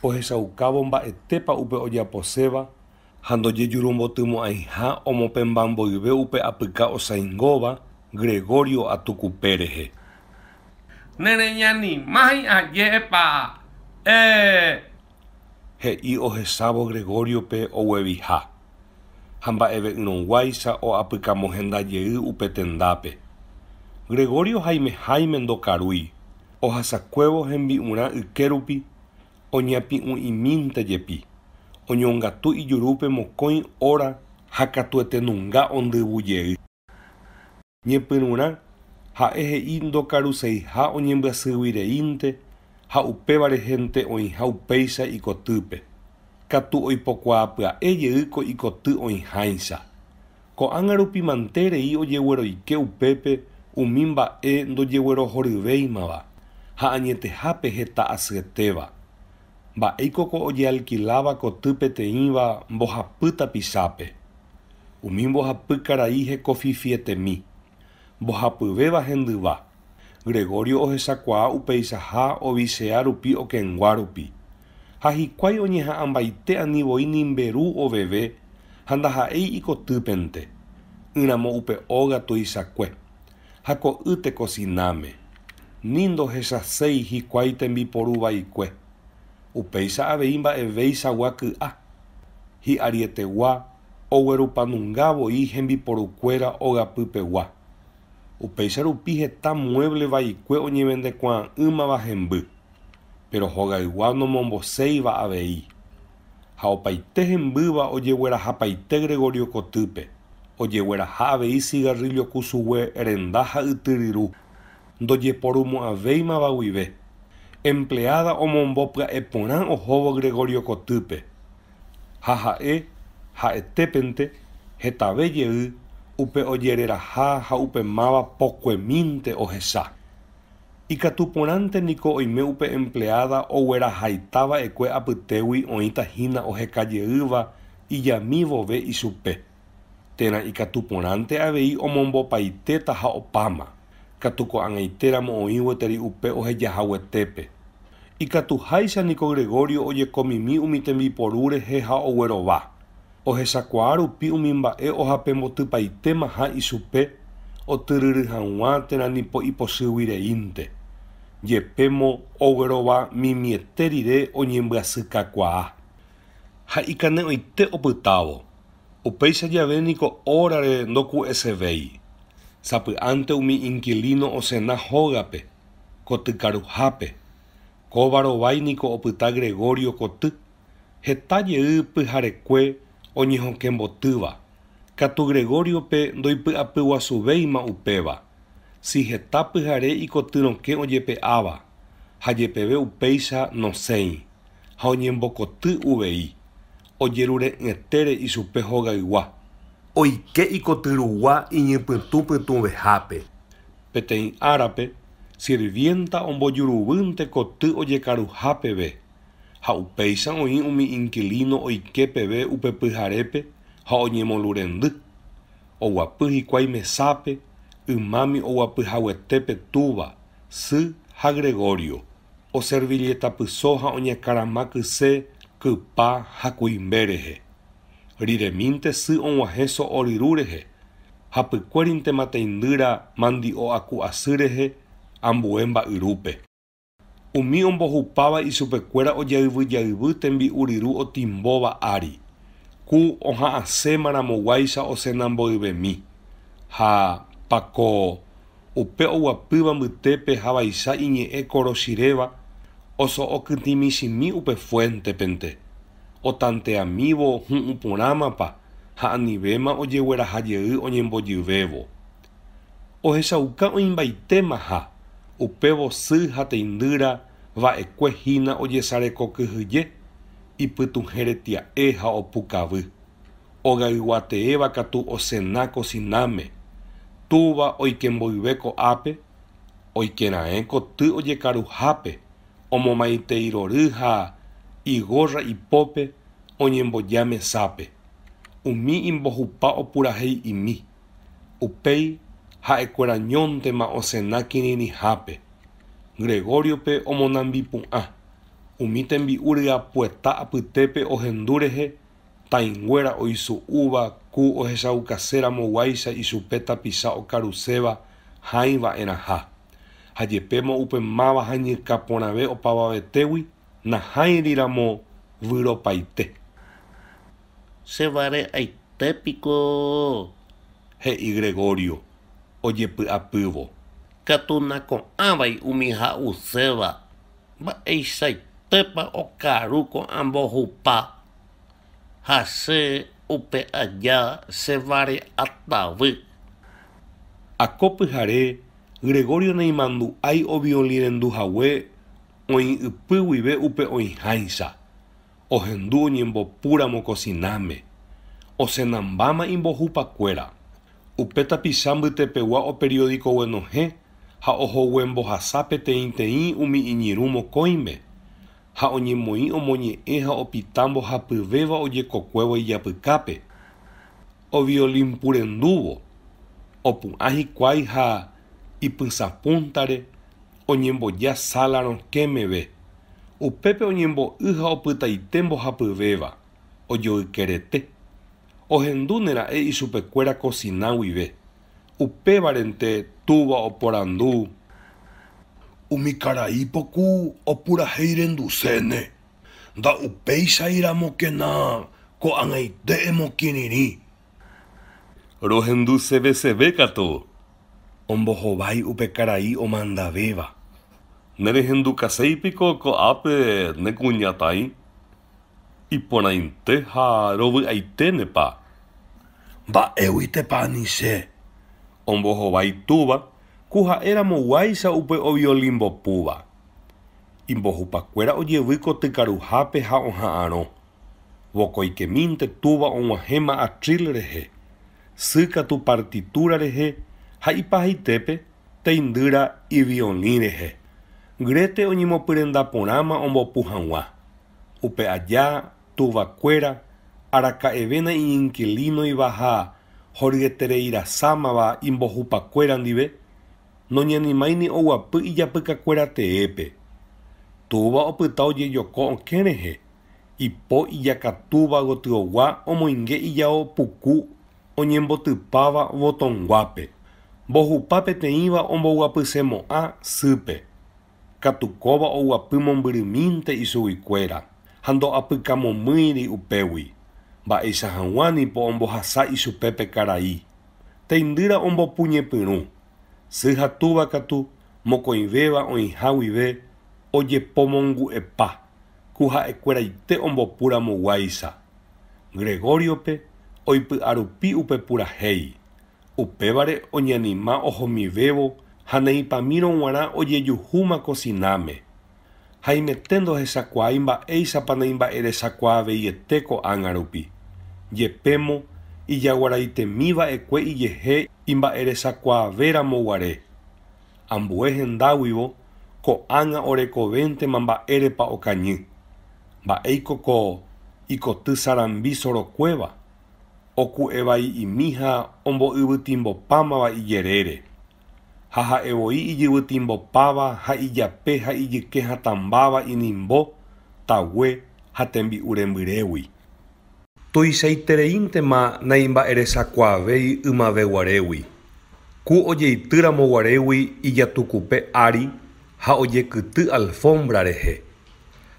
ohechaukávo mba'etépa upe ojaposéva ha ndojejurumbotymo'ãiha omopembamboyve upe apyka osãingóva Gregorio atukupe rehe. Nereñanimái ajépa. He'i ohechávo Gregoriope ogueviha. Ha mba'eve'ỹrõguáicha oapykamohendajey upe tendápe. Gregorio haimeháime ndokarúi. Ohasakuévo hembi'urã ykérupi oñapi'ũ'imínte jepi. Oñongatu ijurúpe mokõi óra ha katuetenunga ondyvujey. Ñepyrũrã ha'e he'i ndokaruseiha oñembyasýguireínte ha upéva rehente oĩha upéicha ikotýpe. Katu oipokuaapya'ejey ko ikoty oĩháicha. Ko'ág̃a rupi mante rei ojegueroike upépe umi mba'e ndojeguerohoryvéimava ha añetehápe heta asyetéva. Mba'éiko ko ojealquiláva koty peteĩva mbohapy tapichápe. Umi mbohapy karai hekofifietemi. Mbohapyvéva hendyva. Gregorio ohechakuaa upeichaha ovichea rupi okẽngua rupi. Ha hikuái oñeha'ãmbaite anivoi nimberu oveve ha ndaha'éi ikotýpente. Yramo upe óga tuichakue. Ha ko'y tekosináme. Ni ndohechaséi hikuái tembiporuvaikue. Upéicha avei mba'evéichagua ky'a. Hi'arietegua oguerupanungavoi hembiporukuéra ogapypegua. Upéicha rupi heta mueble vaikue oñemendekuaa'ỹmava hemby. Pero hogaygua nomomboséiva avei. Ha opaite hembýva ojeguerahapaite Gregorio kotýpe. Ojegueraha avei cigarrillo kusugue renda ha ytyryru. Ndojeporumo'ãvéimava guive. Empleada omombopya'e porã ohóvo Gregorio kotýpe. Ha ha'etépente hetave jey upe ojereraha ha upemáva pokuemínte ohecha. Ikatuporãnte niko oime upe empleada oguerahaitava'ekue apytégui oĩtahína ohekajeýva ijami vove ichupe. Térã ikatuporãnte avei omombopaitéta ha opáma. Katuko'ag̃aitéramo oĩ gueteri upe ohejahaguetépe. Ikatuháicha niko Gregorio ojekomimi umi tembiporu rehe ha oguerova. Ohechakuaa rupi umi mba'e ohapembotypaitémaha ichupe otyryry hag̃ua térã nipo ipochýguireínte. Jepémo oguerova mimiete rire oñembyasýkakuaa. Ha ikane oite opytávo. Upéicha jave niko órare ndoku'esevéi. Sapy'ánte umi inquilino osẽna hógape, kotykaruhápe. Kovarovái niko opyta Gregorio koty. Heta jey pyharekue oñehokembotýva. Katu Gregoriope ndoipy'apyguasuvéima upéva. Si heta pyhare ikotyrõke ojepe'áva. Ha jepeve upéicha nosẽi. Ha oñembokoty uvei. Ojerure'ỹetere ichupe hogaygua. Oike ikotyrugua iñipytũpytũvehápe. Peteĩ árape, sirvienta ombojuruvýnte koty ojekaruhápeve. ha upéicha oĩ umi inquilino oike peve upe pyharépe ha oñemolurendy. Oguapy hikuái mesápe, ymámi oguapyhaguetépe túva, sy ha Gregorio. Oservilletapyso ha oñekarama kyse, kypa ha kuimbe rehe. Riremínte sy og̃uahẽ so'oryru rehe. Hapykuérintema teindýra mandio aku asy rehe ambue mba'yrúpe. Umi ombohupáva isupekuéra ojayvyjayvy tembi'u riru otimbóva ári. Ku oha'asémaramoguáicha osenamboyvemi. Ha pako upe oguapýva mbytépe ha vaicha iñe'ẽ korochiréva oso'okytĩmichimi upe fuentepente. Otanteamívo hu'ũ porãmapa ha anivéma ojeguerahajey oñembojyvévo. Ohechauka oĩmbaitéma ha upévo sy ha teindýra va'ekue hína ojesarekokyhyje ipytuhẽretia'e ha opukavy. Ogayguateéva katu osẽna kosináme. Túva oikemboyve ko'ápe, oikera'e koty ojekaruhápe, omomaiteirory ha igorra ipópe oñemboja mesápe. Umi imbohupa opurahéi imi. Upéi ha'ekuerañóntema osẽna kirirĩhápe. Gregoriope omonambipu'ã. Umi tembi'u ryapueta apytépe ohendu rehe taĩnguéra oisu'úva ku ohechaukaseramoguáicha ichupe tapicha okaruséva haĩva'erãha. Ha jepémo upe máva hañyka porãve opavavetégui nahãiriramo vyropaite. Chevare aitépiko, he'i Gregorio ojepy'apývo. katu nako'ãvai umi ha'uséva, mba'eichaitépa okaru ko'ãmbohupa. Ha che upe aja chevare atavy. Akópyhare Gregorio naimandu'ái oviolĩrenduhague oĩ ypy guive upe oĩháicha. Ohendu oñembopúramo kosináme. Osẽnambáma imbohupakuéra. Upe tapicha mbytepegua o periódico Buenohẽ ha ohoguembohasa peteĩteĩ umi iñirũ mokõime. Ha oñemoĩ omoñe'ẽ ha opita mbohapyvéva ojekokuévo ijapykápe. Oviolĩmpurendúvo. Opu'ã hikuái ha ipysapúntare oñemboja sala rokẽmeve. Upépe oñembo'y ha opytaite mbohapyvéva. Ojoykerete. Ohendu nera'e ichupekuéra kosiná guive. Upévarente túva oporandu. Umi karaípoku opurahéi renduséne. Nda'upéichairamo ko'ag̃aite emokĩriri. Rohendu seveseve katu. Ombohovái upe karai omandavéva. Nerehendukaséipiko ko'ápe nekuñatãi. Iporãite ha rovy'aiténepa. Mba'éguitepa aniche. Ombohovái túva ku ha'éramoguáicha upe oviolĩmbopúva. Imbohupakuéra ojevy kotykaruhápe ha oha'ãrõ. Vokoikemínte túva og̃uahẽma atril rehe. Sy katu partitura rehe ha ipahaitépe teindýra iviolĩ rehe. Gréte oñemopyrenda porãma ombopu hag̃ua. Upe aja tuvakuéra araka'evéna iñinquilinoiva ha horyetereirasámava imbohupakuéra ndive noñanimáini oguapy ijapykakuéra teépe. Túva opyta ojejoko okẽ rehe. Ipo ijakatúva gotyogua omoinge ijao puku oñembotypáva votonguápe. Mbohupa peteĩva omboguapysemo'ã sýpe. Katukóva oguapy mombyrymínte ichuguikuéra. Ha ndo'apykamomýiri upégui. Mba'éicha hag̃ua nipo ombohasa ichupépe karai. Teindýra ombopuñepyrũ. Sy ha túva katu mokõivéva oĩha guive ojepomongu'epa. Ku ha'ekuéraite ombopuramoguáicha. Gregoriope oipy'arupi upe purahéi. Upévare oñanima ohomivévo ha neipamírõ g̃uarã ojejuhúma kosináme. Ha imete ndohechakuaái mba'éichapa naimba'erechakuaaveiete ko'ág̃a rupi. Jepémo ijaguaraitemíva'ekue ijehe imba'erechakuaaveramoguare. Ambue hendáguivo ko'ág̃a orekovéntema mba'érepa okañy. mba'éikoko ikoty sarambi sorokuéva oku'evai imíha ombo'yvytimbopámava ijerére ha ha'evoi ijyvytimbopáva ha ijape ha ijyke hatãmbáva inimbo tague ha tembi'u rembyrégui. Tuichaitereíntema naimba'erechakuaavéi ymaveguarégui. Ku ojeitýramo guarégui ijatukupe ári ha ojekyty alfombra rehe.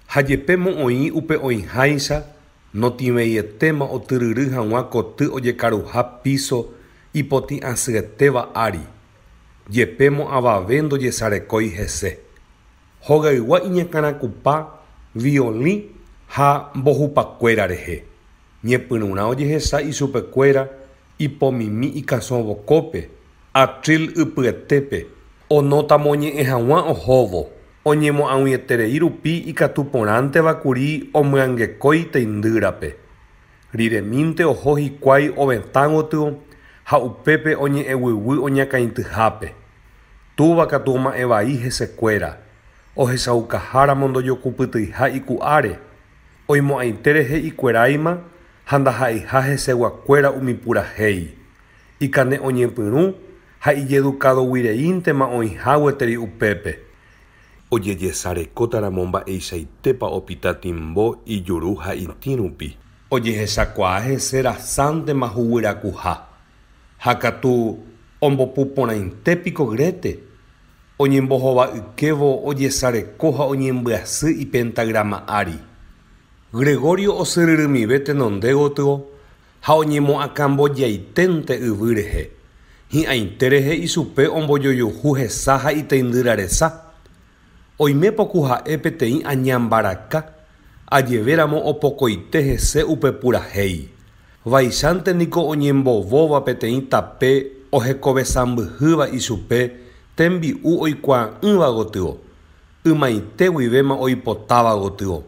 Ha jepémo oĩ upe oĩháicha notimeietema otyryry hag̃ua koty ojekaruha piso ipotĩasyetéva ári. Jepémo avave ndojesarekói hese. Hogaygua iñakãrakupa, violín ha mbohupakuéra rehe. Ñepyrũrã ojehecha isupekuéra ipomimi ikãso vokópe, atril ypyetépe, onótamo ñe'ẽ hag̃ua ohóvo. Oñemo'ag̃uieterei rupi ikatuporãntevakuri omyangekói teindýrape. Riremínte oho hikuái ovetã gotyo ha upépe oñe'ẽguýgui oñakãityhápe. Túva katu oma'ẽvai hesekuéra. Ohechaukaháramo ndojokupytýiha iku'áre. Oimo'ãite rehe ikueráima ha ndaha'eiha heseguakuéra umi purahéi. Ikane oñepyrũ ha ijedukadoguireíntema oĩha gueteri upépe. Ojejesarekótaramo mba'eichaitépa opita timbo ijuru ha itĩrupi. Ojehechakuaa hese rasántema huguirakuha. Ha katu ombopuporãintépiko Grete. Oñembohova'ykévo ojesareko ha oñembyasy ipentagrama ári. Gregorio osyryrymive tenonde gotyo ha oñemo'ãkambojiaiténte yvy rehe. Hi'ãite rehe isupe ombojojuhu hesa ha iteindyraresa. Oimépoku ha'e peteĩ añambaraka ajevéramo opokoite hese upe purahéi. Vaichánteko oñembovóva peteĩ tape ohekovesãmbyhýva isupe tembi'u oikuaa'ỹva gotyo. Ymaite guivéma oipotáva gotyo.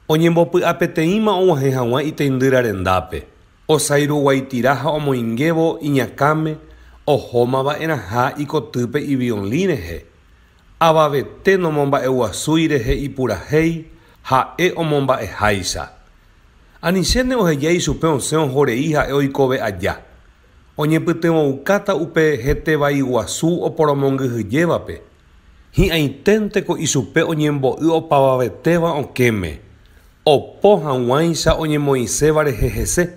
Oñembopy'a peteĩma og̃uahẽ hag̃ua iteindyrarendápe. Osairuguaitira ha omoingévo iñakãme ohómava'erãha ikotýpe iviolín rehe. Avavete nomomba'eguasúi rehe ipurahéi ha'e omomba'eháicha. Anichéne ohejái chupe osẽ ohorei ha'e oikove aja. Oñepytyvõukáta upe hetevai guasu oporomongyhyjévape. Hi'ãiténteko ichupe oñembo'y opavavetéva okéme. Opo hag̃uáicha oñemoĩséva rehe hese.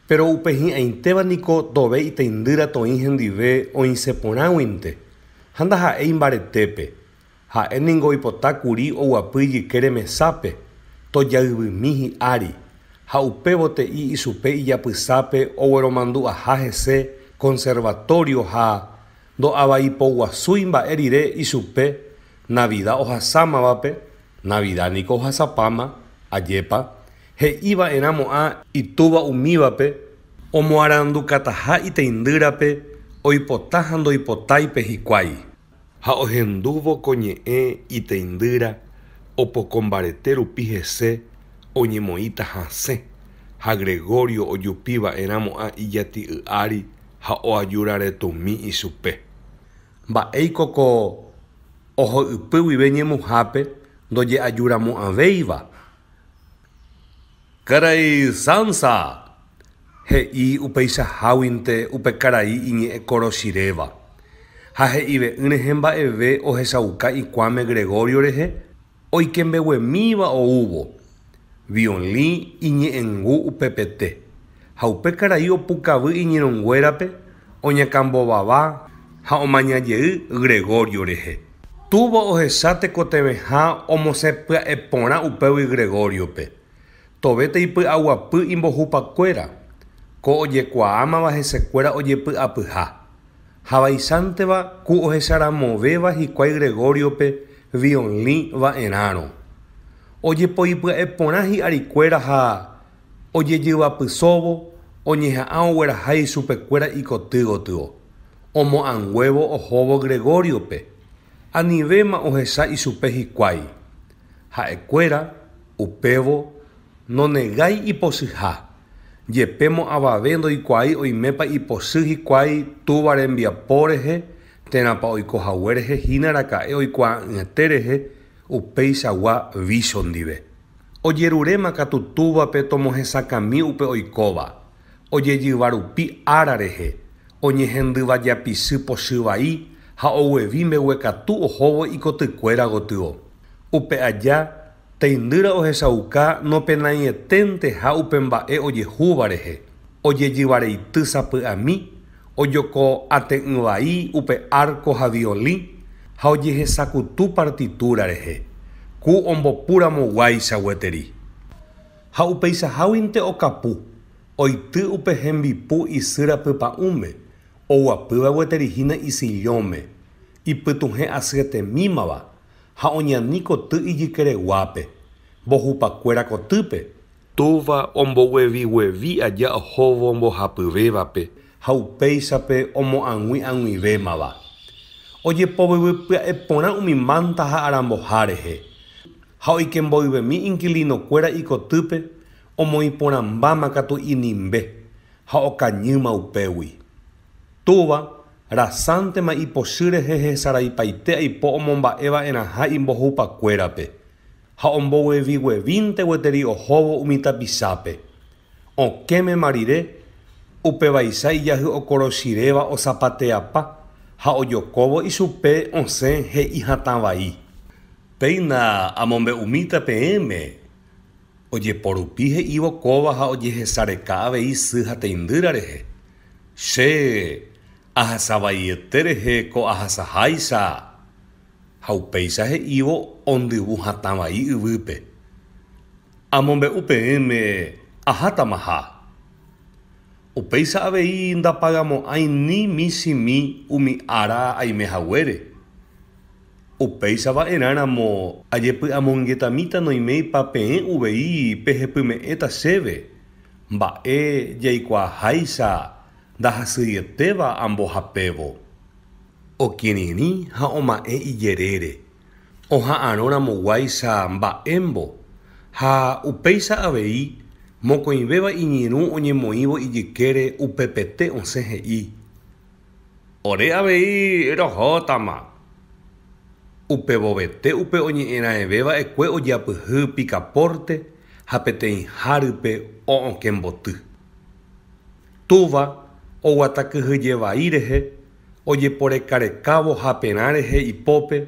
Pero upe hi'ãitéva niko tove iteindyra toĩ hendive oĩseporãguinte. Ha ndaha'éi mbaretépe. Ha'e ningo oipotákuri oguapy ijyke remesápe. Tojayvymi hi'ári. Ha upévote'i ichupe ijapysápe ogueromandu'aha hese conservatorio ha ndo'avaipoguasúi mba'e rire ichupe Navidad ohasámavape. Navidad niko ohasapáma ajépa. He'íva'erãmo'ã itúva umívape omoarandukataha iteindyrape oipota ha ndoipotáipe hikuái. Ha ohendúvoko ñe'ẽ iteindyra opoko mbarete rupi hese oñemoĩta hasẽ. Ha Gregorio ojupiva'erãmo'ã ijati'y ári ha oajuraretumi ichupe. Mba'éikoko oho'ypy guive ñemuhápe ndoje'ajuramo'ãvéiva. Karai Sansa! He'i upeichaháguinte upe karai iñe'ẽ korochiréva. Ha he'ive'ỹ rehe mba'eve ohechauka ikuáme Gregorio rehe oikembeguemíva oúvo. Violín iñe'ẽngu upepete. Ha upe karai opukavy iñirũnguérape oñakãmbovava ha omañajey Gregorio rehe. Túvo ohecha tekotevẽha omosẽpya'eporã upégui Gregoriope. Tove teipy'aguapy imbohupakuéra. Ko ojekuaámava hesekuéra ojepy'apyha. Ha vaichánteva ku ohecharamovéva hikuái Gregoriope violín va'erãrõ. Ojepoipya'eporã hi'arikuéra ha ojejyvapysóvo oñeha'ã oguerahái chupekuéra ikoty gotyo. Omo'ãnguévo ohóvo Gregoriope. Anivéma ohecha ichupe hikuái. Ha'ekuéra upévo nonegái ipochyha. Jepémo avave ndoikuaái oimépa ipochy hikuái túva rembiapo rehe térãpa oikohague rehe hína araka'e oikuaa'ỹete rehe upéichagua vícho ndive. Ojeruréma katu túvape tomohesakami upe oikóva. Ojejyvarupi ára rehe. Oñehendyvajapisy pochy vai ha oguevi mbeguekatu ohóvo ikotykuéra gotyo. Upe aja teindýra ohechauka nopenaietente ha upe mba'e ojehúva rehe. Ojejyvareity sapy'ami, ojoko ate'ỹ vai upe arco ha violín ha ojehesakutu partitura rehe. Ku ombopuramoguáicha gueteri. Ha upeichaháguinte okapu, oity upe hembipu isýra pypa'ũme, oguapýva gueterihína isillóme, ipytuhẽ asyetemímava, ha oñani koty ijykereguápe, mbohupakuéra kotýpe. Túva ombogueviguevi aja ohóvo mbohapyvévape, ha upéichape omo'ag̃uivémava. Ojepovyvypya'e porã umi manta ha aramboha rehe. Ha oikemboyvemi inquilinokuéra ikotýpe, omoiporãmbáma katu inimbe, ha okañýma upégui. Túva rasántema ipochy rehe hesaraipaite aipo omomba'eva'erãha imbohupakuérape, ha ombogueviguevínte gueteri ohóvo umi tapichápe. Okémema rire, upevaicha ijahy okorochiréva osapateapa, ha ojokóvo ichupe osẽ he'i hatã vai. Péina amombe'umíta peẽme. Ojeporupi he'ívo kóva ha ojehesareka avei sy ha teindýra rehe. Che ahasavaiete rehe ko ahasaháicha. Ha upéicha he'ívo ondyvu hatã vai yvýpe. Amombe'u peẽme ahátamaha. Upéicha avei ndapagamo'ãi ni michĩmi umi ára aimehaguére. Upéicha va'erãramo ajepy'amongetamíta noimeipa peẽ uvei pehepyme'ẽta chéve. Mba'e jaikuaaháicha ndahasýietéva ambohapévo. Okirirĩ ha oma'ẽ ijerére. Oha'ãrõramoguáicha mba'émbo. Ha upéicha avei mokõivéva iñirũ oñemoĩvo ijykére upepete osẽ he'i. Ore avei rohótama. Upevovete upe oñe'ẽrãeveva'ekue ojeapyhy picaporte ha peteĩ hárýpe o'õkemboty. Túva oguatakyhyje vai rehe, ojeporekarekávo haperã rehe ipópe,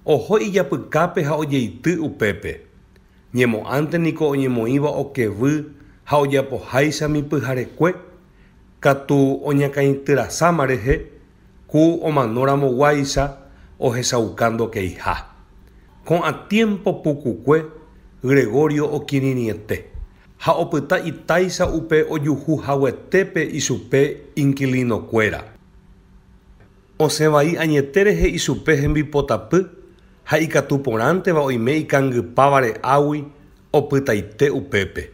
oho ijapykápe ha ojeity upépe. Ñemo'ãnte niko oñemoĩva okevy ha ojapoháichami pyharekue, katu oñakãityrasáma rehe, ku omanóramoguáicha ohechaukando keiha. Con a tiempo pukukue, Gregorio okirirĩete, ha opyta itáicha upe ojuhuhaguetépe ichupe inquilinokuéra. Osẽvai añete rehe ichupe hembipotapy, ha ikatu porãnteva oime ikangypávare águi opytaite upépe.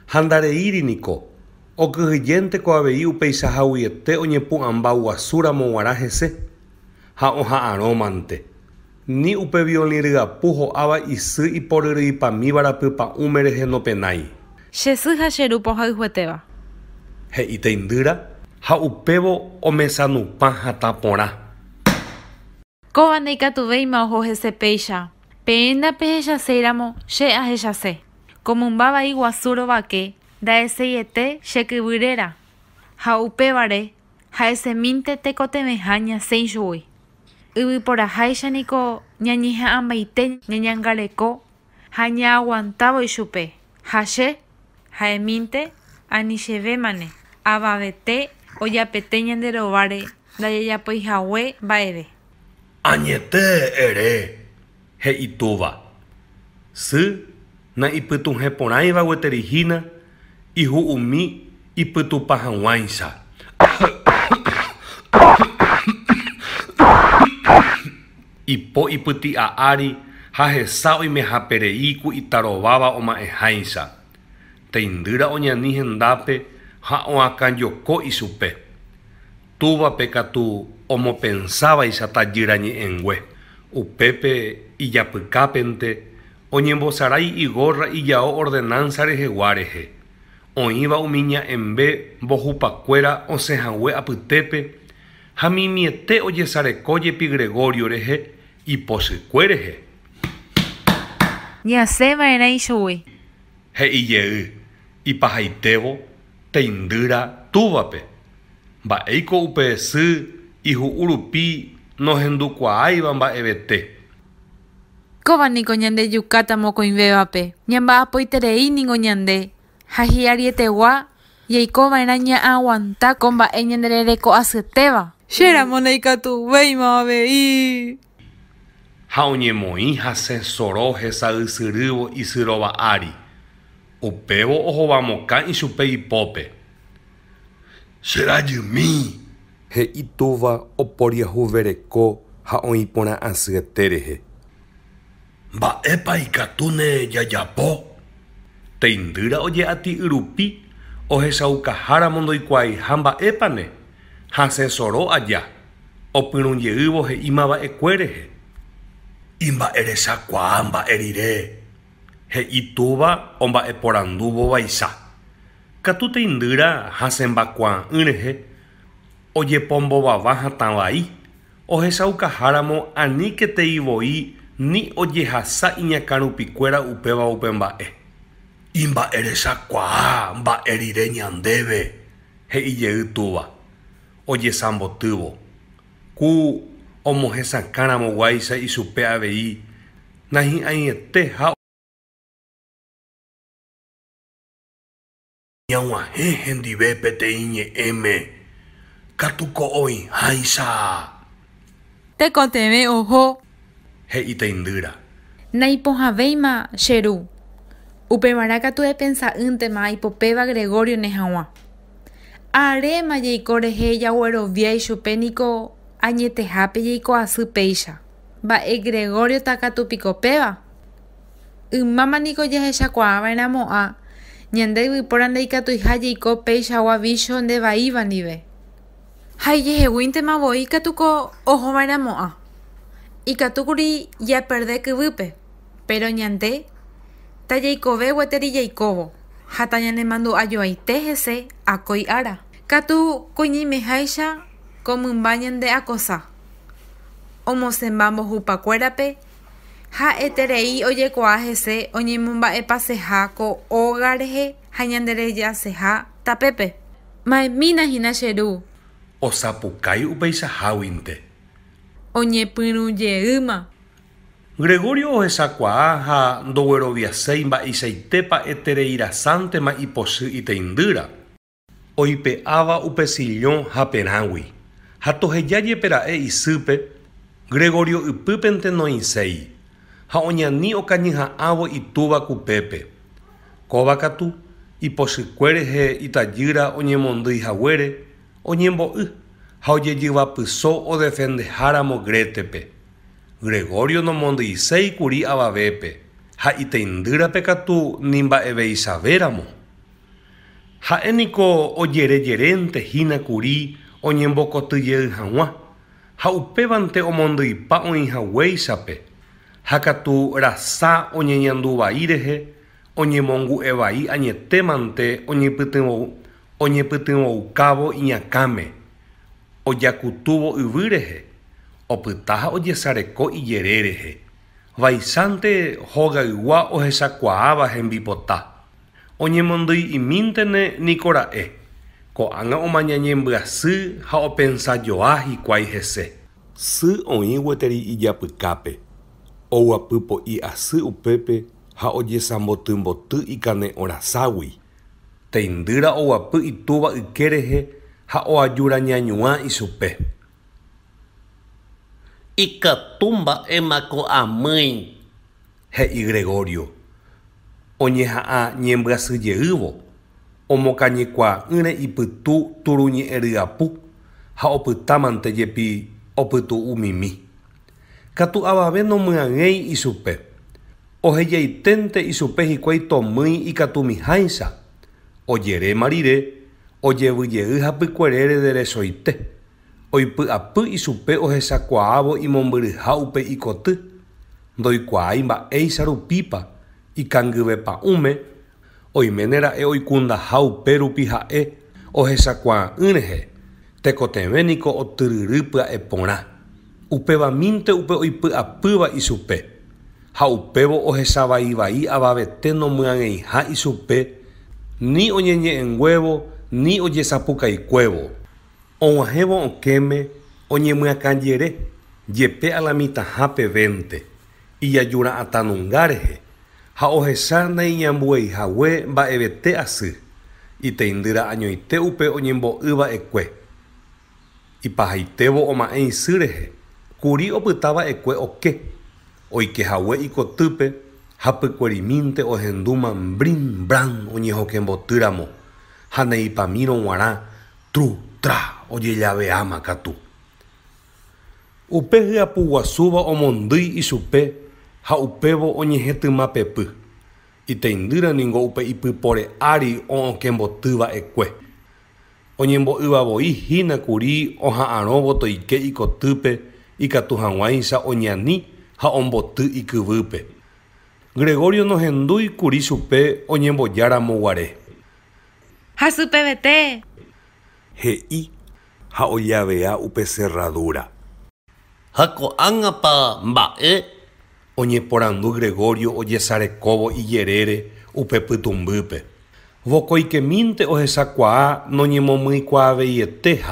Ha ndareíriniko, okyhyjénteko avei upeichahaguiete oñepu'ãmba guasúramo g̃uarã hese, ha oha'ãrómante. Ni upe violín ryapu ho'áva isy iporyrýipamívara pypa'ũme rehe nopenái. Chesy ha cheru pohayhuetéva. He'i teindýra ha upévo omesanupã hatã porã. Kóva ndaikatuvéima oho hese péicha. Peẽnda pehechaséramo che ahechase. Komymba vai guasu rovake ndaeseiete chekyvyréra. Ha upévare ha'esemínte tekotemeha ñasẽi chugui. Yvyporaháicha niko ñañeha'ãmbaite ñañangareko ha ñaaguantávo ichupe. Ha che ha'emínte ani chevémane avavete ojapete ñanderováre ndajajapoihague mba'eve. Añete ere. He'i túva. Sy na ipytuhẽ porãiva gueterihína ihu'umi ipytupa hag̃uáicha. Ipo ipyti'a ári ha hesa oimehaperei ku itarováva oma'ẽháicha. Teindýra oñani hendápe ha oakãjoko ichupe. Túvape katu omopensávaicha tajýra ñe'ẽngue. Upépe ijapykápente oñembosarái igorra ijao ordenanza rehegua rehe. Oĩva umi ña'embe mbohupakuéra osẽhague apytépe ha mimiete ojesarekójepi Gregorio rehe ipochykuérehe. Ñasẽva'erã ichugui. he'ijey ipahaitévo teindyra túvape. Mba'éiko upe sy ihu'u rupi nohendukuaáiva mba'evete. Kóvaniko ñande jukáta mokõivévape. Ñamba'apoitereíningo ñande. Ha hi'arietegua yaikova'erã ña'aguanta ko mba'e ñanderereko asytéva. Chéramo ndaikatuvéima avei. Ha oñemoĩ hasẽsoro hesaysyryvo isyrova ári. Upévo ohovamokã ichupe ipópe. Cherajymi. He'i túva oporiahuvereko ha oĩporã asyeté rehe. Mba'épa ikatúne jajapo. Teindýra oje'ati yrupi ohechaukaháramo ndoikuaaha mba'épane. Hasẽsoro aja. Opyrũjeývo he'ímava'ekue rehe. Imba'erechakuaa mba'e rire. He'i túva omba'eporandu vovaicha. Katu teindýra hasẽmbakuaa'ỹ rehe. Ojepombovava hatã vai. Ohechaukaháramo aníketeivoi ni ojehasa iñakãrupikuéra upéva upe mba'e. Imba'erechakuaa mba'e rire ñandéve. He'ijey túva. Ojesambotývo. Ku omohesakãramoguáicha ichupe avei nahi'ãiete ha ñag̃uahẽ hendive peteĩ ñe'ẽme. Katuko oĩháicha. Tekotevẽ oho. he'i teindýra. Naipohavéima che ru. Upevarã katu epensa'ýntema aipopéva Gregorio ne hag̃ua. Aréma jaiko rehe jaguerovia ichupe niko añetehápe jaikoasy péicha. Mba'e Gregorio takatupiko péva. Ymáma niko jahechakuaava'erãmo'ã ñande yvypóra ndaikatuiha jaiko péichagua vícho ndevaíva ndive. Ha ijehegúintema voi katuko ohova'erãmo'ã. Ikatukuri japerde kyvýpe. Pero ñande tajaikove gueteri jaikóvo. Ha tañanemandu'ajoaite hese akói ára. Katu kuiñimeháicha ko mymba ñande akosa. Omosẽmba mbohupakuérape ha eterei ojekuaa hese oñemomba'epaseha ko óga rehe ha ñanderejaseha tapépe. Ma'ẽmínahína che ru. Osapukái upeichaháguinte. Oñepyrũjeýma. Gregorio ohechakuaa ha ndogueroviaséi mba'eichaitépa etereirasántema ipochy iteindýra. Oipe'áva upe sillón ha perãgui. Ha tohejájepera'e isýpe, Gregorio ypýpente noĩséi. Ha oñani okañyha'ãvo itúva kupépe. Kóva katu ipochykue rehe itajýra oñemondýihaguére, oñembo'y ha ojejyvapyso odefendeháramo Grétepe. Gregorio nomondýiséikuri avavépe ha iteindýrape katu nimba'eveichavéramo. Ha'éniko ojerejeréntehínakuri oñembokotyjey hag̃ua ha upévante omondýipa oĩhaguéichape ha katu rasa oñeñanduvai rehe oñemongu'evai añetémante oñepytyvõukávo iñakãme ojakutúvo yvy rehe opyta ha ojesareko ijere rehe vaicháinte hogaygua ohechakuaáva hembipota oñemondýimíntene nikora'e ko'ág̃a omañañembyasy ha opensajoa hikuái hese. Sy oĩ gueteri ijapykápe oguapy po'i asy upépe ha ojesambotymboty ikane oraságui. Teindýra oguapy itúva yke rehe ha oajurañañuã ichupe. Ikatu mba'émako amýi. He'i Gregorio. Oñeha'ã ñembyasýjeývo. Omokañykuaa'ỹre ipytu turuñe'ẽryapu ha opytámante jepi opytu'umimi. Katu avave nomyag̃éi ichupe. Ohejaiténte ichupe hikuái tomýi ikatumiháicha. Ojeréma rire, ojevyjey hapykuere nderechoite. Oipy'apy ichupe ohechakuaávo imombyryha upe ikoty. Ndoikuaái mba'éicha rupípa ikangyvepa'ũme. Oiménera'e oikundaha upe rupi ha'e ohechakuaa'ỹ rehe. Tekotevẽniko otyryry pya'e porã. Upevamínte upe oipy'apýva ichupe. ha upévo ohesavaivai avavete nomyang'eiha isupe, ni oñeñe'ẽnguévo ni ojesapukaikuévo. Og̃uahẽvo okéme oñemyakãjere jepe alamitãha pevénte ijajura'atanunga rehe ha ohesa naiñambueihague mba'evete asy iteindýra añoite upe oñembo'yva'ekue. Ipahaitévo oma'ẽ isy rehe kuri opytava'ekue oke oikehague ikotýpe ha pykuerimínte ohendúma mbrin bran oñehokembotýramo ha neipamírõ g̃uarã tru tra ojejaveáma katu. Upe hyapuguasúva omondýi ichupe ha upévo oñehetymapepy. Iteindýra ningo upe ipypore ári okembotýva'ekue. Oñembo'yvavoihína kuri oha'ãrõvo toike ikotýpe ikatu hag̃uáicha oñani ha omboty ikyvýpe. Gregorio nohendúi kuri chupe oñembojáramoguare. Hasypevete. He'i ha ojavea upe cerradura. Ha ko'ág̃apa mba'e. Oñeporandu Gregorio ojesarekóvo ijerére upe pytumbýpe. Vokoikemínte ohechakuaa noñemomykuaaveiete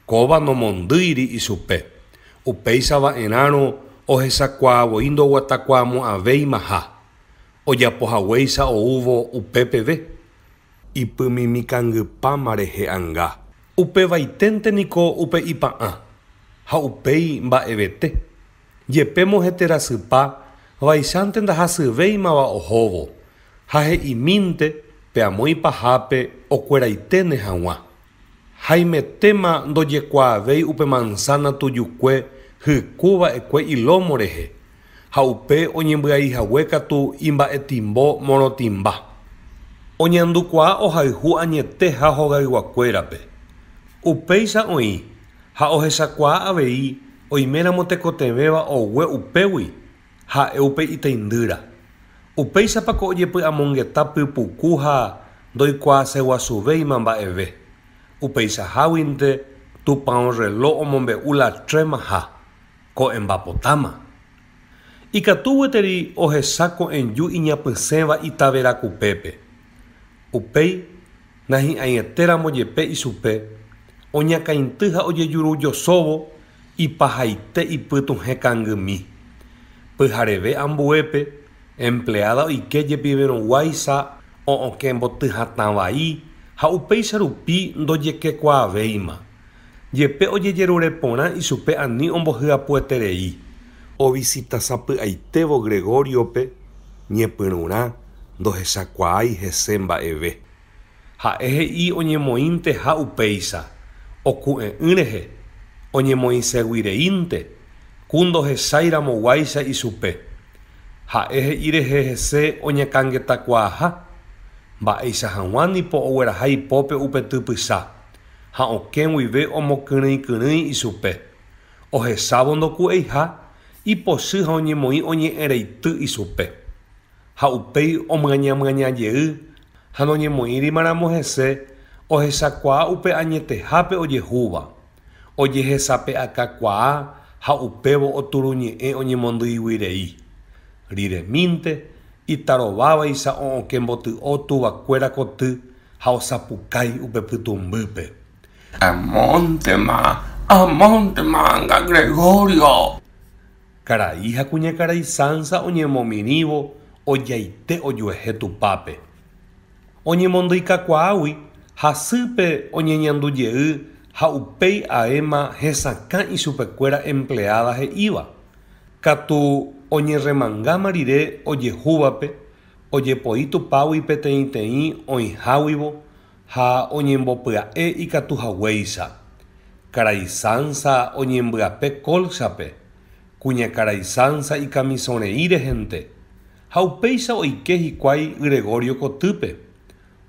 kóva nomondýiri ichupe. Upéichava'erãrõ ohechakuaavoi ndoguatakuaamo'ãvéimaha. Ojapohaguéicha oúvo upépeve. Ipymimikãngypáma rehe anga. Upevaiténte niko upe ipa'ã. Ha upéi mba'evete. Jepémo heterasypa vaichante ndahasyvéimava ohóvo. Ha he'imínte pe amói pahápe okueraitene hag̃ua. Haimetéma ndojekuaavéi upe manzana tujukue hykuva'ekue ilomo rehe. Ha upe oñembyaihague katu imba'etimbo morotĩmba. Oñandukuaa ohayhu añete ha hogayguakuérape. Upéicha oĩ ha ohechakuaa avei oiméramo tekotevẽva ogue upégui ha'e upe iteindýra. Upéichapako ojepy'amongeta pypuku ha ndoikuaaseguasuvéima mba'eve. Upeichaháguinte tupão reloj omombe'u latrémaha ko'ẽmbapotáma. Ikatu gueteri ohecha ko'ẽju iñapysẽva itaverakupépe. Upéi nahi'ãietéramo jepe ichupe oñakãity ha ojejurujosóvo ipahaite ipytuhẽ kangými. Pyhareve ambuépe empleada oike jepiverõguáicha o'okembotyhatã vai ha upéicha rupi ndojekekuaavéima. Jepe ojejerure porã ichupe ani ombohyapueterei. Ovisitasápy'aitévo Gregoriope ñepyrũrã ndohechakuaái hese mba'eve. Ha'e he'i oñemoĩnte ha upéicha oku'e'ỹ rehe oñemoĩseguireínte ku ndohecháiramoguáicha ichupe. Ha'e he'i rehe hese oñakãngetakuaaha mba'éicha hag̃ua nipo ogueraha ipópe upe typycha ha okẽ guive omokyrỹikyrỹi ichupe. Ohechávo ndoku'eiha ipochy ha oñemoĩ oñe'ẽreity ichupe. Ha upéi omyãñamyãñajey ha noñemoĩrimaramo hese ohechakuaa upe añetehápe ojehúva. Ojehechape'akakuaa ha upévo oturuñe'ẽ oñemondýiguirei. Riremínte itarovávaicha o'okemboty'o tuvakuéra koty ha osapukái upe pytumbýpe. Amontema anga Gregorio. Karai ha kuñakarai Sansa oñemomirívo ojaite ojuehe tupápe. Oñemondýikakuaágui hasýpe oñeñandujey ha upéi aéma hesakã ichupekuéra empleada he'íva. Katu oñeremangáma rire ojehúvape ojepoi tupágui peteĩteĩ oĩháguivo ha oñembopya'e ikatuhaguéicha. Karai Sansa oñembyape colchape kuñakarai Sansa ikamisõrei rehente ha upéicha oike hikuái Gregorio kotýpe.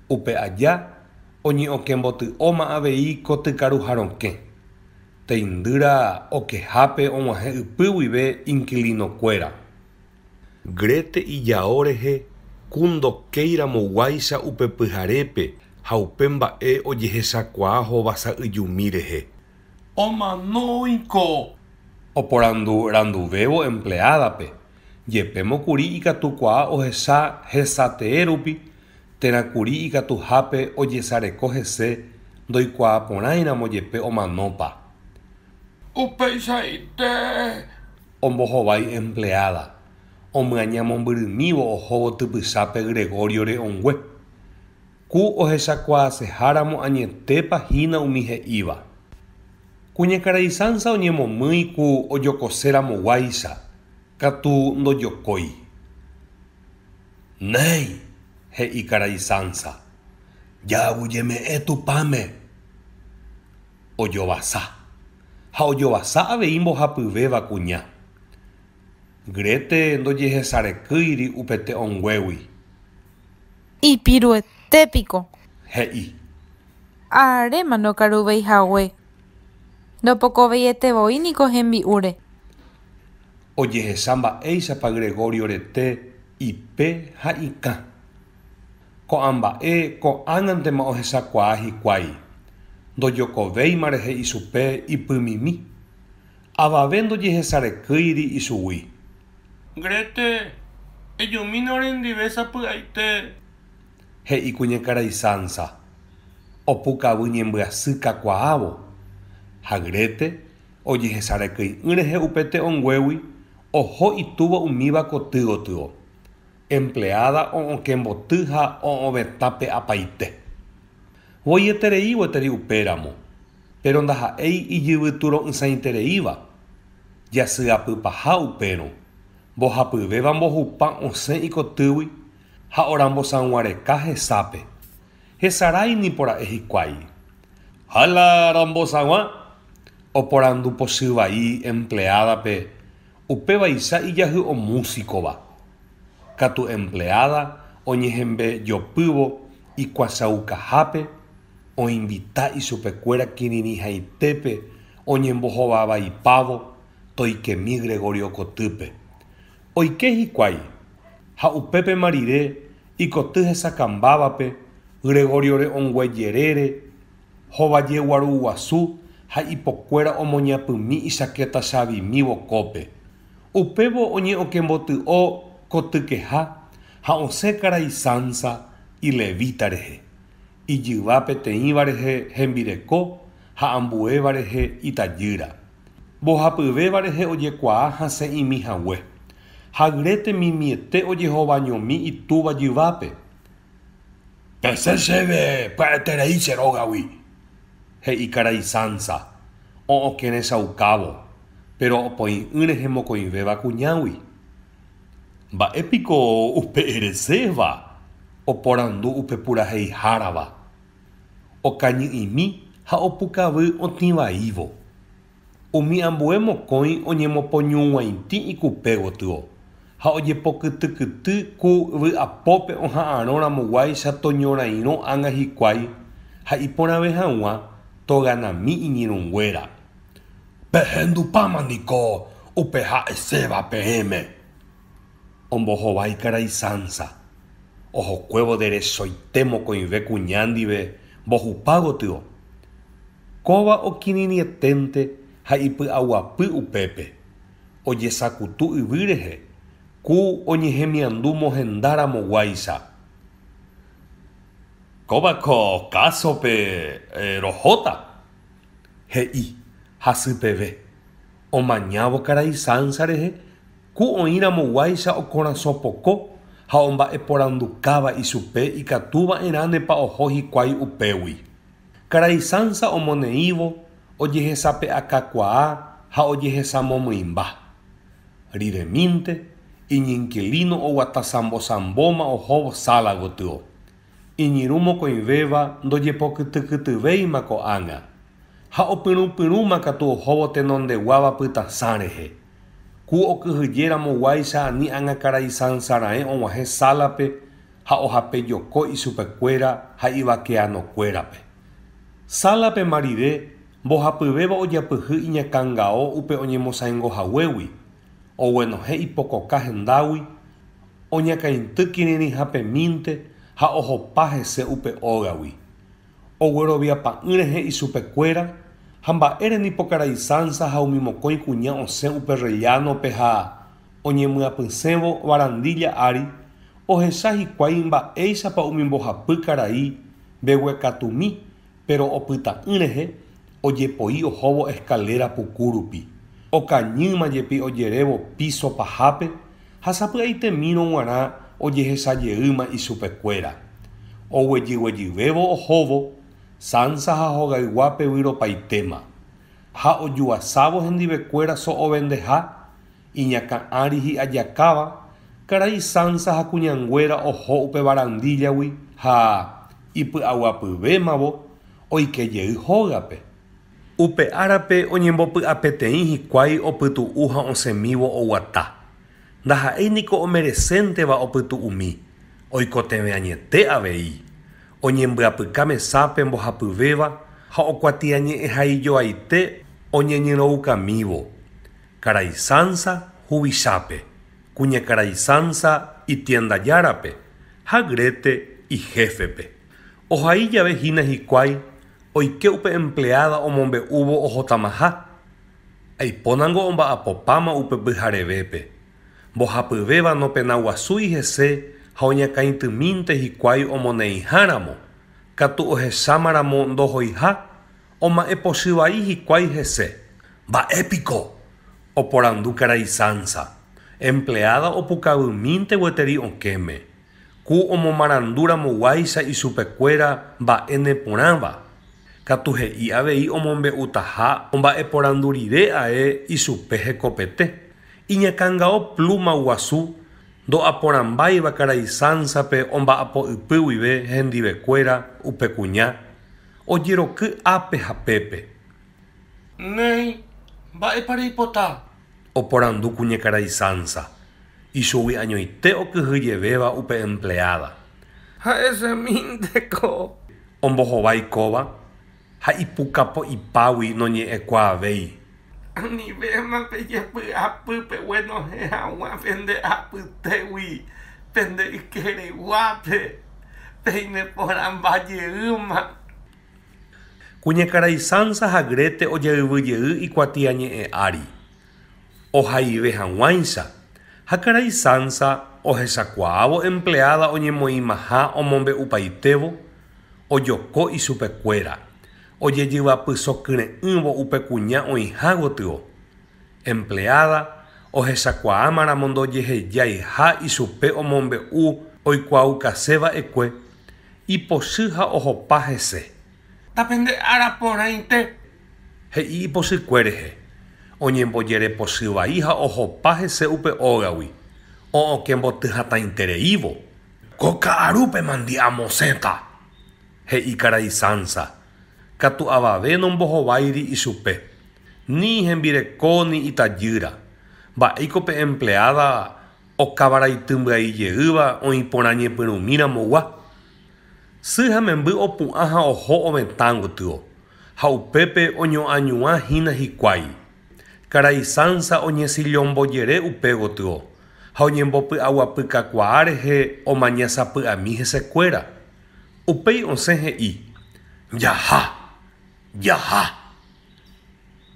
Upe aja oñe'okemboty'óma avei kotykaruharokẽ. Teindýra okehápe og̃uahẽ ipy guive inquilinokuéra. Grete ijao rehe ku ndokéiramoguáicha upe pyharépe ha upe mba'e ojehechakuaa hovasa'yjumi rehe. Omanóiko. Oporandu randuvévo empleádape Jepémokuri ikatukuaa ohecha hesateérupi térãkuri ikatuhápe ojesareko hese ndoikuaa porãiramo jepe omanópa. Upeichaite. Ombohovái empleada. Omy'añamombyrymivo ohóvo typychápe Gregoriore ongue. Ku ohechakuaaseháramo añetépa hína umi he'íva. Kuñakarai Sansa oñemomýi ku ojokoseramoguáicha katu ndojokói. Néi, He'i karai Sansa. jagujeme'ẽ tupáme. Ojovasa. Ha ojovasa avei mbohapyvéva kuña. Grethe ndojehecharekýiri upete onguégui. Ipiruetépiko. He'i. Aréma nokaruveihague. Ndopokoveietevoíniko hembi'úre. Ojehecha mba'éichapa Gregorio rete ipe ha ikã. Ko'ã mba'e ko'ág̃antema ohechakuaa hikuái. Ndojokovéima rehe ichupe ipymimi. Avave ndojehecharekýiri ichugui. Grete, ejumína rendive sapy'aite. He'i kuñakarai Sansa. Opukavy ñembyasy kakuaávo. Ha Grethe ojehecharekýi rehe upete onguégui oho itúva umíva koty gotyo. Empleada o'okemboty ha o'ovetápe apaite. Voietereívoteri upéramo, pero ndaha'éi ijyvyturo'ysãitereíva. Jasyapypaha upérõ. Mbohapyvéva mbohupa osẽ ikotýgui ha orambosag̃uareka hesápe. Hesarái pora'e hikuái. Hala rambosag̃ua. Oporandu pochy vai empleádape upévaicha ijahy omúsicova. Katu empleada oñehembe jopývo ikuachaukahápe oĩmbita ichupekuéra kirirĩhaitépe oñembohovavaipávo toikemi Gregorio kotýpe. Oike hikuái ha upépe rire ikoty hesakãmbávape Gregoriore onguejerére hovaje guaru guasu ha ipokuéra omoñapymi ichakéta chavimi vokópe. Upévo oñe'õkemboty'o kotykeha ha osẽ karai Sansa ilevíta rehe. Ijyva peteĩva rehe hembireko ha ambuéva rehe itajýra. Mbohapyvéva rehe ojekuaa hasẽ imihague. Ha Grethe mimiete ojehovañomi itúva jyvápe. Pese chéve pya'eterei che rógagui. He'i karai Sansa. O'okẽrechaukávo. Pero opoĩ'ỹ rehe mokõivéva kuñágui. Mba'épiko upe ereséva. Oporandu upe puraheihárava. Okañy'imi ha opukavy otĩvaívo. Umi ambue mokõi oñemopoñug̃uaitĩ ikupe gotyo. Ha ojepokytykyty ku vy'apópe oha'ãrõramoguáicha toñorairõ ág̃a hikuái ha iporãve hag̃ua toganami iñirũnguéra. Pehendupáma niko upe ha'eséva peẽme. Ombohovái karai Sansa. Ohokuévo derechoite mokõive kuña ndive mbohupa gotyo. Kóva okirirĩeténte ha ipy'aguapy upépe. Ojesakutu yvy rehe ku oñehemiandu mohendaramoguáicha. Kóvako kásope rohóta. He'i hasypeve. Omañávo karai Sansa rehe ku oĩramoguáicha okorasõpoko ha omba'eporandukáva ichupe ikatuva'erãnepa oho hikuái upégui. Karai Sansa omoneívo ojehechape'akakuaa ha ojehesamomymba. Riremínte iñinquilino oguatasambosambóma ohóvo sala gotyo. Iñirũ mokõivéva ndojepokytykytyvéima ko'ág̃a. Ha opyrũpyrũma katu ohóvo tenondeguáva pytasã rehe. Ku okyhyjéramoguáicha ani ág̃a karai Sansara'e og̃uahẽ sálape ha ohape joko ichupekuéra ha ivakeanokuérape. Sálape rire mbohapyvéva ojapyhy iñakãngao upe oñemosãingohaguégui. Oguenohẽ ipokoka hendágui oñakãity kirirĩhapemínte ha ohopa hese upe ógagui. Ogueroviapa'ỹ rehe ichupekuéra ha mba'ére nipo karai Sansa ha umi mokõi kuña osẽ upe rellanope ha oñemyapysẽvo varandilla ári ohecha hikuái mba'éichapa umi mbohapy karai mbeguekatumi, pero opyta'ỹ rehe ojepoi ohóvo escalera pukurupi, okañýma jepi ojerévo piso pahápe ha sapy'aitemírõ g̃uarã ojehechajeýma ichupekuéra. Oguejyguejyvévo ohóvo Sansa ha hogayguápe vyropaitéma ha ojuasávo hendivekuéra so'ovendeha iñakã'ãri hi'ajakáva karai Sansa ha kuñanguéra oho upe varandillagui ha ipy'aguapyvémavo oikejey hógape. Upe árape oñembopy'apeteĩ hikuái opytu'u ha osẽmívo oguata. Ndaha'éiniko omerecénteva opytu'umi, oikotevẽ añete avei. Oñembyapyka mesápe mbohapyvéva ha okuatiañe'ẽhaijoaite oñeñyrõukamívo. Karai Sansa huvichápe, kuñakarai Sansa itiendajárape ha Grethe ijéfepe. Ohai jave hína hikuái oike upe empleada omombe'úvo ohotamaha. Aipónango omba'apopáma upe pyharevépe. Mbohapyvéva nopena guasúi hese ha oñakãitymínte hikuái omoneĩháramo. Katu ohechámaramo ndohoiha oma'ẽpochy vai hikuái hese. Mba'épiko oporandu karai Sansa. Empleada opukavymínte gueteri okẽme. Ku omomaranduramoguáicha ichupekuéra mba'e porãva. Katu he'i avei omombe'utaha omba'eporandurire ae ichupe hekopete. Iñakãngao pluma guasu ndo'aporãmbáiva karai Sansape omba'apo'ypy guive hendivekuéra upe kuña ojeroky ápe ha pépe. Néi, mba'épa reipota. Oporandu kuñakarai Sansa. Ichugui añoite okyhyjevéva upe empleada. Ha'esemínteko. Ombohovaikóva ha ipukapo ipágui noñe'ẽkuaavéi. Anivéma pejepy'apy peguenohẽ hag̃ua pende apytégui pende ikereguápe peime porãmbajeýma. Kuñakarai Sansa ha Grethe ojeyvyjey ikuatiañe'ẽ ári. Ohaive hag̃uáicha. Ha karai Sansa ohechakuaávo empleada oñemoĩmaha omombe'upaitévo ojoko ichupekuéra. Ojejyvapysokyre'ỹvo upe kuña oĩha gotyo. Empleada ohechakuaámaramo ndojehejái ha ichupe omombe'u oikuaukaseva'ekue ipochy ha ohopa hese. Tapende araporãite. He'i ipochykue rehe. Oñembojerepochy vai ha ohopa hese upe ógagui. O'õke mbotyhatãitereívo. Ko ka'arúpe mandi'amosẽta. He'i karai Sansa. Katu avave nombohováiri ichupe. Ni hembireko ni itajýra. Mba'éiko pe empleada okavaraitymbyaijeyýva oĩporãñepyrũmíramogua. Sy ha memby opu'ã ha oho ovetã gotyo. Ha upépe oñoañuã hína hikuái. Karai Sansa oñesillombojere upe gotyo. Ha oñembopy'aguapykakuaa rehe omañasapy'ami hesekuéra. Upéi osẽ he'i. Jaha. Jaha.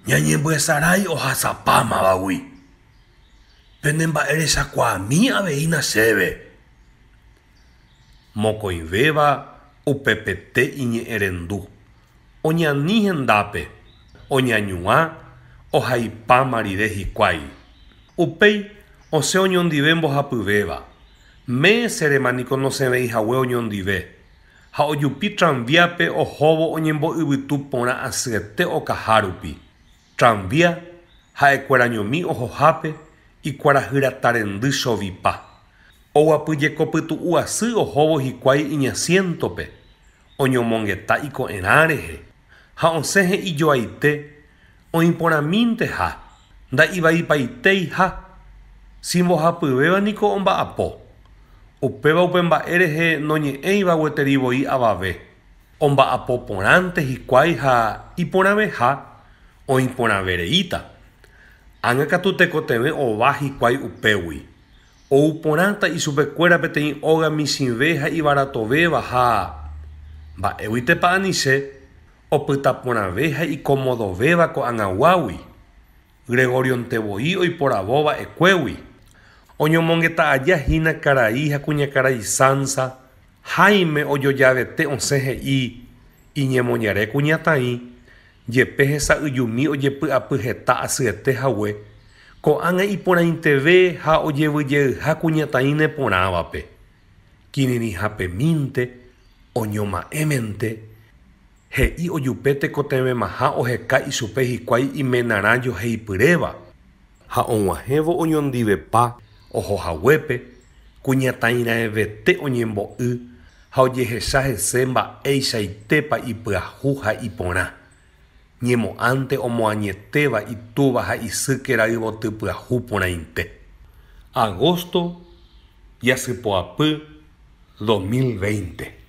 Ñañembyasarái ohasapámavagui. Pende mba'erechakuaami aveína chéve. Mokõivéva upepete iñe'ẽrendu. Oñani hendápe. Oñañuã ohaipáma rire hikuái. Upéi osẽ oñondive mbohapyvéva. Méseremaniko nosẽve'ihague oñondive. Ha ojupi tranvíape ohóvo oñembo'yvytu porã asyete okahárupi. Tranvía ha'ekuérañomi ohohápe ikuarahyratarendy chovipa. Oguapyjekopytu'u asy ohóvo hikuái iñasientope. Oñomongeta iko'ẽrã rehe. Ha osẽ he'ijoaite oĩporãmínteha. Nda'ivaipaitéiha. Simbohapyvéva niko omba'apo. Upéva upe mba'e rehe noñe'ẽiva gueterivoi avave. Omba'apo porãnte hikuái ha iporãveha oĩporãvereíta. Ág̃akatu tekotevẽ ova hikuái upégui. Ouporãta ichupekuéra peteĩ óga michĩve ha ivaratovéva ha mba'éguitepa aniche opytaporãve ha ikomodovéva ko ag̃aguágui. Gregorionte voi oiporavóva ekégui. Oñomongeta hína karai ha kuñakarai Sansa, Jaime ojojavete osẽ he'i iñemoñare kuñatãi, jepe hesa'yjumi ojepy'apy heta asyetehague, ko'ág̃a iporãinteve ha ojevyjeyha kuñatãi neporãvape. Kirirĩhapemínte, oñoma'ẽmente, he'i ojupe tekotevẽmaha oheka ichupe hikuái imenarã joheipyréva. Ha og̃uahẽvo oñondivepa ohohaguépe, kuñatãira'ẽvete oñembo'y ha ojehecha hese mba'eichaitépa ipyahu ha iporã. Ñemo'ãnte omoañetéva itúva ha isýke ra'yvoty pyahu porãite. Agosto, Jasypoapy 2020.